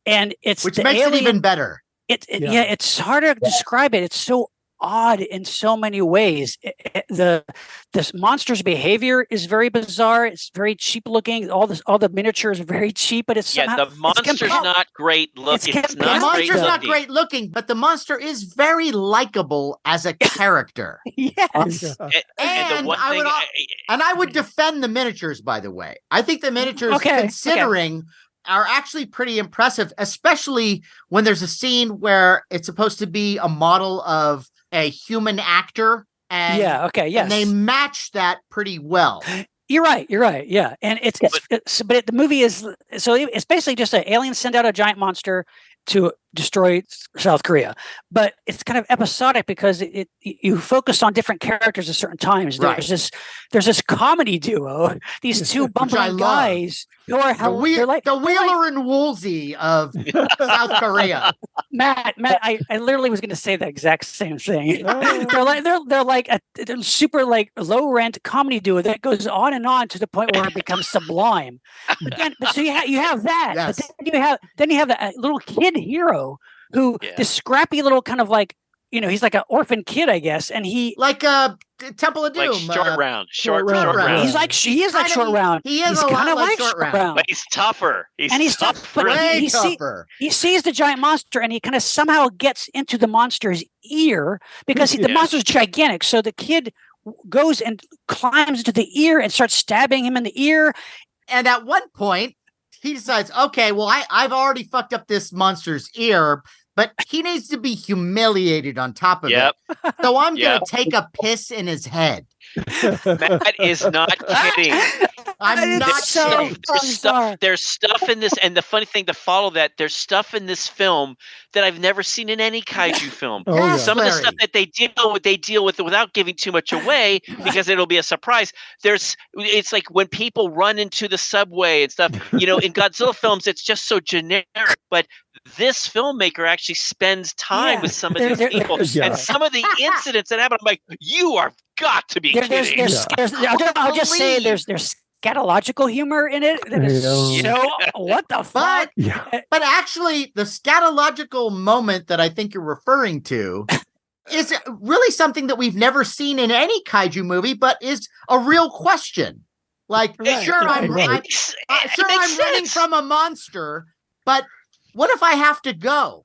Speaker 4: And it's
Speaker 1: Which
Speaker 4: the
Speaker 1: makes
Speaker 4: alien,
Speaker 1: it even better.
Speaker 2: Yeah.
Speaker 4: it's hard to describe it. It's so odd in so many ways. This monster's behavior is very bizarre. It's very cheap looking. All the miniatures are very cheap, but it's somehow,
Speaker 3: The monster's not great looking. It's
Speaker 1: The
Speaker 3: not great
Speaker 1: monster's not
Speaker 3: looking.
Speaker 1: great looking, but the monster is very likable as a character.
Speaker 4: yes.
Speaker 2: Yeah.
Speaker 3: And the
Speaker 1: And
Speaker 3: one
Speaker 1: I
Speaker 3: thing,
Speaker 1: would And I would defend the miniatures, by the way. I think the miniatures,
Speaker 4: Okay,
Speaker 1: considering, are actually pretty impressive, especially when there's a scene where it's supposed to be a model of a human actor. And,
Speaker 4: Yeah. Okay. Yes.
Speaker 1: and they match that pretty well.
Speaker 4: You're right. Yeah, and but the movie is so it's basically just an alien send out a giant monster to destroy South Korea, but it's kind of episodic because you focus on different characters at certain times.
Speaker 1: Right.
Speaker 4: There's this comedy duo, these two
Speaker 1: I
Speaker 4: bumbling
Speaker 1: love.
Speaker 4: guys who are they're like
Speaker 1: The Wheeler and Woolsey of South Korea.
Speaker 4: Matt, I literally was going to say the exact same thing.
Speaker 2: Oh.
Speaker 4: they're like a super like low rent comedy duo that goes on and on to the point where it becomes sublime. But so you have that.
Speaker 1: Yes.
Speaker 4: But then you have that little kid hero who this scrappy little kind of like he's like an orphan kid, I guess, and he
Speaker 1: like Temple of Doom.
Speaker 3: Like short round. Short
Speaker 2: round,
Speaker 3: round.
Speaker 2: yeah.
Speaker 4: he's like he is like
Speaker 1: Kinda-
Speaker 4: short round.
Speaker 1: he is
Speaker 4: he's
Speaker 1: a lot
Speaker 4: kind of
Speaker 1: like Short Round.
Speaker 3: But he's tougher.
Speaker 4: He's tough, but
Speaker 1: Way
Speaker 4: he
Speaker 1: tougher.
Speaker 4: he sees the giant monster and he kind of somehow gets into the monster's ear because the
Speaker 3: Yeah.
Speaker 4: monster's gigantic. So the kid goes and climbs into the ear and starts stabbing him in the ear.
Speaker 1: And at one point, he decides, okay, well, I've already fucked up this monster's ear, but he needs to be humiliated on top of
Speaker 3: Yep.
Speaker 1: it. So I'm
Speaker 3: Yep.
Speaker 1: going to take a piss in his head.
Speaker 3: Matt is not kidding.
Speaker 1: I'm not
Speaker 4: so
Speaker 1: kidding.
Speaker 3: There's stuff in this, and the funny thing to follow that, there's stuff in this film that I've never seen in any kaiju film.
Speaker 2: Oh, yeah.
Speaker 3: Some of the
Speaker 1: Larry.
Speaker 3: stuff that they deal with without giving too much away because it'll be a surprise. It's like when people run into the subway and stuff. In Godzilla films, it's just so generic, but this filmmaker actually spends time with some of these people,
Speaker 2: yeah.
Speaker 3: and some of the incidents that happen. I'm like, you are got to be kidding.
Speaker 4: I'll just say there's scatological humor in it. That is
Speaker 2: Yeah.
Speaker 4: so what the fuck?
Speaker 2: Yeah.
Speaker 1: But actually, the scatological moment that I think you're referring to is really something that we've never seen in any kaiju movie, but is a real question. Like,
Speaker 4: Right,
Speaker 1: sure,
Speaker 2: right.
Speaker 1: I'm
Speaker 3: Makes
Speaker 1: running
Speaker 3: sense.
Speaker 1: from a monster, but what if I have to go?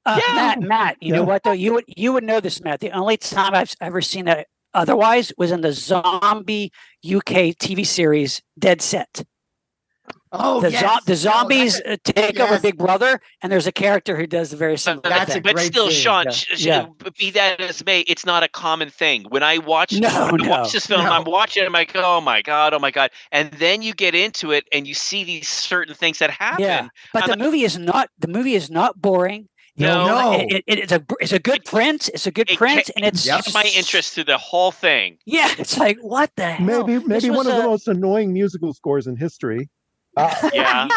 Speaker 4: Matt, you know what though? You would know this, Matt. The only time I've ever seen that otherwise was in the zombie UK TV series Dead Set.
Speaker 1: Oh,
Speaker 4: The zombies take over
Speaker 1: yes.
Speaker 4: Big Brother, and there's a character who does the very similar
Speaker 1: That's
Speaker 4: thing.
Speaker 1: a great
Speaker 3: still,
Speaker 1: scene.
Speaker 3: Sean,
Speaker 4: Yeah.
Speaker 3: be that as may, it's not a common thing. When I watch this film,
Speaker 1: no.
Speaker 3: I'm watching it, I'm like, oh my god, and then you get into it and you see these certain things that happen.
Speaker 4: Yeah, but
Speaker 3: I'm
Speaker 4: the
Speaker 3: like,
Speaker 4: movie is not boring.
Speaker 1: No.
Speaker 4: It's a good print. It's a good print, and it's
Speaker 3: kept my interest through the whole thing.
Speaker 4: Yeah, it's like what the hell?
Speaker 2: Maybe
Speaker 4: This
Speaker 2: one
Speaker 4: was
Speaker 2: of the most annoying musical scores in history.
Speaker 3: Yeah.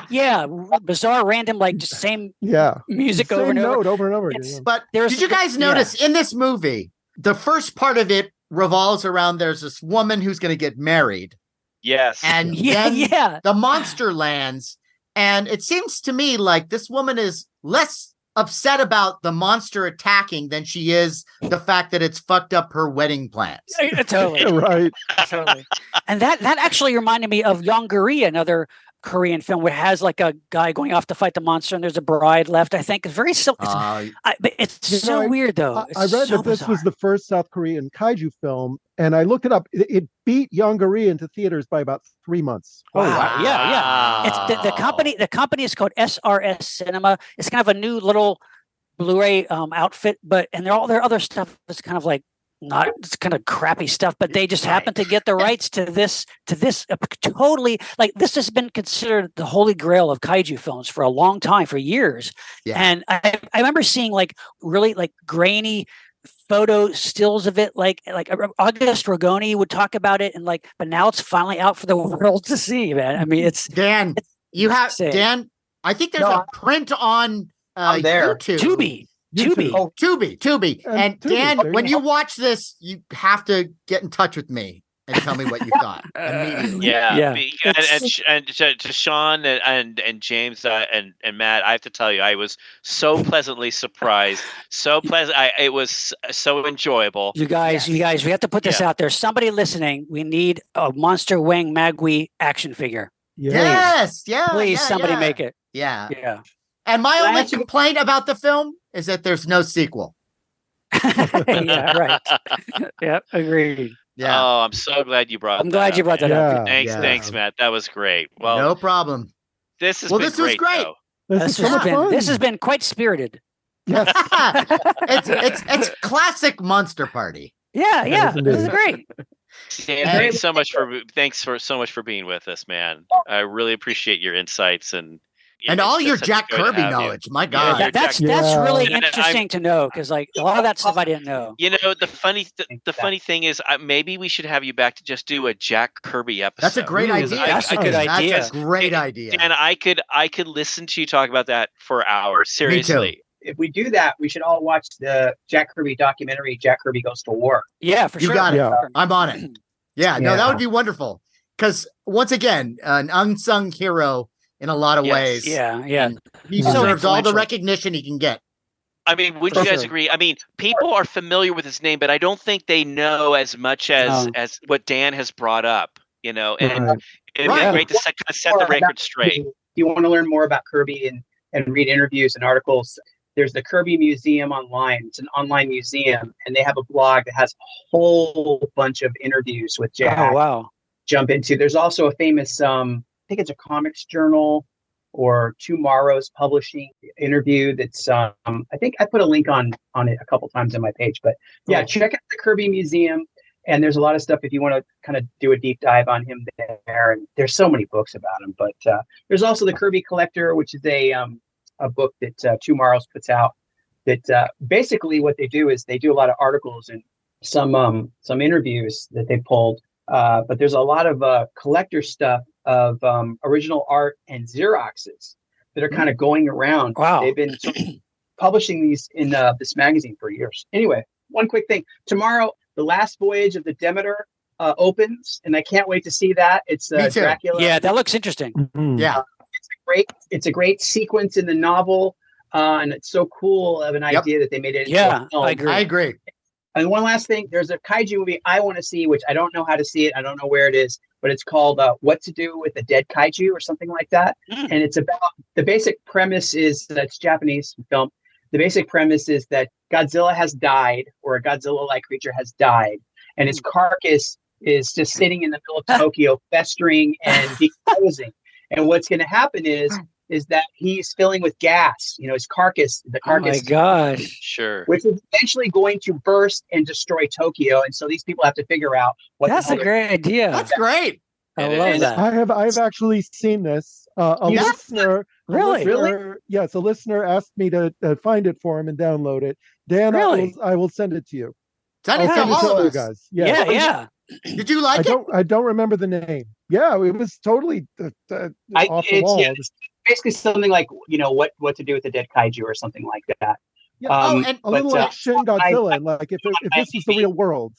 Speaker 4: yeah, bizarre, random, like just same
Speaker 2: Yeah.
Speaker 4: music
Speaker 2: Same
Speaker 4: over and over.
Speaker 2: note over and over again.
Speaker 4: It's-
Speaker 2: yeah.
Speaker 1: But
Speaker 4: There's-
Speaker 1: did you guys notice in this movie, the first part of it revolves around there's this woman who's going to get married,
Speaker 3: Yes.
Speaker 1: and
Speaker 4: Yeah,
Speaker 1: then
Speaker 4: yeah.
Speaker 1: the monster lands, and it seems to me like this woman is less upset about the monster attacking than she is the fact that it's fucked up her wedding plans.
Speaker 4: Totally.
Speaker 2: Right.
Speaker 4: Totally. And that actually reminded me of Yongari, another Korean film where it has like a guy going off to fight the monster and there's a bride left. I think it's very so. But it's
Speaker 2: You
Speaker 4: so
Speaker 2: know,
Speaker 4: weird though.
Speaker 2: I
Speaker 4: It's
Speaker 2: read
Speaker 4: so
Speaker 2: that this was
Speaker 4: bizarre.
Speaker 2: the first South Korean kaiju film, and I looked it up. It beat Yongari into theaters by about 3 months.
Speaker 4: Wow. Yeah. It's the
Speaker 3: Wow.
Speaker 4: company. The company is called SRS Cinema. It's kind of a new little Blu-ray outfit, and their other stuff is kind of like not it's kind of crappy stuff, but they just happen to get the rights to this totally like this has been considered the holy grail of kaiju films for a long time, for years.
Speaker 1: Yeah.
Speaker 4: And I remember seeing like really like grainy photo stills of it, like August Rogoni would talk about it, and like, but now it's finally out for the world to see, man. I mean, it's
Speaker 1: Dan, you have
Speaker 4: insane.
Speaker 1: Dan. I think there's
Speaker 5: No,
Speaker 1: a print on
Speaker 5: I'm there.
Speaker 1: YouTube.
Speaker 4: Tubi.
Speaker 2: Oh,
Speaker 1: Tubi. And
Speaker 2: Tubi,
Speaker 1: Dan,
Speaker 2: there you
Speaker 1: when
Speaker 2: go.
Speaker 1: you watch this, you have to get in touch with me and tell me what you thought immediately.
Speaker 3: Yeah,
Speaker 4: It's-
Speaker 3: and to Sean and James and Matt, I have to tell you, I was so pleasantly surprised. So pleasant. It was so enjoyable.
Speaker 4: You guys, we have to put this out there. Somebody listening, we need a Monster Wang Magui action figure.
Speaker 1: Yes, yeah.
Speaker 4: Please,
Speaker 1: yeah,
Speaker 4: somebody
Speaker 1: yeah.
Speaker 4: make it.
Speaker 1: Yeah.
Speaker 4: Yeah.
Speaker 1: And my
Speaker 5: Can I
Speaker 1: only
Speaker 5: ask you-
Speaker 1: complaint about the film is that there's no sequel.
Speaker 4: Yeah, right. Yeah, agreed.
Speaker 1: Yeah.
Speaker 3: Oh, I'm so glad you brought.
Speaker 4: I'm glad you brought that up.
Speaker 2: Yeah.
Speaker 3: Thanks, Matt. That was great. Well,
Speaker 1: No problem.
Speaker 3: this has
Speaker 1: Well,
Speaker 3: been
Speaker 1: this was great.
Speaker 3: though.
Speaker 2: This is so much fun.
Speaker 4: This has been quite spirited.
Speaker 2: Yes.
Speaker 1: it's classic Monster Party.
Speaker 4: Yeah,
Speaker 2: Yes,
Speaker 4: this is
Speaker 2: indeed.
Speaker 4: great.
Speaker 3: Dan, thanks so much for being with us, man. I really appreciate your insights and
Speaker 1: And
Speaker 3: it's
Speaker 1: all
Speaker 3: just
Speaker 1: your
Speaker 3: such a
Speaker 1: Jack
Speaker 3: joy to
Speaker 1: Kirby
Speaker 3: have you.
Speaker 1: knowledge. My
Speaker 3: Yeah,
Speaker 1: God.
Speaker 3: your
Speaker 4: That's
Speaker 2: Yeah.
Speaker 4: really
Speaker 3: And I'm-
Speaker 4: interesting to know, because like a lot of that stuff I didn't know.
Speaker 3: You know, the funny thing is, maybe we should have you back to just do a Jack Kirby episode.
Speaker 1: That's a great
Speaker 4: Ooh,
Speaker 1: idea.
Speaker 4: that's a good idea.
Speaker 1: That's a great idea.
Speaker 3: And I could listen to you talk about that for hours. Seriously.
Speaker 5: If we do that, we should all watch the Jack Kirby documentary, Jack Kirby Goes to War.
Speaker 4: Yeah, for
Speaker 1: You
Speaker 4: sure.
Speaker 1: got it.
Speaker 2: Yeah.
Speaker 1: I'm on it. Yeah, no, that
Speaker 5: Yeah.
Speaker 1: would be wonderful. Because once again, an unsung hero in a lot of
Speaker 3: Yes.
Speaker 1: ways.
Speaker 4: Yeah.
Speaker 1: He
Speaker 4: So
Speaker 1: deserves all the
Speaker 4: influential.
Speaker 1: recognition he can get.
Speaker 3: I mean, wouldn't you guys
Speaker 2: Sure.
Speaker 3: agree? I mean, people are familiar with his name, but I don't think they know as much as what Dan has brought up. And
Speaker 2: Right.
Speaker 3: it'd
Speaker 1: Right.
Speaker 3: be great to kind of set the record straight.
Speaker 5: If you want to learn more about Kirby and read interviews and articles, there's the Kirby Museum online. It's an online museum, and they have a blog that has a whole bunch of interviews with Jack.
Speaker 4: Oh, wow.
Speaker 5: Jump into. There's also a famous, I think it's a comics journal or Tomorrow's publishing interview. That's, I think I put a link on it a couple times on my page. But yeah, check out the Kirby Museum. And there's a lot of stuff if you want to kind of do a deep dive on him there. And there's so many books about him. But there's also the Kirby Collector, which is a book that Tomorrow's puts out. That basically what they do is they do a lot of articles and some interviews that they pulled. But there's a lot of collector stuff of original art and Xeroxes that are kind of going around.
Speaker 4: Wow.
Speaker 5: They've been sort of publishing these in this magazine for years. Anyway, one quick thing. Tomorrow, the last voyage of the Demeter opens, and I can't wait to see that. It's
Speaker 1: Me too.
Speaker 5: Dracula.
Speaker 4: Yeah, that looks interesting.
Speaker 2: Mhm.
Speaker 1: Yeah.
Speaker 5: It's a great sequence in the novel, and it's so cool of an
Speaker 1: Yep.
Speaker 5: idea that they made it into
Speaker 4: Yeah,
Speaker 5: a film.
Speaker 4: I agree.
Speaker 1: I agree.
Speaker 5: And one last thing, there's a kaiju movie I want to see, which I don't know how to see it. I don't know where it is, but it's called What to Do with a Dead Kaiju or something like that.
Speaker 4: Mm.
Speaker 5: And it's about, the basic premise is, that's Japanese film. The basic premise is that Godzilla has died, or a Godzilla-like creature has died, and his carcass is just sitting in the middle of Tokyo, festering and decomposing. And what's going to happen is that he's filling with gas. His carcass, the
Speaker 4: Oh, my
Speaker 5: carcass,
Speaker 4: gosh.
Speaker 3: Sure.
Speaker 5: which is eventually going to burst and destroy Tokyo. And so these people have to figure out what
Speaker 4: That's
Speaker 5: the
Speaker 4: a
Speaker 5: hell
Speaker 4: great idea.
Speaker 1: That's great.
Speaker 4: I
Speaker 3: It
Speaker 4: love
Speaker 3: is.
Speaker 4: that.
Speaker 2: I've actually seen this. A
Speaker 1: Yeah.
Speaker 2: listener,
Speaker 4: Really?
Speaker 2: Yes, a listener asked me to find it for him and download it. Dan,
Speaker 4: Really?
Speaker 2: I will send it to you.
Speaker 1: Send
Speaker 2: I'll
Speaker 1: it to
Speaker 2: send it to
Speaker 1: all
Speaker 2: all
Speaker 1: of
Speaker 2: you
Speaker 1: us.
Speaker 2: guys.
Speaker 4: Yeah, yeah.
Speaker 1: Did you like it?
Speaker 2: I don't remember the name. Yeah, it was totally off the wall.
Speaker 5: it's basically something like, what to do with the dead kaiju or something like that.
Speaker 2: Yeah.
Speaker 1: And
Speaker 2: A little
Speaker 5: but,
Speaker 2: like Shin Godzilla, like if this was the real world.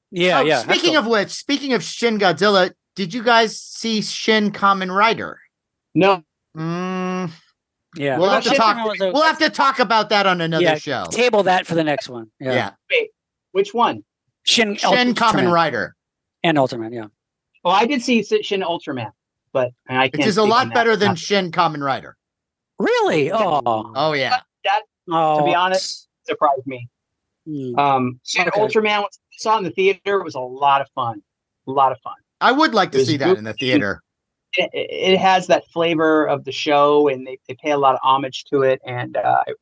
Speaker 4: Yeah, yeah.
Speaker 1: Speaking of which, speaking of Shin Godzilla, did you guys see Shin Kamen Rider?
Speaker 5: No,
Speaker 4: Yeah.
Speaker 1: We'll have to talk.
Speaker 4: Shin was a-
Speaker 1: We'll have to talk about that on another
Speaker 4: Yeah,
Speaker 1: show.
Speaker 4: Table that for the next one. Yeah.
Speaker 1: Yeah.
Speaker 5: wait, which one?
Speaker 4: Shin
Speaker 1: Shin Kamen
Speaker 4: Ultraman.
Speaker 1: Rider,
Speaker 4: And Ultraman, yeah.
Speaker 5: Oh, I did see Shin Ultraman, but I can't.
Speaker 1: which is a
Speaker 5: speak on
Speaker 1: lot
Speaker 5: that.
Speaker 1: better than Shin Kamen Rider.
Speaker 4: Really? Oh.
Speaker 1: Oh yeah.
Speaker 5: That,
Speaker 4: Oh.
Speaker 5: to be honest, surprised me.
Speaker 4: Mm.
Speaker 5: Shin
Speaker 4: Okay.
Speaker 5: Ultraman, was saw in the theater, it was a lot of fun. A lot of fun.
Speaker 1: I would like to
Speaker 5: There's
Speaker 1: see that in the theater.
Speaker 5: It has that flavor of the show, and they pay a lot of homage to it, and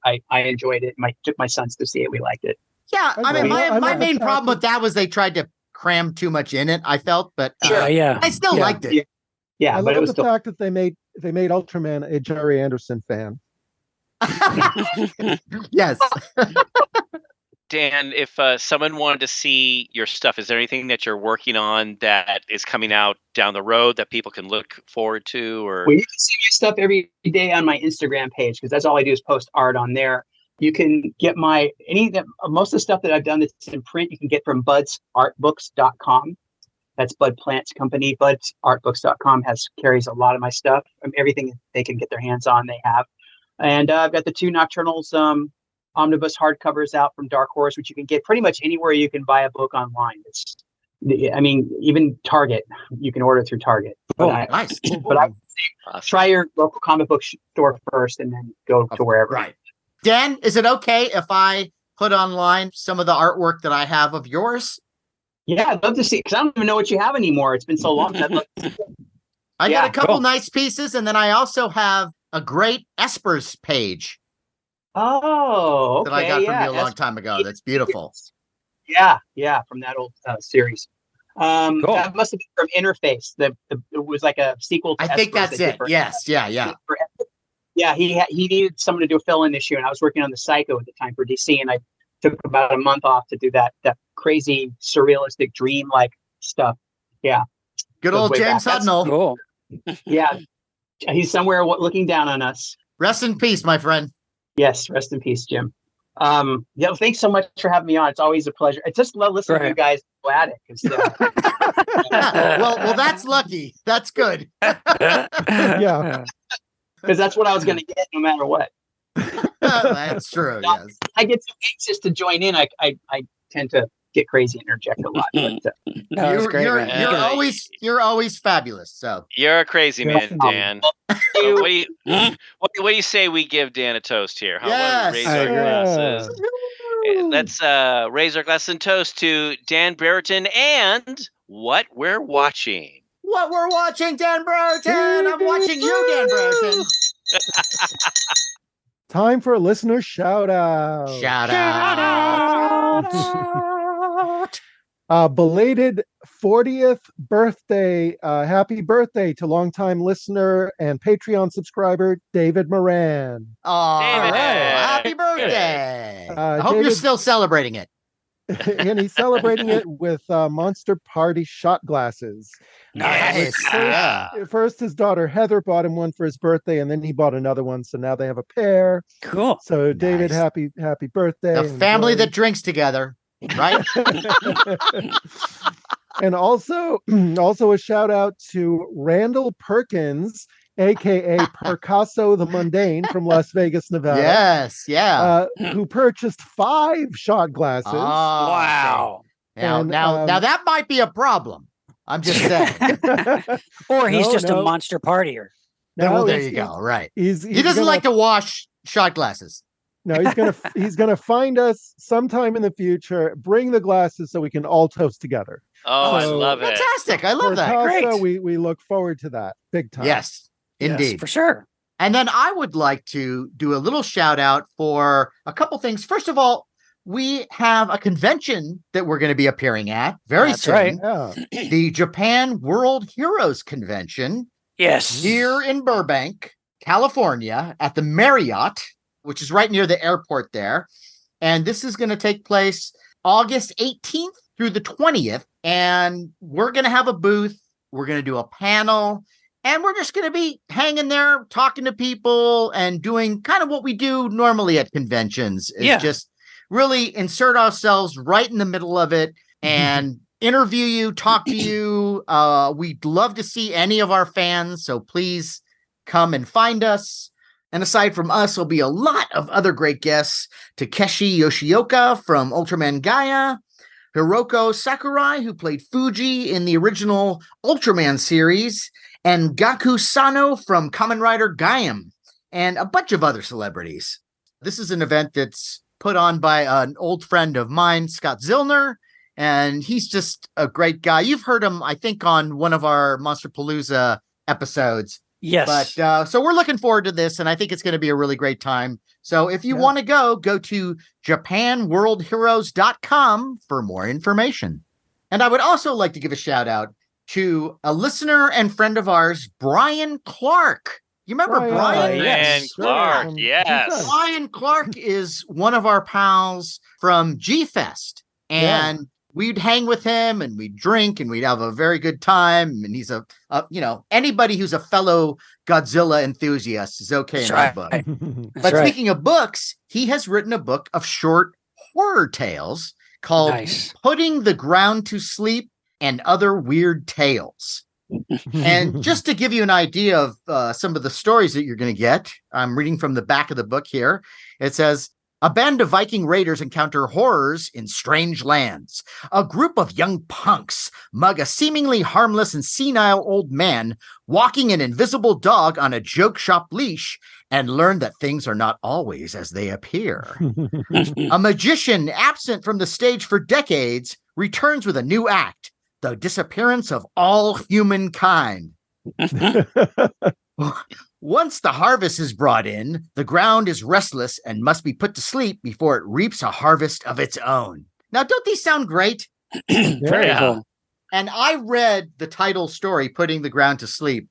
Speaker 5: I enjoyed it. Took my sons to see it. We liked it.
Speaker 1: Yeah, I mean,
Speaker 2: I
Speaker 1: my
Speaker 2: love
Speaker 1: main
Speaker 2: the
Speaker 1: problem
Speaker 2: fact
Speaker 1: with that was they tried to cram too much in it. I felt, but
Speaker 4: Yeah.
Speaker 1: I still
Speaker 2: Yeah.
Speaker 1: liked it.
Speaker 5: Yeah,
Speaker 2: I
Speaker 5: but it
Speaker 2: love
Speaker 5: was
Speaker 2: the
Speaker 5: still
Speaker 2: fact that they made Ultraman a Jerry Anderson fan.
Speaker 1: Yes.
Speaker 3: Dan, if someone wanted to see your stuff, is there anything that you're working on that is coming out down the road that people can look forward to? Or
Speaker 5: Well, you can see my stuff every day on my Instagram page, because that's all I do is post art on there. You can get most of the stuff that I've done that's in print, you can get from budsartbooks.com. That's Bud Plant's company. Budsartbooks.com carries a lot of my stuff. Everything they can get their hands on, they have. And I've got the 2 Nocturnals omnibus hardcovers out from Dark Horse, which you can get pretty much anywhere you can buy a book online. Even Target, you can order through Target. But
Speaker 1: Nice.
Speaker 5: But I try your local comic book store first, and then go to wherever.
Speaker 1: Right. Dan, is it okay if I put online some of the artwork that I have of yours?
Speaker 5: Yeah, I'd love to see, because I don't even know what you have anymore. It's been so long.
Speaker 1: I got
Speaker 5: Yeah,
Speaker 1: a couple
Speaker 4: cool.
Speaker 1: nice pieces, and then I also have a great Espers page
Speaker 5: Oh, okay.
Speaker 1: that I got from
Speaker 5: yeah,
Speaker 1: you a long time ago. That's beautiful.
Speaker 5: Yeah, from that old series.
Speaker 4: Cool.
Speaker 5: That must have been from Interface. It was like a sequel to
Speaker 1: I think
Speaker 5: Espers
Speaker 1: that's
Speaker 5: they did
Speaker 1: it.
Speaker 5: for-
Speaker 1: Yes. Yeah.
Speaker 5: Yeah, he needed someone to do a fill-in issue, and I was working on the Psycho at the time for DC, and I took about a month off to do that crazy surrealistic dream-like stuff. Yeah,
Speaker 1: Good
Speaker 5: Goes
Speaker 1: old
Speaker 5: way
Speaker 1: James
Speaker 5: back. That's
Speaker 1: Hudnall.
Speaker 4: Cool.
Speaker 5: yeah. He's somewhere looking down on us.
Speaker 1: Rest in peace, my friend.
Speaker 5: Yes, rest in peace, Jim. Yeah, thanks so much for having me on. It's always a pleasure. I just love listening to you guys go at it. 'Cause,
Speaker 1: well, that's lucky. That's good.
Speaker 2: Yeah.
Speaker 5: because that's what I was going to get no matter what.
Speaker 1: That's true. Yes.
Speaker 6: I get so anxious to join in. I tend to get crazy and interject a lot. But,
Speaker 4: No, it's great, man.
Speaker 1: You're always fabulous. So
Speaker 3: You're a crazy
Speaker 5: You're
Speaker 3: man,
Speaker 5: phenomenal.
Speaker 3: Dan. What do you what do you say we give Dan a toast here? Huh? Why don't we
Speaker 1: Yes.
Speaker 3: raise
Speaker 4: I
Speaker 3: our
Speaker 4: agree.
Speaker 3: glasses? Let's raise our glass and toast to Dan Brereton and what we're watching.
Speaker 1: what we're watching, Dan Brereton. I'm watching you, Dan Brereton.
Speaker 2: Time for a listener shout out.
Speaker 1: Shout
Speaker 4: Shout
Speaker 1: out.
Speaker 2: Belated 40th birthday. Happy birthday to longtime listener and Patreon subscriber David Moran.
Speaker 1: All
Speaker 3: David.
Speaker 1: right. Happy birthday. I hope you're
Speaker 2: David-
Speaker 1: still celebrating it.
Speaker 2: And he's celebrating it with Monster Party shot glasses.
Speaker 1: Nice. Yeah.
Speaker 2: First, his daughter Heather bought him one for his birthday, and then he bought another one. So now they have a pair.
Speaker 4: Cool.
Speaker 2: So David,
Speaker 1: Nice.
Speaker 2: happy birthday.
Speaker 1: The family
Speaker 2: Enjoy.
Speaker 1: that drinks together, right?
Speaker 2: And also a shout out to Randall Perkins, aka Percasso the Mundane from Las Vegas, Nevada.
Speaker 1: Yes. Yeah.
Speaker 2: Who purchased 5 shot glasses.
Speaker 1: Oh,
Speaker 4: Wow.
Speaker 1: Now,
Speaker 2: And,
Speaker 1: now that might be a problem. I'm just saying.
Speaker 4: Or he's
Speaker 2: No,
Speaker 4: just
Speaker 2: no.
Speaker 4: a monster partier.
Speaker 1: Well, there
Speaker 2: he's-
Speaker 1: you go. Right.
Speaker 2: He's
Speaker 1: He doesn't
Speaker 2: gonna-
Speaker 1: like to wash shot glasses.
Speaker 2: No, he's gonna find us sometime in the future. Bring the glasses so we can all toast together.
Speaker 3: Oh, I
Speaker 2: So-
Speaker 3: love it.
Speaker 1: Fantastic. I love that.
Speaker 2: Percasso,
Speaker 4: Great.
Speaker 2: we look forward to that big time.
Speaker 1: Yes,
Speaker 4: Yes,
Speaker 1: indeed.
Speaker 4: for sure.
Speaker 1: And then I would like to do a little shout out for a couple things. First of all, we have a convention that we're going to be appearing at very
Speaker 4: That's
Speaker 1: soon.
Speaker 4: right.
Speaker 2: Yeah.
Speaker 1: The Japan World Heroes Convention
Speaker 4: Yes.
Speaker 1: here in Burbank, California, at the Marriott, which is right near the airport there. And this is going to take place August 18th through the 20th. And we're going to have a booth. We're going to do a panel. And we're just going to be hanging there, talking to people and doing kind of what we do normally at conventions. Is
Speaker 4: Yeah.
Speaker 1: just really insert ourselves right in the middle of it and interview you, talk to you. We'd love to see any of our fans. So please come and find us. And aside from us, there'll be a lot of other great guests. Takeshi Yoshioka from Ultraman Gaia, Hiroko Sakurai, who played Fuji in the original Ultraman series, and Gaku Sano from Kamen Rider Gaiam, and a bunch of other celebrities. This is an event that's put on by an old friend of mine, Scott Zillner, and he's just a great guy. You've heard him, I think, on one of our Monster Palooza episodes.
Speaker 4: Yes.
Speaker 1: But so we're looking forward to this, and I think it's going to be a really great time. So if you
Speaker 2: Yeah.
Speaker 1: want to go to japanworldheroes.com for more information. And I would also like to give a shout out to a listener and friend of ours, Brian Clark. You remember
Speaker 2: Brian.
Speaker 1: Brian?
Speaker 4: Yes.
Speaker 3: Man, Clark,
Speaker 2: Sure.
Speaker 3: yes.
Speaker 1: Brian Clark is one of our pals from G Fest, and we'd hang with him and we'd drink and we'd have a very good time. And he's a anybody who's a fellow Godzilla enthusiast is okay in our book.
Speaker 4: That's
Speaker 1: But
Speaker 4: right.
Speaker 1: speaking of books, he has written a book of short horror tales called
Speaker 4: Nice.
Speaker 1: Putting the Ground to Sleep and Other Weird Tales. And just to give you an idea of some of the stories that you're going to get, I'm reading from the back of the book here. It says, a band of Viking raiders encounter horrors in strange lands. A group of young punks mug a seemingly harmless and senile old man walking an invisible dog on a joke shop leash and learn that things are not always as they appear. A magician absent from the stage for decades returns with a new act, the disappearance of all humankind. Once the harvest is brought in, the ground is restless and must be put to sleep before it reaps a harvest of its own. Now, don't these sound great?
Speaker 4: Very
Speaker 3: Yeah.
Speaker 4: cool.
Speaker 1: And I read the title story, Putting the Ground to Sleep,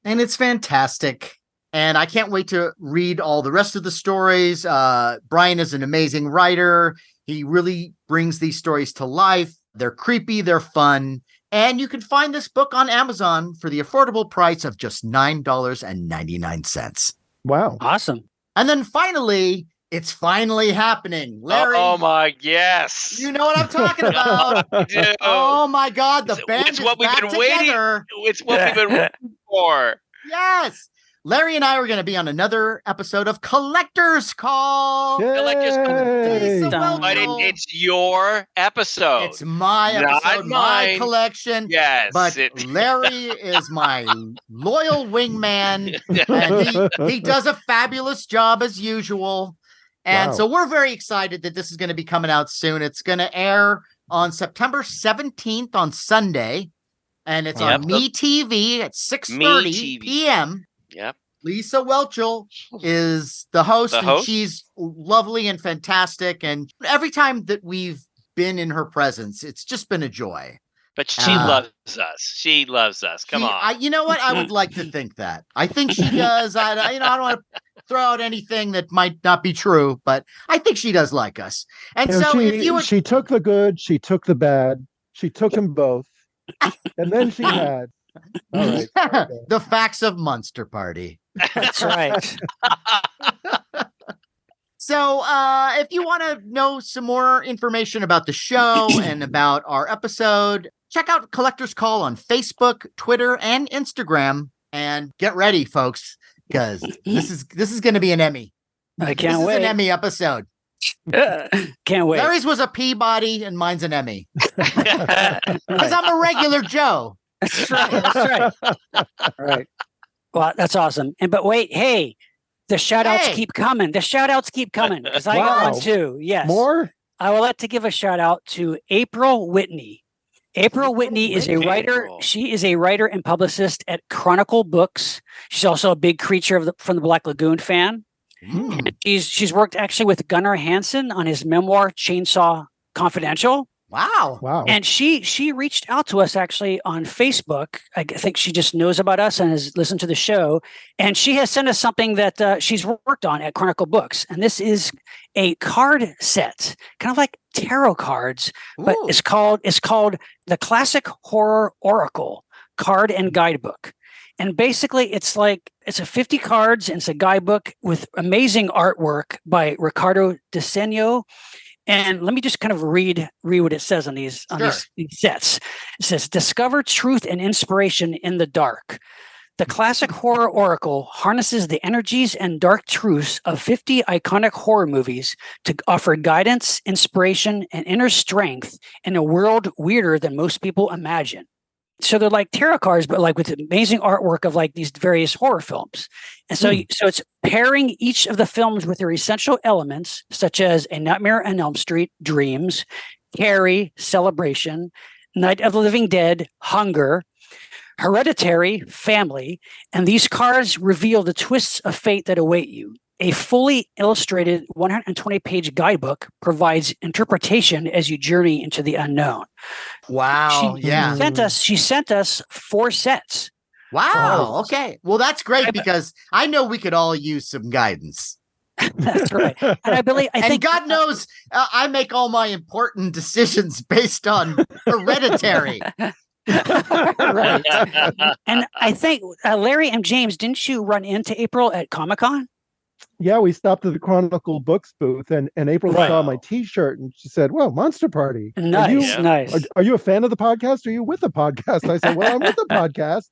Speaker 1: and it's fantastic. And I can't wait to read all the rest of the stories. Brian is an amazing writer. He really brings these stories to life. They're creepy, they're fun. And you can find this book on Amazon for the affordable price of just $9.99.
Speaker 2: Wow.
Speaker 4: Awesome.
Speaker 1: And then finally, it's finally happening. Larry,
Speaker 3: Oh my, yes.
Speaker 1: you know what I'm talking about.
Speaker 3: Dude,
Speaker 1: Oh my God, the
Speaker 3: It's-
Speaker 1: band
Speaker 3: it's
Speaker 1: is
Speaker 3: what we've
Speaker 1: back
Speaker 3: been waiting-
Speaker 1: together.
Speaker 3: it's what we've been waiting for.
Speaker 1: Yes. Larry and I are going to be on another episode of Collector's Call.
Speaker 3: Collector's
Speaker 2: Yay!
Speaker 1: Lisa
Speaker 4: Dun.
Speaker 3: But
Speaker 1: Welchel.
Speaker 3: it's your episode.
Speaker 1: It's my
Speaker 3: Not
Speaker 1: episode, my
Speaker 3: mine.
Speaker 1: collection.
Speaker 3: Yes.
Speaker 1: But Larry is my loyal wingman, and he does a fabulous job as usual. And
Speaker 2: Wow.
Speaker 1: so we're very excited that this is going to be coming out soon. It's going to air on September 17th on Sunday, and it's on Me TV at 6:30 p.m.
Speaker 3: Yep.
Speaker 1: Lisa Welchel is the host,
Speaker 3: The
Speaker 1: and
Speaker 3: host?
Speaker 1: she's lovely and fantastic. And every time that we've been in her presence, it's just been a joy.
Speaker 3: But she loves us. She loves us. Come on.
Speaker 1: You know what? I would like to think that. I think she does. I don't want to throw out anything that might not be true, but I think she does like us. And
Speaker 2: You know,
Speaker 1: so if you would,
Speaker 2: she took the good, she took the bad, she took them both, and then she had. All right.
Speaker 1: the facts of Monster Party.
Speaker 4: That's right.
Speaker 1: So if you want to know some more information about the show and about our episode, check out Collector's Call on Facebook, Twitter, and Instagram. And get ready, folks, because this is going to be an Emmy.
Speaker 4: I
Speaker 1: This
Speaker 4: can't
Speaker 1: is
Speaker 4: wait.
Speaker 1: an Emmy episode.
Speaker 4: Can't wait.
Speaker 1: Larry's was a Peabody and mine's an Emmy.
Speaker 4: Right.
Speaker 1: Because I'm a regular Joe.
Speaker 4: That's right. That's right. Right. Well, that's awesome. But wait, hey, the shout outs
Speaker 1: Hey.
Speaker 4: keep coming. The shout outs keep coming because I got
Speaker 2: Wow.
Speaker 4: one too. Yes.
Speaker 2: More?
Speaker 4: I would like to give a shout out to April Whitney. April Whitney is a writer.
Speaker 3: April.
Speaker 4: She is a writer and publicist at Chronicle Books. She's also a big Creature from the Black Lagoon fan.
Speaker 1: Mm.
Speaker 4: And she's worked actually with Gunnar Hansen on his memoir Chainsaw Confidential.
Speaker 1: Wow.
Speaker 2: Wow.
Speaker 4: And she reached out to us actually on Facebook. I think she just knows about us and has listened to the show. And she has sent us something that she's worked on at Chronicle Books. And this is a card set, kind of like tarot cards, but
Speaker 1: Ooh.
Speaker 4: it's called the Classic Horror Oracle Card and Guidebook. And basically, it's a 50 cards and it's a guidebook with amazing artwork by Ricardo Diseño. And let me just kind of read what it says on these these sets. It says, "Discover truth and inspiration in the dark. The Classic Horror Oracle harnesses the energies and dark truths of 50 iconic horror movies to offer guidance, inspiration, and inner strength in a world weirder than most people imagine." So they're like tarot cards, but like with amazing artwork of like these various horror films. And so, so it's pairing each of the films with their essential elements, such as A Nightmare on Elm Street, Dreams, Carrie, Celebration, Night of the Living Dead, Hunger, Hereditary, Family, and these cards reveal the twists of fate that await you. A fully illustrated 120-page guidebook provides interpretation as you journey into the unknown.
Speaker 1: Wow. Yeah.
Speaker 4: She sent us 4 sets.
Speaker 1: Wow. Okay. Well, that's great because I know we could all use some guidance.
Speaker 4: That's right. And I
Speaker 1: And
Speaker 4: think
Speaker 1: God knows I make all my important decisions based on Hereditary.
Speaker 4: right. And I think Larry and James, didn't you run into April at Comic-Con?
Speaker 2: Yeah, we stopped at the Chronicle Books booth, and April
Speaker 4: Right.
Speaker 2: saw my T-shirt, and she said, "Well, Monster Party.
Speaker 4: Nice,
Speaker 3: Yeah.
Speaker 4: nice.
Speaker 2: Are you a fan of the podcast? Or are you with the podcast?" I said, "Well, I'm with the podcast."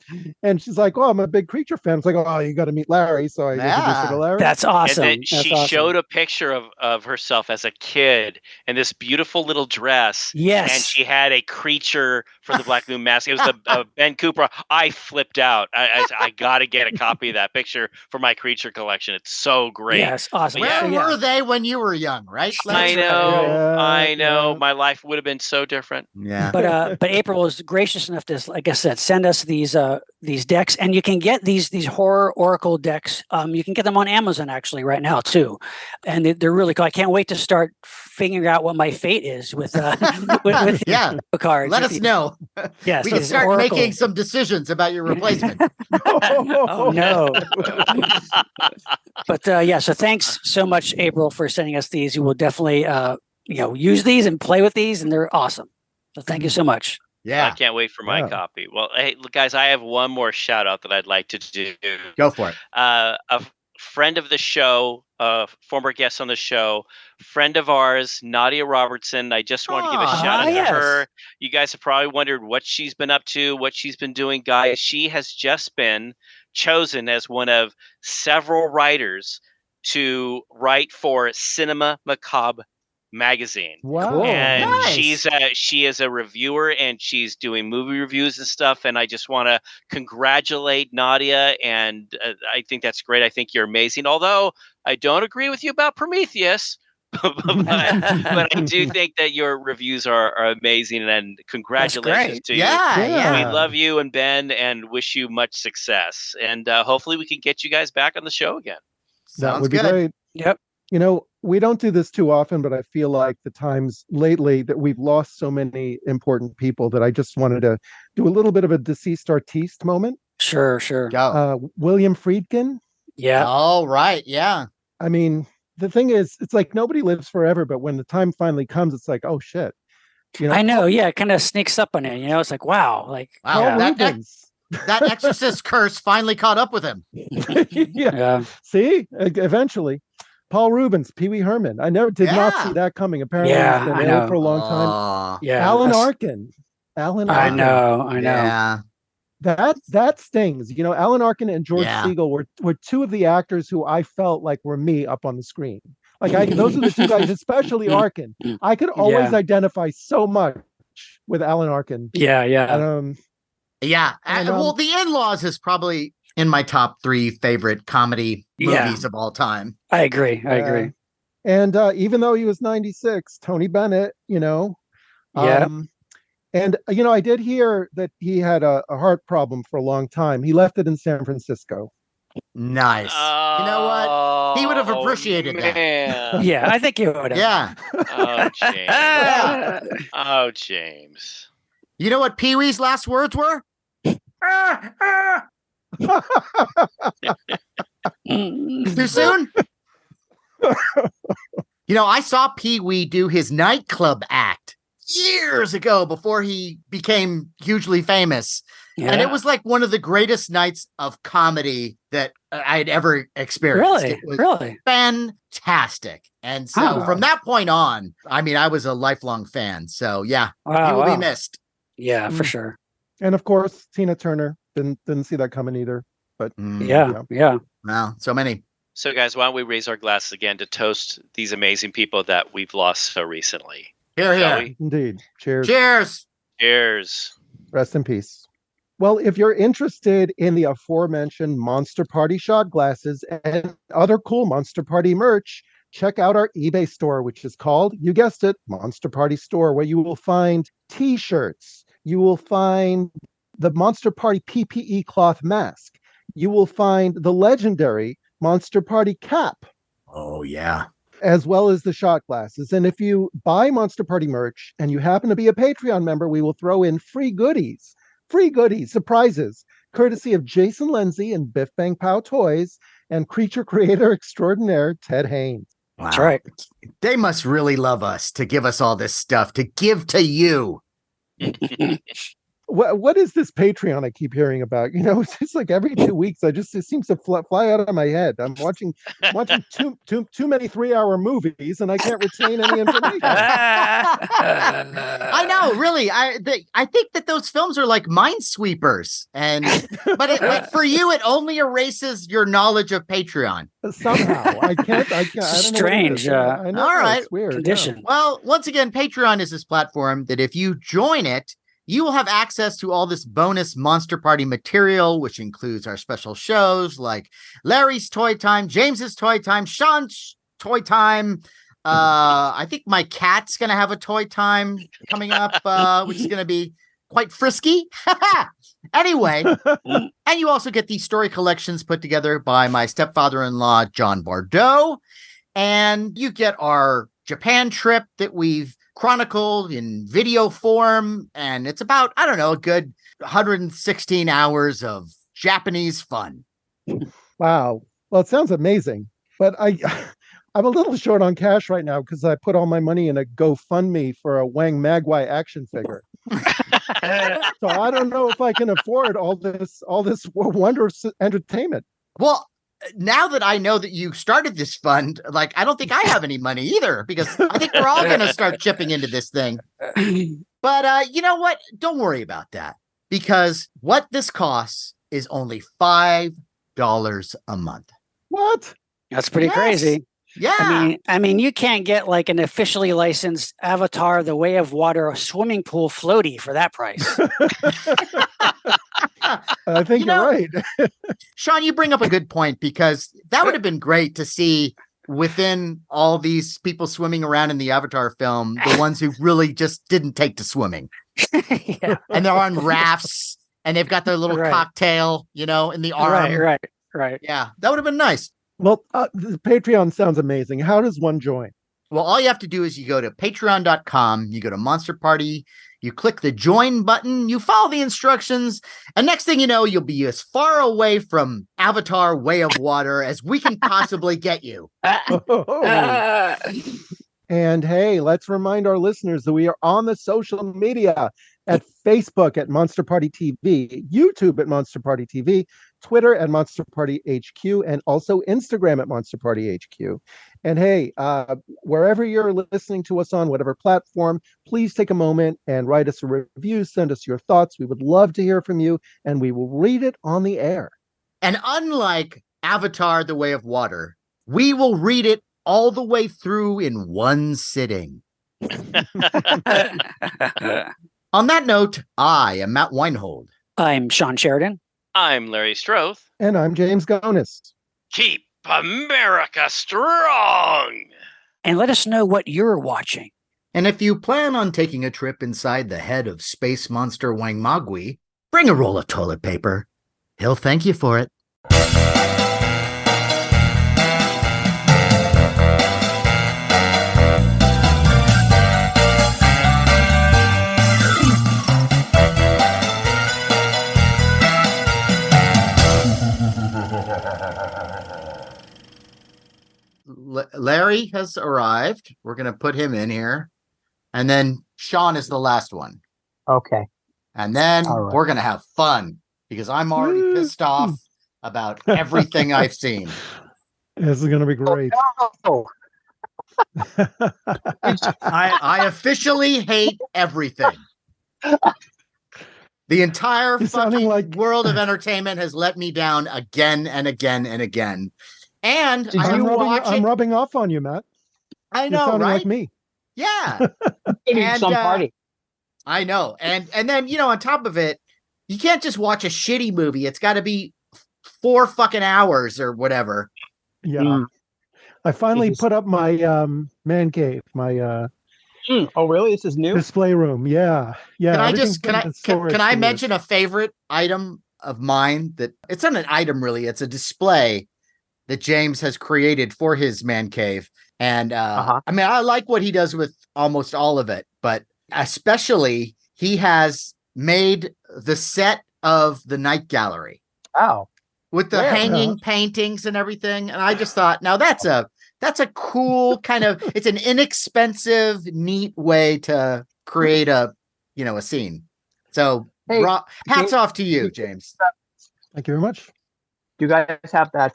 Speaker 2: And she's like, "Oh, I'm a big Creature fan." I was like, "Oh, you got to meet Larry." So I introduced her to Larry.
Speaker 4: That's awesome.
Speaker 3: And then
Speaker 4: That's
Speaker 3: she
Speaker 4: awesome.
Speaker 3: showed a picture of herself as a kid in this beautiful little dress.
Speaker 4: Yes.
Speaker 3: And she had a Creature from the Black Lagoon mask. It was the Ben Cooper. I flipped out. I got to get a copy of that picture for my Creature collection. It's so great.
Speaker 4: Yes, awesome.
Speaker 1: Where
Speaker 4: Yeah.
Speaker 1: were they when you were young, right?
Speaker 3: I
Speaker 1: Larry?
Speaker 3: know.
Speaker 2: Yeah,
Speaker 3: I know.
Speaker 2: yeah.
Speaker 3: My life would have been so different.
Speaker 1: Yeah.
Speaker 4: But April was gracious enough to, like I said, send us these decks, and you can get these horror oracle decks. You can get them on Amazon actually right now too, and they're really cool. I can't wait to start figuring out what my fate is with with
Speaker 1: Yeah.
Speaker 4: the cards.
Speaker 1: Let us know.
Speaker 4: Yes,
Speaker 1: We can
Speaker 4: it's
Speaker 1: start
Speaker 4: Oracle.
Speaker 1: making some decisions about your replacement.
Speaker 4: Oh no! But yeah, so thanks so much, April, for sending us these. We will definitely use these and play with these, and they're awesome. So thank you so much.
Speaker 3: I
Speaker 1: Yeah.
Speaker 3: can't wait for my
Speaker 2: Yeah.
Speaker 3: copy. Well, hey, look, guys, I have one more shout out that I'd like to do.
Speaker 1: Go for it.
Speaker 3: A friend of the show, former guest on the show, friend of ours, Nadia Robertson. I just want to give a
Speaker 1: Ah,
Speaker 3: shout out
Speaker 4: yes.
Speaker 3: to her. You guys have probably wondered what she's been up to, what she's been doing. Guys, she has just been chosen as one of several writers to write for Cinema Macabre magazine.
Speaker 2: Wow.
Speaker 4: Cool.
Speaker 3: And
Speaker 1: Nice.
Speaker 3: she is a reviewer, and she's doing movie reviews and stuff. And I just want to congratulate Nadia, and I think that's great. I think you're amazing. Although I don't agree with you about Prometheus, but I do think that your reviews are amazing, and congratulations
Speaker 4: great.
Speaker 3: to you.
Speaker 1: Yeah, yeah.
Speaker 3: We love you and Ben, and wish you much success. And hopefully we can get you guys back on the show again.
Speaker 2: That
Speaker 1: Sounds
Speaker 2: would be
Speaker 1: good.
Speaker 2: great.
Speaker 4: Yep.
Speaker 2: You know, we don't do this too often, but I feel like the times lately that we've lost so many important people that I just wanted to do a little bit of a deceased artiste moment.
Speaker 4: Sure.
Speaker 1: Go.
Speaker 2: William Friedkin.
Speaker 4: Yeah.
Speaker 1: All right. Yeah.
Speaker 2: I mean, the thing is, it's like nobody lives forever, but when the time finally comes, it's like, oh shit. You know,
Speaker 4: I know. Yeah. It kind of sneaks up on you. You know, it's like, wow. Like,
Speaker 1: Wow.
Speaker 2: Paul
Speaker 1: That
Speaker 2: Rubens.
Speaker 1: exorcist curse finally caught up with him.
Speaker 2: Yeah.
Speaker 4: yeah.
Speaker 2: See, eventually. Paul Rubens, Pee Wee Herman. I never did not
Speaker 1: Yeah.
Speaker 2: see that coming. Apparently,
Speaker 4: Yeah,
Speaker 2: he's been
Speaker 4: I
Speaker 2: ill
Speaker 4: know.
Speaker 2: for a long time.
Speaker 1: Oh,
Speaker 4: Yeah.
Speaker 2: Alan
Speaker 4: that's-
Speaker 2: Arkin. Alan
Speaker 4: I
Speaker 2: Arkin.
Speaker 4: know.
Speaker 1: yeah.
Speaker 2: That stings. You know, Alan Arkin and George
Speaker 1: Yeah.
Speaker 2: Siegel were two of the actors who I felt like were me up on the screen. Like those are the two guys, especially Arkin. I could always identify so much with Alan Arkin.
Speaker 4: Yeah.
Speaker 2: And,
Speaker 1: Yeah.
Speaker 2: And,
Speaker 1: Well, The In-Laws is probably in my top 3 favorite comedy
Speaker 4: Yeah.
Speaker 1: movies of all time.
Speaker 4: I agree.
Speaker 2: And even though he was 96, Tony Bennett, you know.
Speaker 4: Yeah.
Speaker 2: And, you know, I did hear that he had a heart problem for a long time. He left it in San Francisco.
Speaker 1: Nice. You know what? He would have appreciated that.
Speaker 3: that.
Speaker 4: Yeah. I think you would have.
Speaker 1: Yeah.
Speaker 3: Oh, James.
Speaker 1: Yeah.
Speaker 3: Oh, James.
Speaker 1: You know what Pee Wee's last words were? Too soon? You know, I saw Pee Wee do his nightclub act years ago before he became hugely famous.
Speaker 4: Yeah.
Speaker 1: And it was like one of the greatest nights of comedy that I'd ever experienced.
Speaker 4: Really?
Speaker 1: It was
Speaker 4: Really?
Speaker 1: fantastic. And so
Speaker 4: Huh.
Speaker 1: from that point on, I mean, I was a lifelong fan. So yeah, he
Speaker 4: Wow.
Speaker 1: will be
Speaker 4: wow.
Speaker 1: missed.
Speaker 4: Yeah, for sure.
Speaker 2: And of course, Tina Turner. Didn't see that coming either. But
Speaker 4: Yeah.
Speaker 1: Wow, so many.
Speaker 3: So, guys, why don't we raise our glasses again to toast these amazing people that we've lost so recently?
Speaker 1: Here,
Speaker 3: Shall
Speaker 1: here.
Speaker 3: we?
Speaker 2: indeed. Cheers.
Speaker 1: Cheers.
Speaker 3: Cheers.
Speaker 2: Rest in peace. Well, if you're interested in the aforementioned Monster Party shot glasses and other cool Monster Party merch, check out our eBay store, which is called, you guessed it, Monster Party Store, where you will find t-shirts. You will find the Monster Party PPE cloth mask. You will find the legendary Monster Party cap,
Speaker 1: Oh, yeah.
Speaker 2: as well as the shot glasses. And if you buy Monster Party merch and you happen to be a Patreon member, we will throw in free goodies, surprises, courtesy of Jason Lindsay and Biff Bang Pow Toys and creature creator extraordinaire Ted Haynes.
Speaker 1: Wow.
Speaker 4: That's right.
Speaker 1: They must really love us to give us all this stuff to give to you.
Speaker 2: What is this Patreon I keep hearing about? You know, it's just like every 2 weeks, it seems to fly out of my head. I'm watching too many 3-hour movies, and I can't retain any information.
Speaker 1: I know, really. I think that those films are like minesweepers, but for you, it only erases your knowledge of Patreon.
Speaker 2: Somehow, I can't. I don't know what it
Speaker 4: Strange,
Speaker 2: is. I know.
Speaker 1: all right.
Speaker 2: It's weird.
Speaker 4: Condition.
Speaker 1: Well, once again, Patreon is this platform that if you join it, you will have access to all this bonus Monster Party material, which includes our special shows like Larry's Toy Time, James's Toy Time, Sean's Toy Time. I think my cat's going to have a toy time coming up, which is going to be quite frisky. Anyway, and you also get these story collections put together by my stepfather-in-law, John Bordeaux. And you get our Japan trip that we've chronicled in video form. And it's about, I don't know, a good 116 hours of Japanese fun.
Speaker 2: Wow. Well, it sounds amazing, but I'm a little short on cash right now because I put all my money in a GoFundMe for a Wang Magwai action figure. So I don't know if I can afford all this wondrous entertainment.
Speaker 1: Well, now that I know that you started this fund, like, I don't think I have any money either, because I think we're all going to start chipping into this thing. But you know what? Don't worry about that, because what this costs is only $5 a month.
Speaker 2: What?
Speaker 4: That's pretty
Speaker 1: Yes.
Speaker 4: crazy.
Speaker 1: Yeah.
Speaker 4: I mean, you can't get like an officially licensed Avatar: The Way of Water swimming pool floaty for that price.
Speaker 2: I think
Speaker 1: You
Speaker 2: you're
Speaker 1: know-
Speaker 2: right.
Speaker 1: Sean, you bring up a good point because that would have been great to see within all these people swimming around in the Avatar film, the ones who really just didn't take to swimming.
Speaker 4: Yeah.
Speaker 1: And they're on rafts and they've got their little
Speaker 4: Right.
Speaker 1: cocktail, in the arm.
Speaker 4: Right.
Speaker 1: Yeah, that would have been nice.
Speaker 2: Well, the Patreon sounds amazing. How does one join?
Speaker 1: Well, all you have to do is you go to patreon.com, you go to Monster Party, you click the join button, you follow the instructions, and next thing you know, you'll be as far away from Avatar Way of Water as we can possibly get you.
Speaker 2: And hey, let's remind our listeners that we are on the social media at Facebook at Monster Party TV, YouTube at Monster Party TV, Twitter at Monster Party HQ, and also Instagram at Monster Party HQ. And hey, wherever you're listening to us on, whatever platform, please take a moment and write us a review, send us your thoughts. We would love to hear from you, and we will read it on the air.
Speaker 1: And unlike Avatar The Way of Water, we will read it all the way through in one sitting. On that note, I am Matt Weinhold.
Speaker 4: I'm Sean Sheridan.
Speaker 3: I'm Larry Stroth.
Speaker 2: And I'm James Gonis.
Speaker 3: Keep America strong.
Speaker 4: And let us know what you're watching.
Speaker 1: And if you plan on taking a trip inside the head of space monster Wang Magui, bring a roll of toilet paper. He'll thank you for it. Larry has arrived. We're going to put him in here. And then Sean is the last one.
Speaker 5: Okay.
Speaker 1: And then
Speaker 5: All right.
Speaker 1: we're going to have fun because I'm already pissed off about everything I've seen.
Speaker 2: This is going to be great.
Speaker 5: Oh,
Speaker 1: I officially hate everything. The entire
Speaker 2: You're sounding
Speaker 1: fucking
Speaker 2: like-
Speaker 1: world of entertainment has let me down again and again and again. And
Speaker 6: Did
Speaker 1: I
Speaker 6: you
Speaker 2: I'm rubbing off on you, Matt.
Speaker 1: I
Speaker 2: You're
Speaker 1: know,
Speaker 2: sounding
Speaker 1: right?
Speaker 2: like me.
Speaker 1: Yeah. And,
Speaker 6: some party.
Speaker 1: I know. And then, on top of it, you can't just watch a shitty movie. It's got to be 4 fucking hours or whatever.
Speaker 2: Yeah.
Speaker 5: Mm.
Speaker 2: I finally
Speaker 5: Jesus.
Speaker 2: put up my man cave, my
Speaker 5: Oh, really? This is new?
Speaker 2: display room. Yeah. Yeah.
Speaker 1: Can I
Speaker 2: everything's
Speaker 1: just
Speaker 2: been in
Speaker 1: can
Speaker 2: storage
Speaker 1: I
Speaker 2: for years.
Speaker 1: mention a favorite item of mine that it's not an item really, it's a display that James has created for his man cave. And I mean, I like what he does with almost all of it, but especially he has made the set of the night gallery
Speaker 5: Oh,
Speaker 1: with the
Speaker 5: Where?
Speaker 1: hanging paintings and everything. And I just thought, now that's a cool kind of, it's an inexpensive, neat way to create a scene. So
Speaker 5: Hey,
Speaker 1: hats off to you, James.
Speaker 2: Thank you very much.
Speaker 5: do you guys have that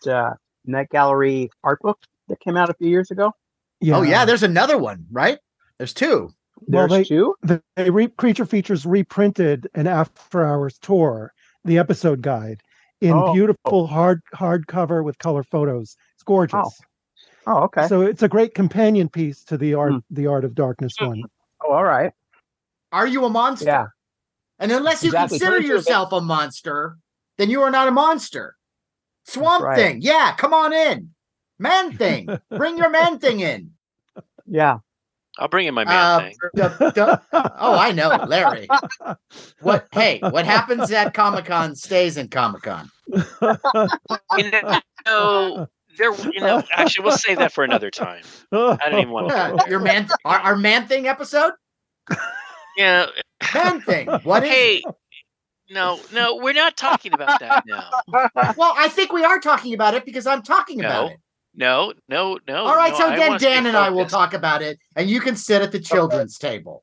Speaker 5: Night Gallery art book that came out a few years ago?
Speaker 2: Yeah.
Speaker 1: Oh yeah, there's another one, right? There's 2.
Speaker 2: Well,
Speaker 5: There's two?
Speaker 2: Creature Features reprinted an After Hours tour, the episode guide, in
Speaker 5: Oh.
Speaker 2: beautiful hardcover with color photos. It's gorgeous.
Speaker 5: Oh, okay.
Speaker 2: So it's a great companion piece to the art, the Art of Darkness one.
Speaker 5: Oh, all right.
Speaker 1: Are you a monster?
Speaker 5: Yeah.
Speaker 1: And unless you
Speaker 5: Exactly.
Speaker 1: consider
Speaker 5: Turn to a
Speaker 1: yourself a monster, then you are not a monster. Swamp
Speaker 5: right.
Speaker 1: Thing, yeah, come on in. Man Thing, bring your Man Thing in.
Speaker 5: Yeah.
Speaker 3: I'll bring in my man thing.
Speaker 1: Oh, I know, Larry. What happens at Comic-Con stays in Comic-Con.
Speaker 3: Actually, we'll save that for another time. I don't even want to go there.
Speaker 1: Your our Man Thing episode?
Speaker 3: Yeah.
Speaker 1: Man Thing. What is
Speaker 3: Hey, no, we're not talking about that now.
Speaker 1: Well, I think we are talking about it because I'm talking about it.
Speaker 3: No.
Speaker 1: All right,
Speaker 3: no,
Speaker 1: so
Speaker 3: I
Speaker 1: then
Speaker 3: wanna stay
Speaker 1: Dan and I will
Speaker 3: focused.
Speaker 1: talk about it, and you can sit at the children's table.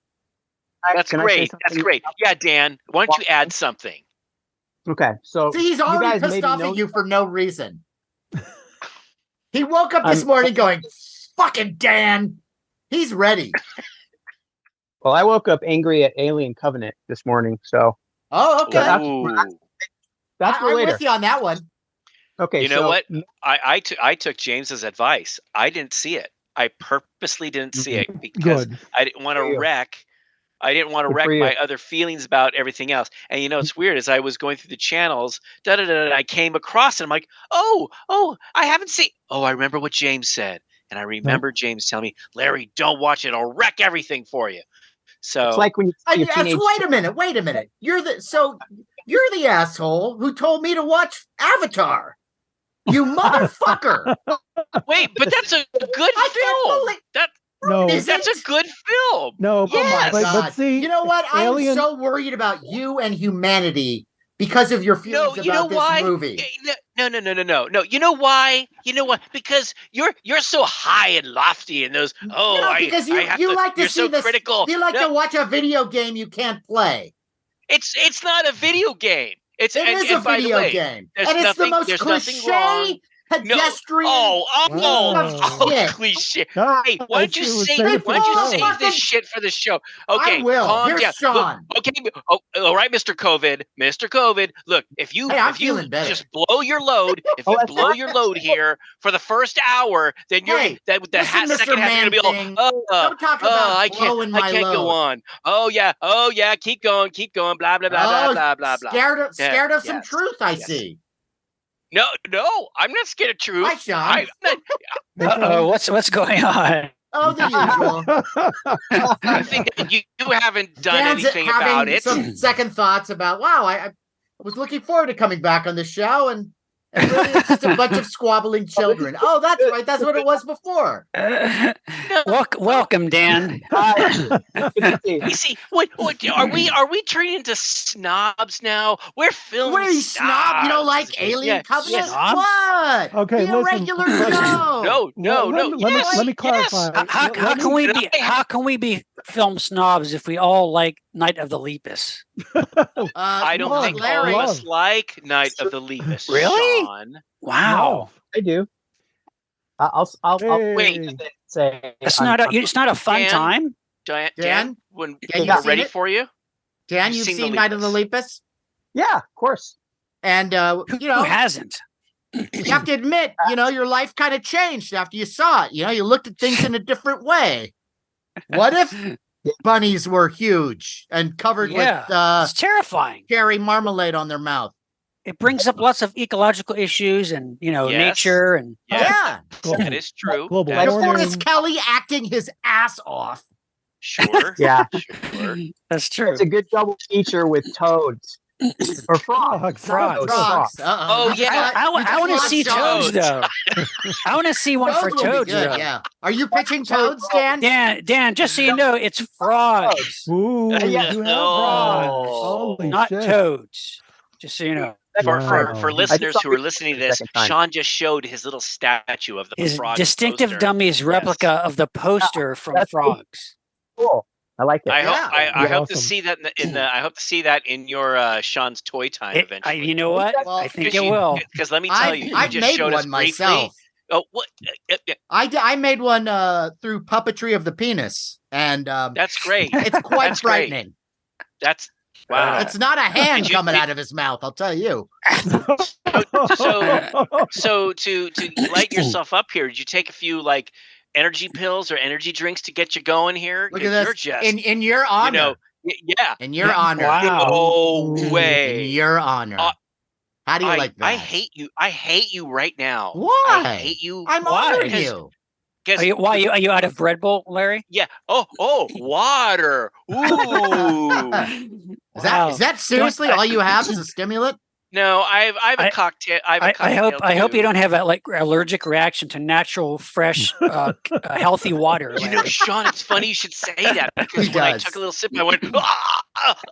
Speaker 3: That's
Speaker 5: Can I say
Speaker 3: great. That's
Speaker 5: something?
Speaker 3: great. Yeah, Dan, why don't you add something?
Speaker 5: Okay. So
Speaker 1: See, he's
Speaker 5: you
Speaker 1: already
Speaker 5: guys
Speaker 1: pissed
Speaker 5: maybe
Speaker 1: off
Speaker 5: know-
Speaker 1: at you for no reason. He woke up this morning going, fucking Dan. He's ready.
Speaker 5: Well, I woke up angry at Alien Covenant this morning, so
Speaker 1: Oh, okay.
Speaker 5: Ooh. that's for
Speaker 1: I'm
Speaker 5: later.
Speaker 1: with you on that one.
Speaker 5: Okay,
Speaker 3: You know
Speaker 5: so
Speaker 3: what? I took James's advice. I didn't see it. I purposely didn't see it because
Speaker 2: Good.
Speaker 3: I didn't want
Speaker 5: For
Speaker 3: to
Speaker 5: you.
Speaker 3: wreck. I didn't want to
Speaker 5: Good
Speaker 3: wreck
Speaker 5: for you.
Speaker 3: my other feelings about everything else. And it's weird. As I was going through the channels, I came across it. I'm like, oh, I haven't seen. Oh, I remember what James said, and I remember James telling me, Larry, don't watch it. It'll wreck everything for you. So
Speaker 5: It's like when you see a teenage.
Speaker 1: Wait a minute. You're the asshole who told me to watch Avatar. You motherfucker.
Speaker 3: wait, but that's a good
Speaker 1: I can't
Speaker 3: film.
Speaker 1: believe-
Speaker 2: No,
Speaker 1: Is
Speaker 3: That's
Speaker 1: it?
Speaker 3: a good film.
Speaker 2: no,
Speaker 1: Oh my
Speaker 3: Yes.
Speaker 2: but
Speaker 1: God.
Speaker 2: see,
Speaker 1: You know what?
Speaker 2: Alien-
Speaker 1: I'm so worried about you and humanity because of your feelings
Speaker 3: No, you know
Speaker 1: about this
Speaker 3: why?
Speaker 1: movie.
Speaker 3: No. You know why? You know what? Because you're so high and lofty and those. Oh,
Speaker 1: No, because
Speaker 3: I have
Speaker 1: you like to
Speaker 3: You're
Speaker 1: see
Speaker 3: so
Speaker 1: this.
Speaker 3: critical.
Speaker 1: You like
Speaker 3: No,
Speaker 1: to watch a video game you can't play.
Speaker 3: it's not a video game. It's
Speaker 1: It is a
Speaker 3: and by the
Speaker 1: video
Speaker 3: way,
Speaker 1: game,
Speaker 3: there's
Speaker 1: and it's the
Speaker 3: nothing.
Speaker 1: most
Speaker 3: There's nothing wrong.
Speaker 1: cliche,
Speaker 3: No.
Speaker 1: pedestrian.
Speaker 2: Wow.
Speaker 1: shit.
Speaker 3: Cliche.
Speaker 2: God,
Speaker 3: Hey, why don't you
Speaker 2: it was
Speaker 3: save?
Speaker 2: saved for
Speaker 3: Why don't you
Speaker 2: the
Speaker 3: save
Speaker 2: show.
Speaker 3: this shit for the show?
Speaker 1: I
Speaker 3: Okay,
Speaker 1: will.
Speaker 3: calm
Speaker 1: Here's
Speaker 3: down.
Speaker 1: Sean.
Speaker 3: Look, okay, all right, Mr. COVID. Look, if you
Speaker 1: Hey, I'm
Speaker 3: if you
Speaker 1: feeling better.
Speaker 3: just blow your load, if
Speaker 5: Oh,
Speaker 3: you
Speaker 5: that's
Speaker 3: blow
Speaker 5: not-
Speaker 3: your load here for the first hour, then you're
Speaker 1: Hey,
Speaker 3: the
Speaker 1: listen,
Speaker 3: second
Speaker 1: Mr.
Speaker 3: half you're gonna be
Speaker 1: Man-Thing,
Speaker 3: all,
Speaker 1: don't talk about
Speaker 3: I can't
Speaker 1: blowing my
Speaker 3: go
Speaker 1: load.
Speaker 3: on. Oh yeah, keep going, blah blah blah blah blah blah blah.
Speaker 1: Scared of some
Speaker 3: Yes,
Speaker 1: truth, I
Speaker 3: yes.
Speaker 1: see.
Speaker 3: No, I'm not scared of truth.
Speaker 1: Hi, Sean.
Speaker 3: I'm not,
Speaker 4: Uh-oh, what's going on?
Speaker 1: Oh, the usual.
Speaker 3: I think that you haven't done
Speaker 1: Dan's
Speaker 3: anything
Speaker 1: having
Speaker 3: about it.
Speaker 1: some second thoughts about, wow, I was looking forward to coming back on the show, and really it's just a bunch of squabbling children. Oh, that's right. That's what it was before.
Speaker 4: Welcome, Dan.
Speaker 5: Good to see you.
Speaker 3: You see, what are we turning into snobs now? We're film
Speaker 1: What are you snob? You don't
Speaker 3: snobs.
Speaker 1: like Alien
Speaker 3: Yeah,
Speaker 1: Covenant?
Speaker 4: Snobs?
Speaker 1: What?
Speaker 2: Okay,
Speaker 1: Be a
Speaker 2: listen.
Speaker 1: regular Joe.
Speaker 3: No.
Speaker 2: Let me clarify.
Speaker 4: How can we be film snobs if we all like Night of the Lepus?
Speaker 3: I don't
Speaker 2: love,
Speaker 3: think all of
Speaker 2: love.
Speaker 3: us like Night of the Lepus.
Speaker 4: Really?
Speaker 3: Sean.
Speaker 4: Wow,
Speaker 5: I do. I'll
Speaker 3: Wait.
Speaker 5: and then say
Speaker 4: it's
Speaker 5: I'm-
Speaker 4: not a fun
Speaker 3: Dan?
Speaker 4: time.
Speaker 3: Dan,
Speaker 1: Dan?
Speaker 3: when
Speaker 1: Dan,
Speaker 3: we're
Speaker 1: you've
Speaker 3: ready
Speaker 1: seen it?
Speaker 3: for you.
Speaker 1: Dan,
Speaker 3: You've
Speaker 1: you've
Speaker 3: seen
Speaker 1: seen
Speaker 3: the
Speaker 1: Night of the Lepus?
Speaker 5: Yeah, of course.
Speaker 1: And,
Speaker 4: Who hasn't?
Speaker 1: you have to admit, your life kind of changed after you saw it. You looked at things in a different way. What if bunnies were huge and covered
Speaker 4: Yeah.
Speaker 1: with
Speaker 4: It's terrifying.
Speaker 1: cherry marmalade on their mouth?
Speaker 4: It brings up lots of ecological issues and
Speaker 3: Yes.
Speaker 4: nature and
Speaker 1: Yeah.
Speaker 3: That is true.
Speaker 2: Global
Speaker 3: That is
Speaker 2: warming.
Speaker 1: DeForest Kelly acting his ass off.
Speaker 3: Sure.
Speaker 5: Yeah,
Speaker 3: Sure.
Speaker 4: that's true.
Speaker 5: it's a good double feature with toads or frogs.
Speaker 2: Frogs.
Speaker 1: Frogs.
Speaker 3: Oh, yeah.
Speaker 4: I want to
Speaker 1: lost
Speaker 4: see
Speaker 1: Sean.
Speaker 4: toads though. I want to see one for
Speaker 1: Toads will be
Speaker 4: toads.
Speaker 1: good,
Speaker 4: Though.
Speaker 1: yeah. Are you pitching toads, Dan?
Speaker 4: Dan, just so you know, it's frogs,
Speaker 2: Ooh,
Speaker 5: Yeah.
Speaker 2: you have
Speaker 3: Oh.
Speaker 2: Holy
Speaker 4: not
Speaker 2: shit.
Speaker 4: toads. Just so you know.
Speaker 3: For
Speaker 2: Wow.
Speaker 3: listeners who are listening to this,
Speaker 5: Second time.
Speaker 3: Sean just showed his little statue of the
Speaker 4: His
Speaker 3: frog
Speaker 4: distinctive
Speaker 3: poster.
Speaker 4: dummies replica of the poster from
Speaker 5: that's cool.
Speaker 4: Frogs.
Speaker 5: Cool. I like it.
Speaker 3: I hope
Speaker 1: Yeah.
Speaker 3: I hope to
Speaker 2: Awesome.
Speaker 3: see that I hope to see that in your Sean's toy time eventually.
Speaker 4: You know what?
Speaker 1: Well,
Speaker 4: I think it will.
Speaker 3: Because let me tell you, you
Speaker 1: I've
Speaker 3: just
Speaker 1: made
Speaker 3: showed us
Speaker 1: one
Speaker 3: briefly.
Speaker 1: myself.
Speaker 3: Oh, what?
Speaker 1: I made one through puppetry of the penis, and
Speaker 3: That's great.
Speaker 1: it's quite
Speaker 3: That's great.
Speaker 1: frightening.
Speaker 3: That's wow.
Speaker 1: It's not a hand
Speaker 3: Did you-
Speaker 1: coming
Speaker 3: did-
Speaker 1: out of his mouth, I'll tell you.
Speaker 3: So to light yourself up here, did you take a few like energy pills or energy drinks to get you going here?
Speaker 1: Look
Speaker 3: 'Cause
Speaker 1: at
Speaker 3: you're
Speaker 1: this.
Speaker 3: just
Speaker 1: In your honor.
Speaker 3: yeah.
Speaker 1: In your honor.
Speaker 4: Wow.
Speaker 3: No
Speaker 1: In
Speaker 3: way.
Speaker 1: your honor. How do you like that?
Speaker 3: I hate you. I hate you right now.
Speaker 1: Why?
Speaker 3: I hate you.
Speaker 1: I'm
Speaker 4: Why?
Speaker 1: honoring
Speaker 3: Because-
Speaker 1: you.
Speaker 3: Because
Speaker 4: Are you out of Red Bull, Larry?
Speaker 3: yeah. Oh, water. Ooh.
Speaker 1: Is that seriously all you have is a stimulant?
Speaker 3: No, I have a
Speaker 4: I-
Speaker 3: cocktail. I have a
Speaker 4: I
Speaker 3: cocktail.
Speaker 4: hope you
Speaker 3: too.
Speaker 4: don't have a allergic reaction to natural, fresh, healthy water.
Speaker 3: You know,
Speaker 4: Larry.
Speaker 3: Sean, it's funny you should say that because
Speaker 1: He
Speaker 3: when I
Speaker 1: does.
Speaker 3: took a little sip, I went, ah!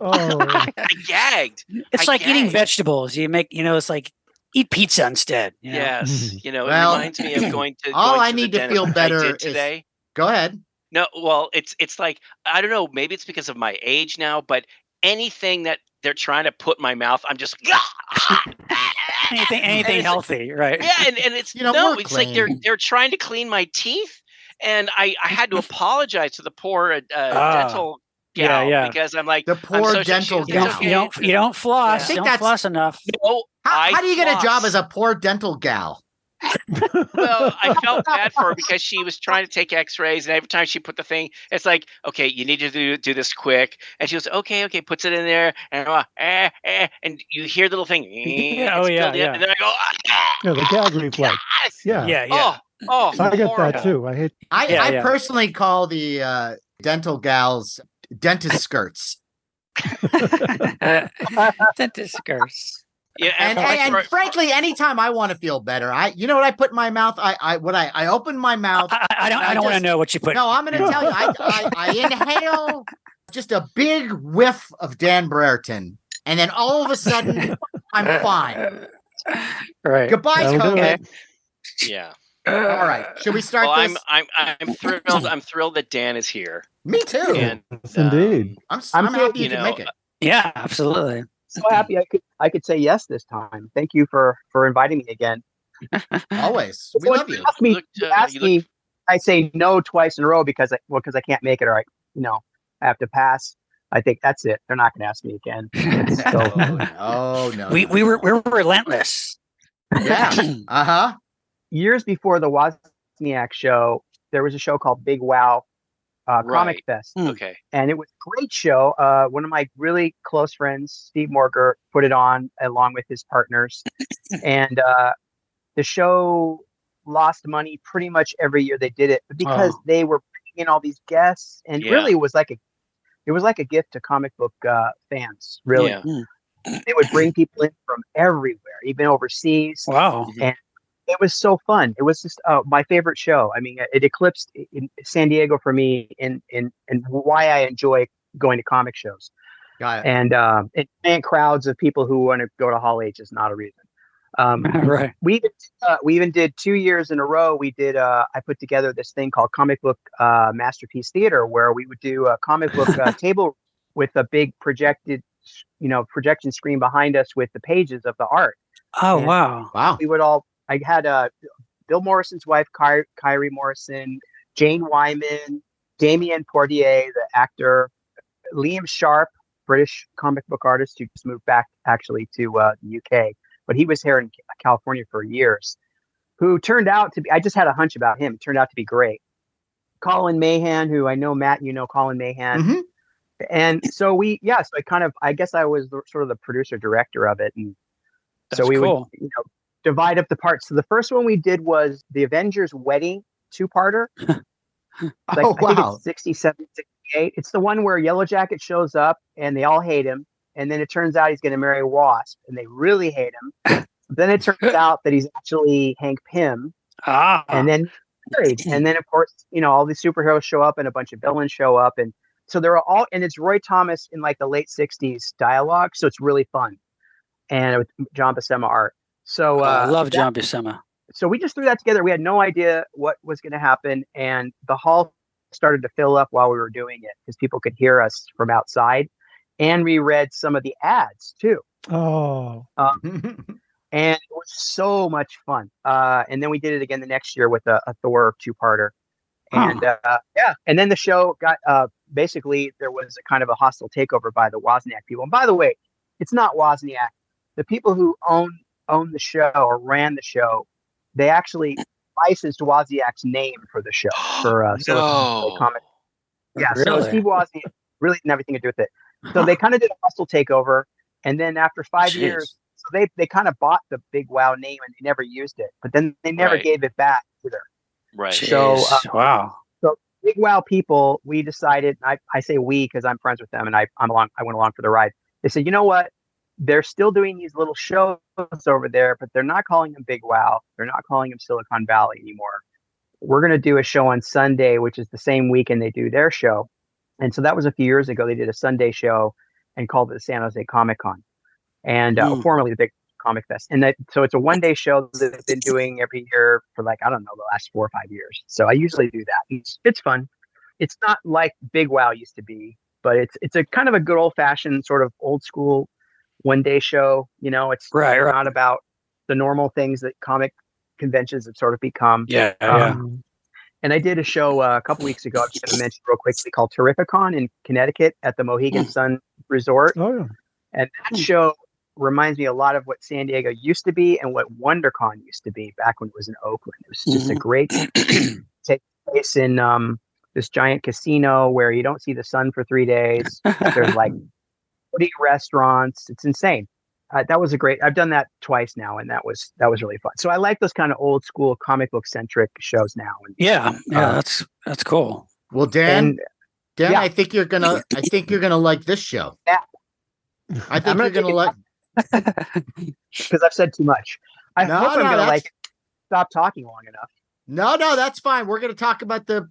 Speaker 2: Oh,
Speaker 3: I gagged.
Speaker 4: It's
Speaker 3: I
Speaker 4: like eating
Speaker 3: gagged.
Speaker 4: vegetables. You make, it's like eat pizza instead. You know?
Speaker 3: Yes,
Speaker 1: Well,
Speaker 3: it reminds me of going to.
Speaker 1: all
Speaker 3: going
Speaker 1: I
Speaker 3: to the
Speaker 1: need to
Speaker 3: dentist,
Speaker 1: feel
Speaker 3: which
Speaker 1: better
Speaker 3: I did
Speaker 1: is-
Speaker 3: today.
Speaker 1: Go ahead.
Speaker 3: No, well, it's like I don't know. Maybe it's because of my age now, but anything that they're trying to put in my mouth, I'm just
Speaker 4: Anything
Speaker 3: And it's-
Speaker 4: healthy, right?
Speaker 3: Yeah, and it's
Speaker 1: You know,
Speaker 3: no,
Speaker 1: we're
Speaker 3: it's like they're
Speaker 1: clean.
Speaker 3: they're trying to clean my teeth, and I had to apologize to the poor dental gal
Speaker 4: yeah.
Speaker 3: because I'm like
Speaker 1: The poor
Speaker 3: so
Speaker 1: dental
Speaker 3: it's
Speaker 4: You don't,
Speaker 1: gal.
Speaker 4: you don't, you don't floss.
Speaker 3: Yeah.
Speaker 1: I think
Speaker 4: You don't
Speaker 1: that's-
Speaker 4: floss enough.
Speaker 3: No,
Speaker 1: How do you get a job
Speaker 3: floss.
Speaker 1: as a poor dental gal?
Speaker 3: Well, I felt bad for her because she was trying to take X-rays, and every time she put the thing, it's like, okay, you need to do this quick. And she goes, okay, puts it in there, and and you hear the little thing.
Speaker 4: Yeah,
Speaker 3: it's
Speaker 4: oh, yeah,
Speaker 3: filled in,
Speaker 4: yeah.
Speaker 3: and then I go,
Speaker 2: Yeah, the gag reflex. Yeah.
Speaker 4: Yeah, yeah.
Speaker 3: oh,
Speaker 2: I get that
Speaker 3: horrible.
Speaker 2: too. I hate.
Speaker 1: I personally call the dental gals dentist skirts.
Speaker 4: Dentist skirts.
Speaker 3: Yeah,
Speaker 1: And frankly, anytime I want to feel better, you know what I put in my mouth? I open my mouth.
Speaker 4: I don't want to know what you put.
Speaker 1: No, I'm going to tell you. I inhale just a big whiff of Dan Brereton, and then all of a sudden, I'm fine.
Speaker 4: Right.
Speaker 1: Goodbye,
Speaker 2: That'll do
Speaker 1: COVID.
Speaker 2: it.
Speaker 3: yeah.
Speaker 1: All right, should we start
Speaker 3: Well,
Speaker 1: this?
Speaker 3: I'm thrilled. I'm thrilled that Dan is here.
Speaker 1: Me too.
Speaker 3: And
Speaker 2: Yes, indeed.
Speaker 1: I'm
Speaker 5: I'm
Speaker 1: happy you
Speaker 3: you
Speaker 1: could
Speaker 3: know,
Speaker 1: make it.
Speaker 4: Yeah, absolutely.
Speaker 5: So happy I could say yes this time. Thank you for inviting me again.
Speaker 1: Always, we
Speaker 5: When
Speaker 1: love you.
Speaker 5: Ask me,
Speaker 3: you
Speaker 5: ask
Speaker 3: look-
Speaker 5: me. I say no twice in a row because I can't make it, or I have to pass. I think that's it. They're not going to ask me again.
Speaker 1: No.
Speaker 4: We're relentless.
Speaker 1: Yeah.
Speaker 5: Years before the Wozniak show, there was a show called Big Wow Comic
Speaker 3: Right.
Speaker 5: Fest.
Speaker 3: Okay.
Speaker 5: And it was a great show. One of my really close friends, Steve Morger, put it on along with his partners. And the show lost money pretty much every year they did it because they were bringing in all these guests. And really, it was like a gift to comic book fans, really.
Speaker 3: Yeah.
Speaker 5: They would bring people in from everywhere, even overseas.
Speaker 4: Wow.
Speaker 5: And it was so fun. It was just my favorite show. I mean, it eclipsed in San Diego for me and why I enjoy going to comic shows.
Speaker 1: Got it.
Speaker 5: And giant crowds of people who want to go to Hall H is not a reason.
Speaker 4: Right.
Speaker 5: We even did 2 years in a row. We did. I put together this thing called Comic Book Masterpiece Theater, where we would do a comic book table with a big projection screen behind us with the pages of the art.
Speaker 4: Oh,
Speaker 5: And
Speaker 4: wow.
Speaker 5: we would all. I had Bill Morrison's wife, Kyrie Morrison, Jane Wyman, Damien Portier, the actor, Liam Sharp, British comic book artist who just moved back actually to the UK, but he was here in California for years, who turned out to be, I just had a hunch about him, turned out to be great. Colin Mahan, who I know, Matt, Colin Mahan.
Speaker 1: Mm-hmm.
Speaker 5: And so I guess I was sort of the producer director of it. And
Speaker 4: That's
Speaker 5: so we
Speaker 4: cool.
Speaker 5: would, divide up the parts. So the first one we did was the Avengers Wedding 2-parter. I think it's 67, 68. It's the one where Yellow Jacket shows up and they all hate him. And then it turns out he's going to marry Wasp and they really hate him. Then it turns out that he's actually Hank Pym. And then married. And then, of course, all these superheroes show up and a bunch of villains show up. And so they're all, and it's Roy Thomas in like the late 60s dialogue. So it's really fun. And with John Buscema art. So
Speaker 4: I love John Buscema.
Speaker 5: So we just threw that together. We had no idea what was going to happen. And the hall started to fill up while we were doing it because people could hear us from outside. And we read some of the ads too.
Speaker 2: Oh.
Speaker 5: And it was so much fun. And then we did it again the next year with a Thor 2-parter. And and then the show got basically there was a kind of a hostile takeover by the Wozniak people. And by the way, it's not Wozniak. The people who own the show or ran the show, they actually licensed Wozniak's name for the show for Silicon Valley Comics. Yeah,
Speaker 4: Really?
Speaker 5: so Steve Wozniak really didn't have anything to do with it. So they kind of did a hostile takeover, and then after 5 years, so they kind of bought the Big Wow name and they never used it, but then they never gave it back either.
Speaker 3: Right.
Speaker 5: So
Speaker 4: wow.
Speaker 5: So Big Wow people, we decided. I say we because I'm friends with them, and I went along for the ride. They said, you know what? They're still doing these little shows over there, but they're not calling them Big Wow. They're not calling them Silicon Valley anymore. We're going to do a show on Sunday, which is the same weekend they do their show. And so that was a few years ago. They did a Sunday show and called it the San Jose Comic Con, and formerly the Big Comic Fest. And so it's a one-day show that they've been doing every year for the last 4 or 5 years. So I usually do that. It's fun. It's not like Big Wow used to be, but it's a kind of a good old-fashioned sort of old school one-day show. It's not about the normal things that comic conventions have sort of become.
Speaker 4: Yeah.
Speaker 5: And I did a show a couple weeks ago. I'm just going to mention real quickly called Terrificon in Connecticut at the Mohegan Sun Resort.
Speaker 2: Oh yeah.
Speaker 5: And that show reminds me a lot of what San Diego used to be and what WonderCon used to be back when it was in Oakland. It was just a great take place in this giant casino where you don't see the sun for 3 days. There's like 40 restaurants. It's insane. That was a great. I've done that twice now, and that was really fun. So I like those kind of old school comic book centric shows now. And,
Speaker 4: Yeah, that's cool.
Speaker 1: Well, Dan,
Speaker 5: yeah.
Speaker 1: I think you're gonna like this show.
Speaker 5: Yeah.
Speaker 1: I think you're gonna like
Speaker 5: because I've said too much. I hope I'm gonna like stop talking long enough.
Speaker 1: No, that's fine. We're gonna talk about the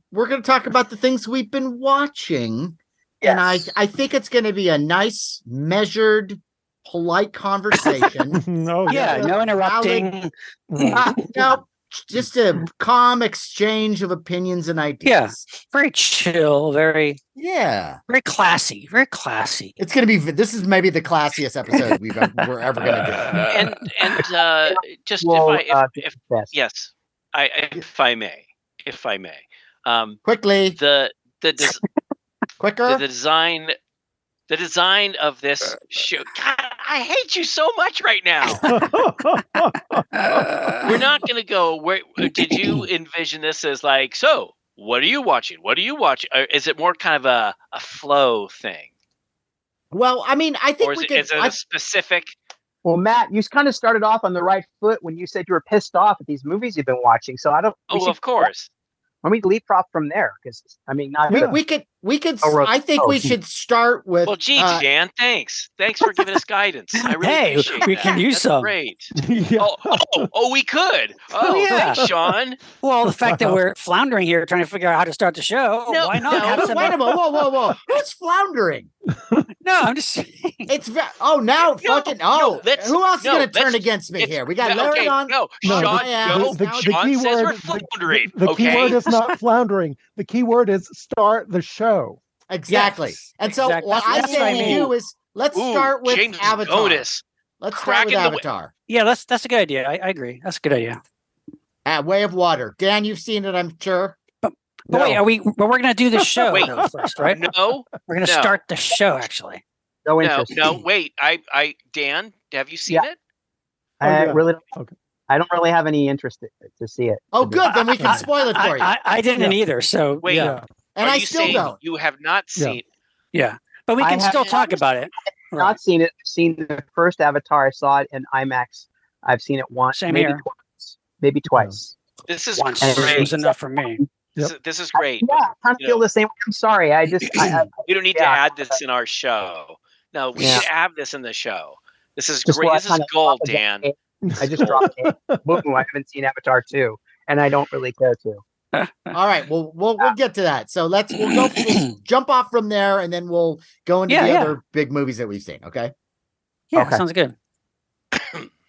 Speaker 1: things we've been watching.
Speaker 5: Yes.
Speaker 1: And I think it's gonna be a nice, measured, polite conversation.
Speaker 2: Oh
Speaker 4: Yeah, no interrupting.
Speaker 1: No, just a calm exchange of opinions and ideas.
Speaker 4: Yeah. Very chill, very classy, very classy.
Speaker 1: It's gonna be. This is maybe the classiest episode we're ever gonna do.
Speaker 3: And just yes, if I may,
Speaker 1: Quickly, quicker.
Speaker 3: The design of this show. God, I hate you so much right now. We're not going to go. Where did you envision this as like? So, what are you watching? What are you watching? Or is it more kind of a flow thing?
Speaker 1: Well, I mean, I think
Speaker 3: or is it a specific?
Speaker 5: Well, Matt, you kind of started off on the right foot when you said you were pissed off at these movies you've been watching. So I don't.
Speaker 3: Oh, of course.
Speaker 5: Let me leapfrog from there because I mean, not
Speaker 1: we could. I think we should start with.
Speaker 3: Well, gee, Dan, thanks for giving us guidance. I really appreciate
Speaker 4: we
Speaker 3: that.
Speaker 4: can use
Speaker 3: That's
Speaker 4: some.
Speaker 3: Great.
Speaker 2: Yeah.
Speaker 3: Oh, we could. Oh,
Speaker 4: yeah.
Speaker 3: thanks, Sean.
Speaker 4: Well, the fact that we're floundering here trying to figure out how to start the show, why not have some?
Speaker 1: Wait a minute! Whoa! Who's floundering?
Speaker 4: No, I'm just saying.
Speaker 1: It's who else is going to turn against me here? We got Larry on.
Speaker 3: No,
Speaker 2: No,
Speaker 3: Sean. Sean says we're floundering.
Speaker 2: The key word is not floundering. The key word is start the show.
Speaker 1: Exactly.
Speaker 4: Yes,
Speaker 1: And so
Speaker 4: exactly.
Speaker 1: what I
Speaker 4: That's
Speaker 1: say
Speaker 4: what I
Speaker 1: to
Speaker 4: mean.
Speaker 1: you is let's start with
Speaker 3: James
Speaker 1: Avatar.
Speaker 3: Bonus.
Speaker 1: Let's start with
Speaker 3: Cracking the
Speaker 1: Avatar.
Speaker 4: Yeah, that's a good idea. I agree. That's a good idea.
Speaker 1: Way of Water. Dan, you've seen it, I'm sure.
Speaker 4: But wait, we're going to do the show
Speaker 3: Wait.
Speaker 4: though, first, right?
Speaker 3: No.
Speaker 4: We're going to start the show actually.
Speaker 5: No interest.
Speaker 3: No, wait. Dan, have you seen
Speaker 5: Yeah.
Speaker 3: it?
Speaker 2: yeah.
Speaker 5: Really.
Speaker 2: Okay.
Speaker 5: I don't really have any interest to see it.
Speaker 1: Oh, good. Then we can spoil it for you.
Speaker 4: I didn't either. So
Speaker 3: Wait.
Speaker 2: Yeah.
Speaker 1: And
Speaker 3: Are
Speaker 1: I
Speaker 3: you
Speaker 1: still
Speaker 3: saying
Speaker 1: don't.
Speaker 3: you have not seen?
Speaker 4: yeah, but we
Speaker 5: I
Speaker 4: can still
Speaker 5: haven't-
Speaker 4: talk about it.
Speaker 5: I've not seen it. I've seen the first Avatar. I saw it in IMAX. I've seen it once,
Speaker 4: Same
Speaker 5: maybe
Speaker 4: here.
Speaker 5: twice. Maybe twice.
Speaker 3: This is
Speaker 4: Once
Speaker 3: great.
Speaker 4: was enough for me.
Speaker 3: This is great.
Speaker 5: Yeah, I kind of
Speaker 3: you
Speaker 5: feel
Speaker 3: know.
Speaker 5: the same. I'm sorry. I just.
Speaker 3: We don't need to
Speaker 5: Yeah.
Speaker 3: add this in our show. No, we
Speaker 5: Yeah.
Speaker 3: should have this in the show. This is
Speaker 5: Just
Speaker 3: great.
Speaker 5: where I
Speaker 3: This is
Speaker 5: kinda
Speaker 3: gold,
Speaker 5: dropped
Speaker 3: Dan.
Speaker 5: it. I just dropped it. Boom! I haven't seen Avatar 2, and I don't really care to.
Speaker 1: All right. Well, we'll get to that. So we'll jump off from there, and then we'll go into the other big movies that we've seen. Okay.
Speaker 4: Yeah,
Speaker 5: Okay.
Speaker 4: sounds good.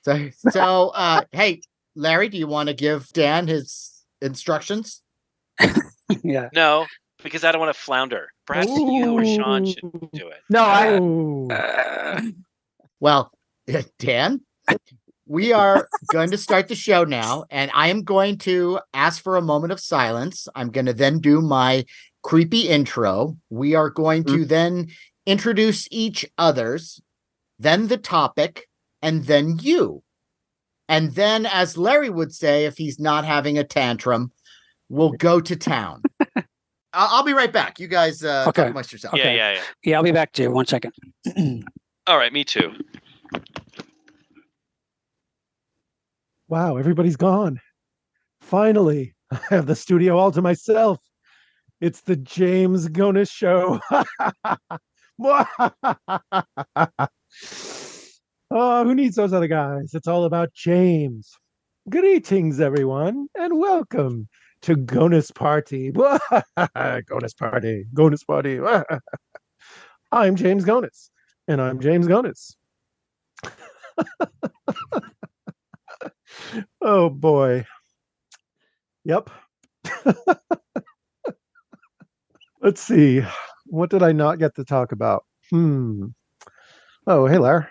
Speaker 1: So hey, Larry, do you want to give Dan his instructions?
Speaker 4: Yeah.
Speaker 3: No, because I don't want to flounder. Perhaps you or Sean should do it.
Speaker 5: No,
Speaker 1: Well, Dan, we are going to start the show now, and I am going to ask for a moment of silence. I'm going to then do my creepy intro. We are going to then introduce each other's, then the topic, and then you. And then, as Larry would say, if he's not having a tantrum, we'll go to town. I'll be right back. You guys talk amongst yourselves.
Speaker 3: Yeah.
Speaker 4: Yeah, I'll be back too. 1 second.
Speaker 3: All right, me too.
Speaker 2: Wow, everybody's gone. Finally, I have the studio all to myself. It's the James Gonis Show. Oh, who needs those other guys? It's all about James. Greetings, everyone, and welcome to Gonis Party. Gonis Party. Gonis Party. I'm James Gonis, and I'm James Gonis. Oh boy. Yep. Let's see. What did I not get to talk about? Oh, hey, Lar.